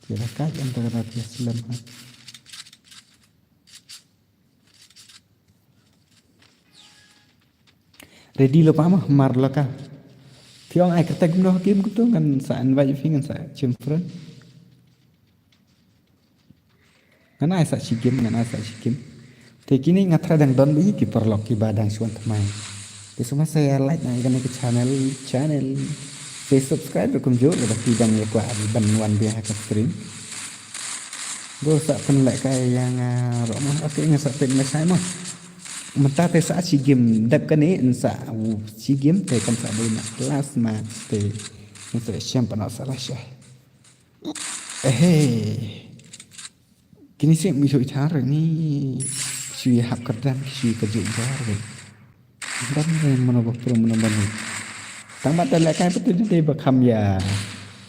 kira kaj antara Islam mah. Ready lo pama mar lo ka tiong ai kata gum game gitu kan sa invite fingan sa chimfren kan ai sa si game Thì kini ngatra dang don bi ki perlok ki badang suan tamai. Thì semua saya like na kan ke channel saya subscribe kum jo le ki dang ya kwa ban wan bi ha ka stream. Go sa pen lại cái yang ro mo okay nga sa pen na sai mo. Mata te sa si game dap kan ni sa si game te kan sa bo na class ma te sa siam pa na sa la sha. Kini sih mi soi thar ni sui hap kadam sui ka ju rồi. Dan mana waktu mana mana. Tang mata la kai betul dia bakam ya.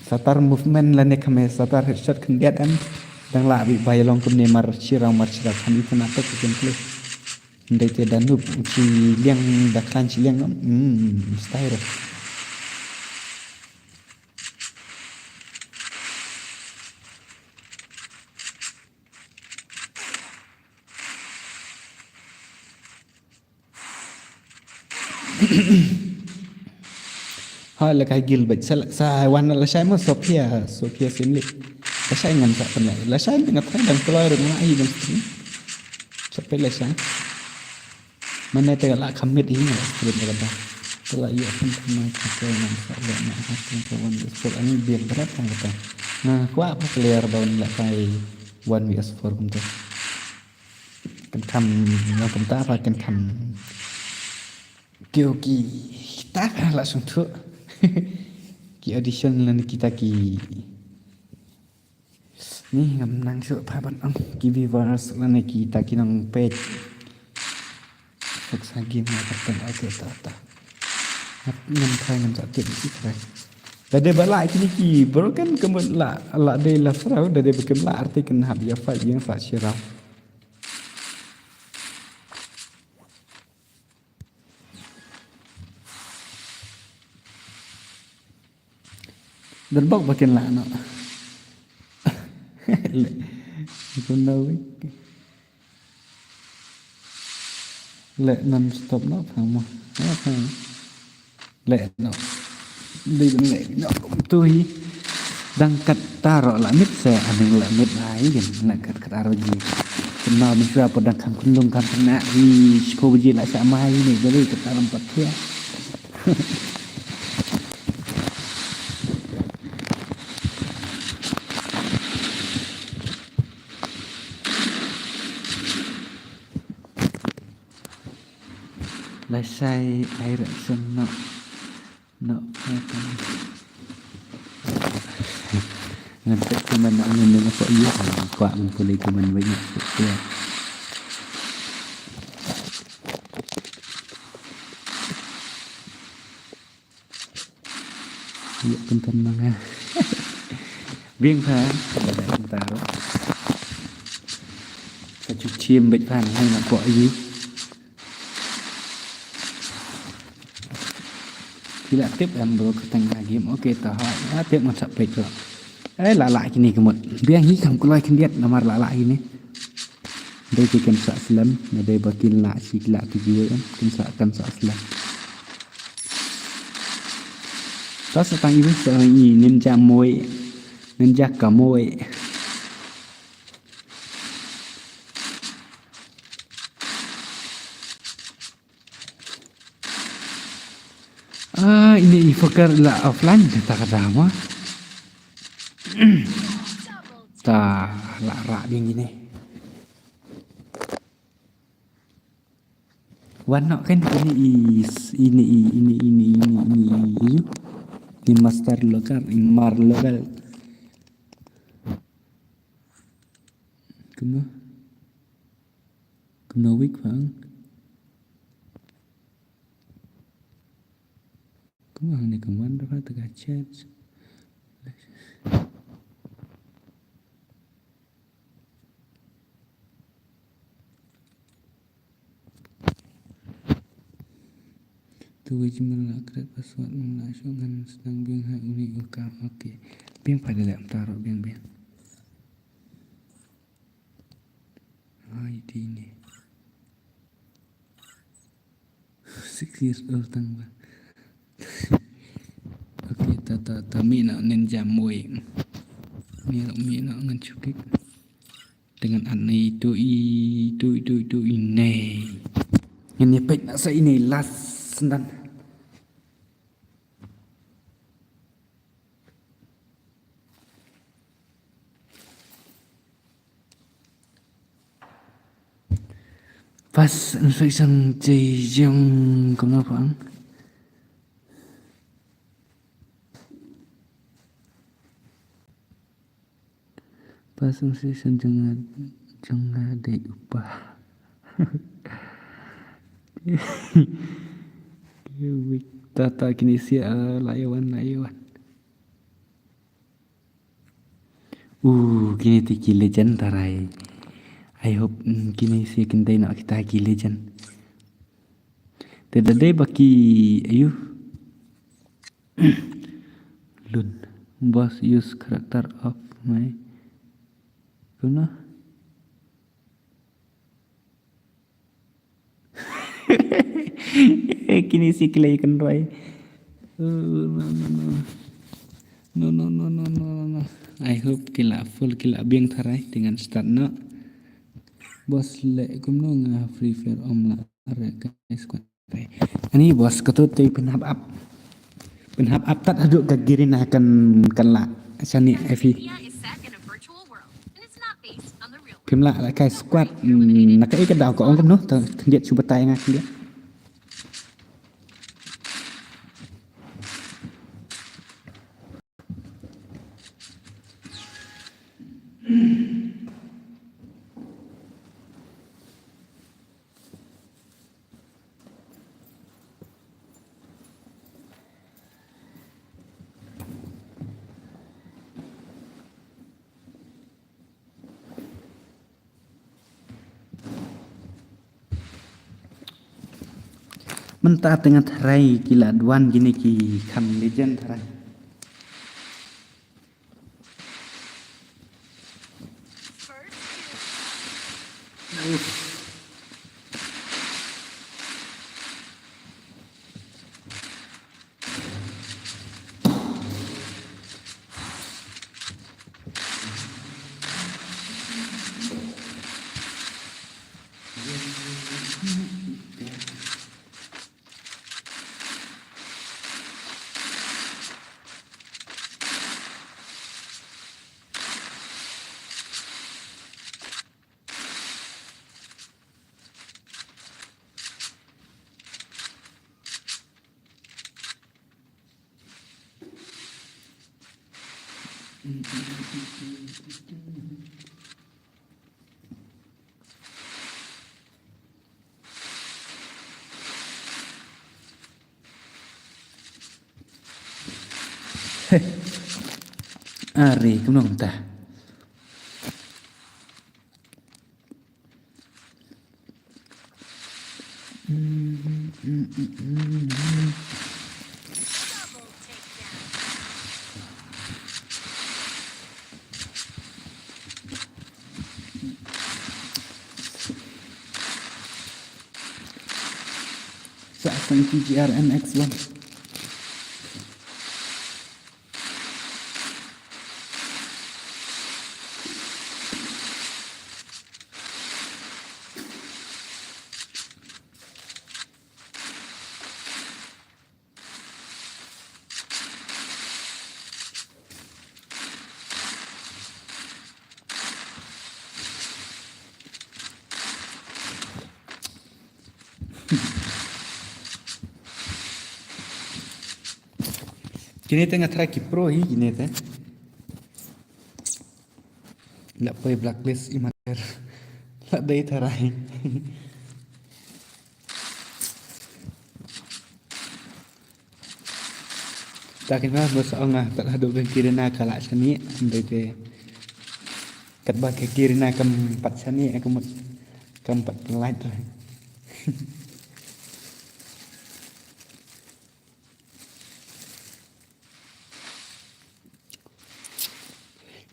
Satar movement la ne kame satar headshot kendiat an dang la bi bay long kum ne mar chirang kan itu na tok ken kle. Ndai te danup ci liang da kan ci liang style. Hai là cái Gilbert sa wan la sai mo Sophia Simli la sai ngan sa pen la sai ngat dan keluar rumah ai dan sampai la sai mana te la khamit ini la street la ba la iya pun sama ke ngan sa la na hasil kawan sport ani biar berat kan kata nah kwa apa clear daun la kai 1vs4 kum tu kan tham yang penta apa kan tham kêu kỳ tác là xuống thượng ki audition lần kita ki ni ngam nang sợ pha ban ông ki viewers lần kita ki nang page thực sa game là tập tần ok ta ngam thay ngam dạ tiện gì vậy dari balai kini ki broken kemun la de la frau dari bekem la arti ken hab ya fa yang sa shirau dan bok bakin lah no không đâu lệ non stop nó phải không lệ nó đi bên lệ nó cũng tôi đang cắt ta rõ là mít xe anh đừng lại mít ái gần lại cắt aro gì kenal mình sudah pada kan kundung kan kena di sekolah ji lah sama ini jadi kita lompat ya lai sai air sun no ngantek cuman angin dengan kok iya kuat boleh cuman banyak ya iya penting banget viên phá là chúng ta đó cái chút chiêm bệnh phản hay là gọi gì thì lại tiếp em vừa cái tầng này game ok tao hỏi tiếp một sập bịch rồi ấy là lại cái này cái một viên hí không có loài kinh điệt nó mà lại này đây thì cần sợ slim mà đây bà kinh lại chỉ lại cái gì em cần sợ slim đó sẽ tăng yếu sợ gì ninja cả môi ini fakir là offline kita kata apa ta lạ rạ bên ini warna kan ini master lokal mar lokal kena week bang kemana nih kemana apa tengah chat Tuh cuma nak kerap password langsung kan sedang biang hak unik ukam okey biang pada dalam taruh biang ID ni 6 years old tang okey ta mi nak ninja mui mi nak ngan cukik dengan aneh itu ini. Ini pek nak saya ini last dan pas saya sang jeng kenapa? Pas saya sang jangan ada upah. Tata kini sia layawan. Kini tiki legend tarai. I hope kini si kintai nak kita lagi legend. Tidak ada baki ayu. Lun. Boss use character of my. Kuna. Kini si kilai kenrai. No. I hope kila full kila biang tarai dengan start nak. Bos le kumno nga free fire om la are guys squad. Ani bos ketut tay penhap up tat aduk gagirin akan la sani evi. India is set in a virtual world, and it's not based on the real world. Pimla la kai squad nakai ka daw ko ong kumno dia cuba tay nga dia. Mentah tengah terai kila duan gini ki kam legend terai. Ari, kumno kumta. Double takedown. Sa TGR MX1. Kini tengah try ki pro hi kini teh. Lak pay blacklist imater. Lak day tarai. Tak kena bos angah tak ada kirina kalak sani andai te. Kat ba ke kirina kam 4 sani aku mat kam 4 pelat.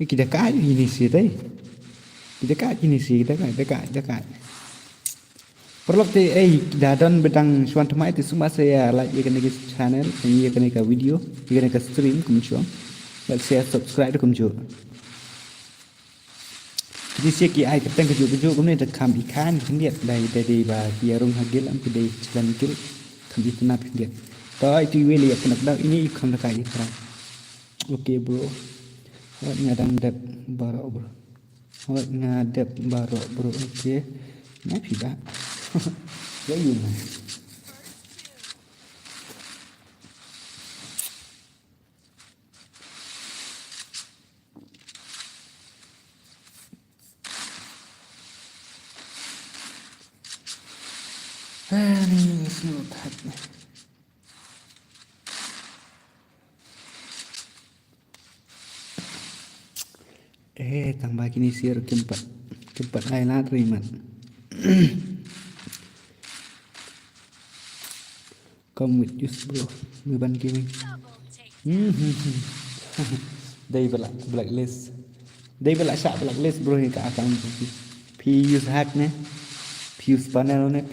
Kita kat ini sih teh. Kita kat ini sih kita kat. Perlu te dadan bedang suan temai itu semua saya like ikan ke channel, ini ikan ke video, ikan ke stream kumcuang. Like share subscribe kumcu. Jadi sih ki ai keteng kejuk-kejuk kemudian ada kam ikan kendiat dari ba ki arung hagil am ki celan kil kam itu nap kendiat. Toh itu weli ya kena dah ini ikam dah kai itra. Oke bro. Awak ngadang dep barok bro. Awak ngadep barok bro. Oke. Napi ba. Ya yun. Ini semua hati. Tambah gini sir keempat highlight rimat. Come with juice bro, Urban Gaming. Đây blacklist. Đây blacklist bro ni kat account tu. Use hack ne. Use panel ne.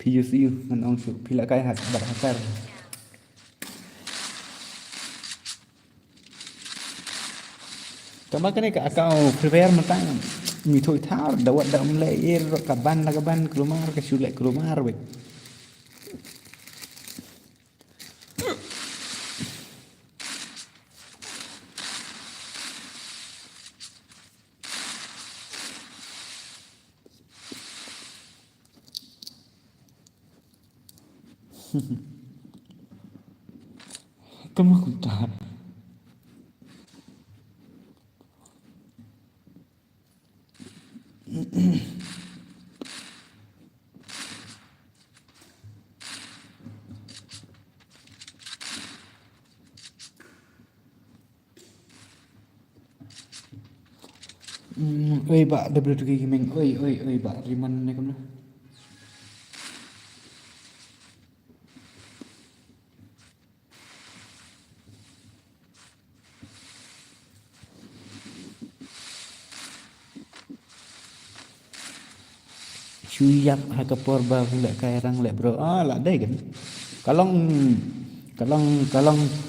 Use you man ong su. Pila kai hack hacker. Tama kene kat account prepare matang. Mi thôi thao dawat dam le kaban kelumar ke sulek kelumar we. Kamu kuntar. Oi ba WWE Gaming. Oi ba riman ne kamu. Cuyap hakapor ba lek kairang lek bro. Lah dai kan. Kalong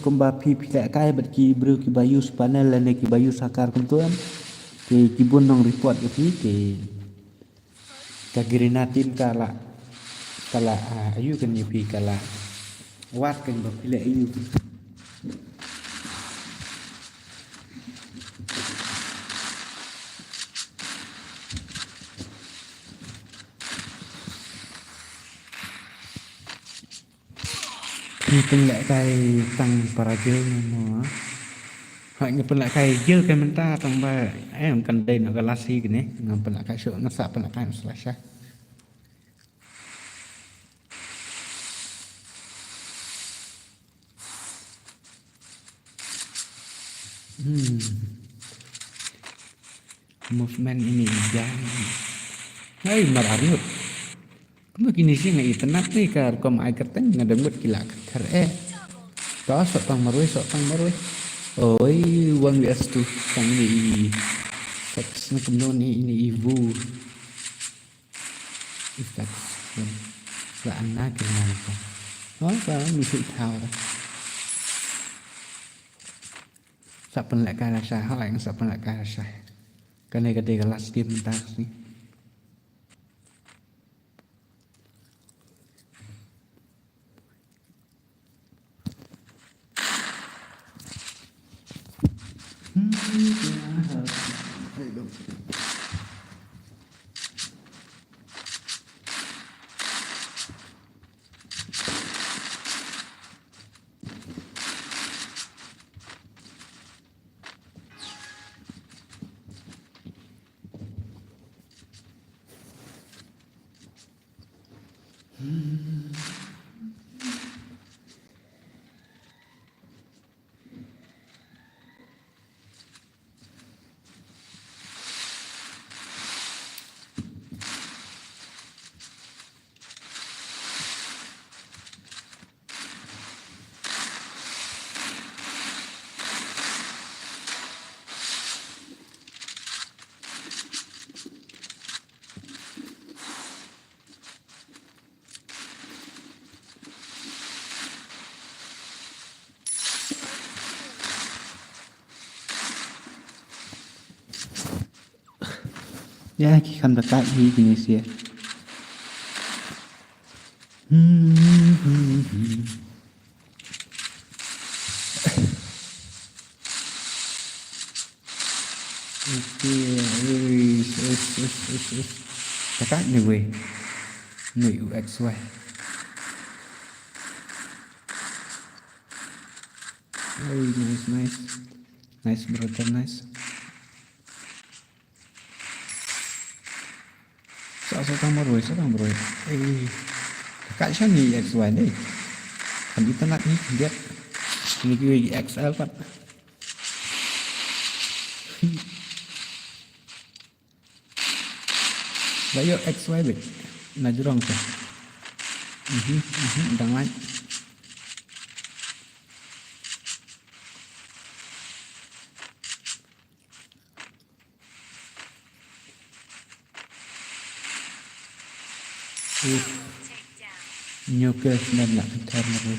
kumba pi lek kai bat ki bro ki bayu panel la ne ki bayu sakar kuntuan. Ki kibun nong report ki kagirinatin kala ayu kan yupi kala wat kan ba pile ayu. Ni pelak kai tang para gel mo. Hak ni pelak kai gel kan menta tang ba kan dai nak galasi gini ngam pelak kai syok ngasak pelak kai selasa. Movement ini jangan. Hai mararut. Kamu kini sih ngai tenat nih kar kom ai kerteng ngademut kila ker Toh sok tang marui. Oi 1vs2 tang ni. Seks na kemudian ini ibu. Istak. Sa anak kenapa? Oh, sao misuk thao. Sa penlek kala sa hai sa penlek kala sa. Kane kade kelas dia mentas ni. Ya kan dekat gini sih ya. Oke, wis. Dekat nih gue. Nih UXY. Oh, nice. Nice brother, nice. Sao bro. Dekat siya nih UXY nih. Kan kita nak nih lihat. Ini gue XL pak. Bayo XY bet. Najurong tuh. Đang lạnh. Nhiều cơ nên là thêm rồi.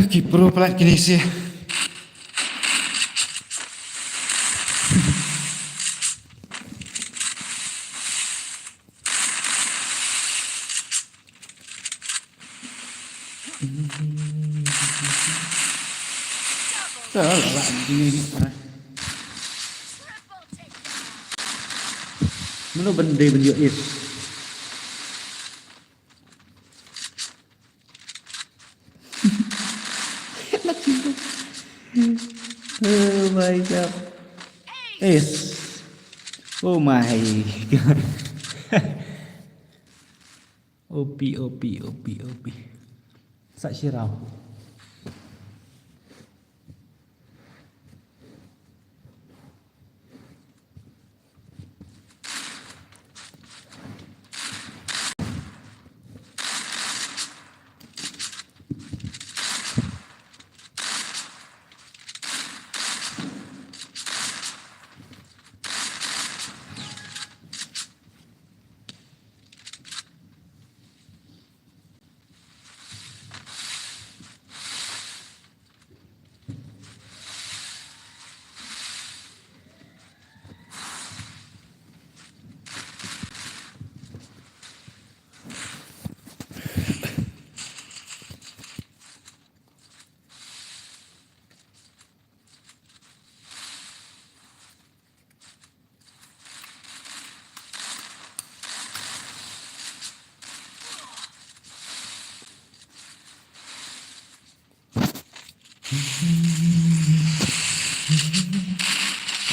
Kipro pelat gini sih. Lah ini. Mana benda is. Oh my god. Is. Oh my god. OP. Sak sirau.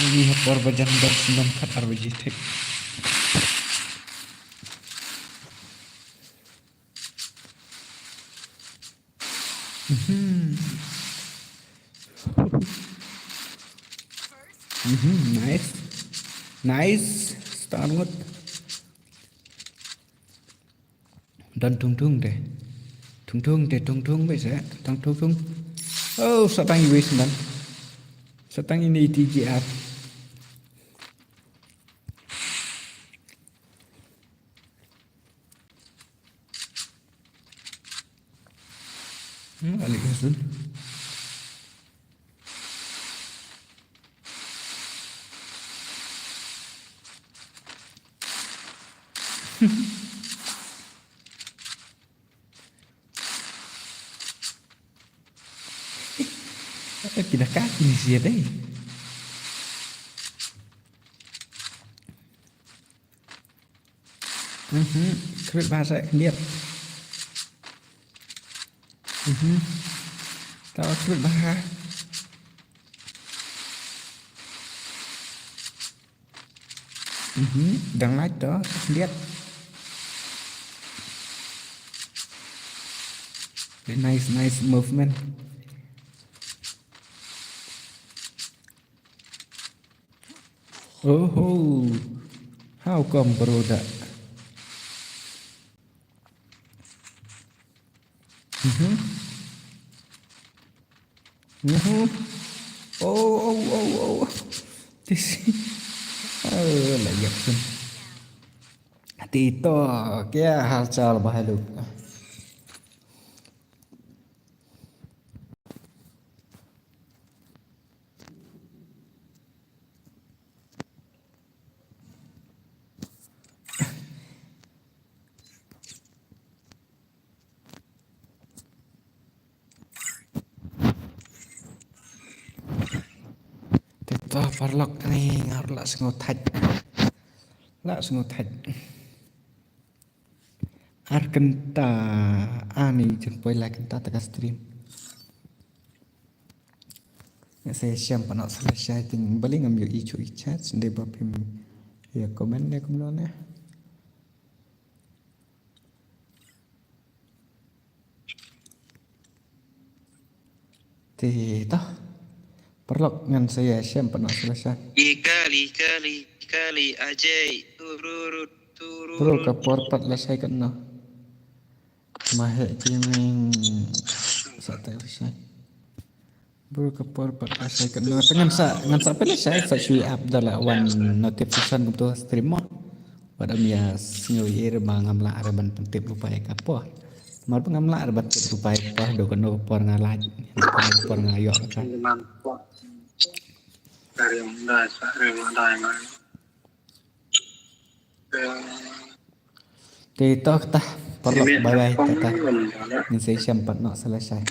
Ini hapor bajan dan senam katar bejitek. Nice. Start dan tung deh. Tung bisa. Tung. Oh, satang ibu sembilan. Satang ini TGR. Balik Hasun. Pindah kaki sih deh. Keren bahasa lihat. Tahu keren bahasa. Đang lách đó lihat. Nice movement. Oh, how come bro that? Oh. This. Lại giật xin. Thì to cái hal chal bahai lu. Thì to parlok này ngar lak sengot thạch. Lak sengot thạch. Arkenta ani jempoi la kenta teka stream. Saya siap nak selesai ting balik ngambil icu chat sendiri bapim ya komen dia kemudian ya. Tita perlok ngan saya siap nak selesai. Kali ajai turut. Bro ke porpat lah saya kena. Mahek kiming sate selesai. Bro ke porpat lah saya kena. Dengan sa pala saya fashion up dalam one notification untuk stream mo. Pada mia sinyo year mangamla araban pentip lupa ya kapor. Mar pengamla araban pentip lupa ya kapor do kono por ngalaj. Por ngayok kan. Dari mana? Kita perlu bye bye tata. Ini saya siap nak selesai.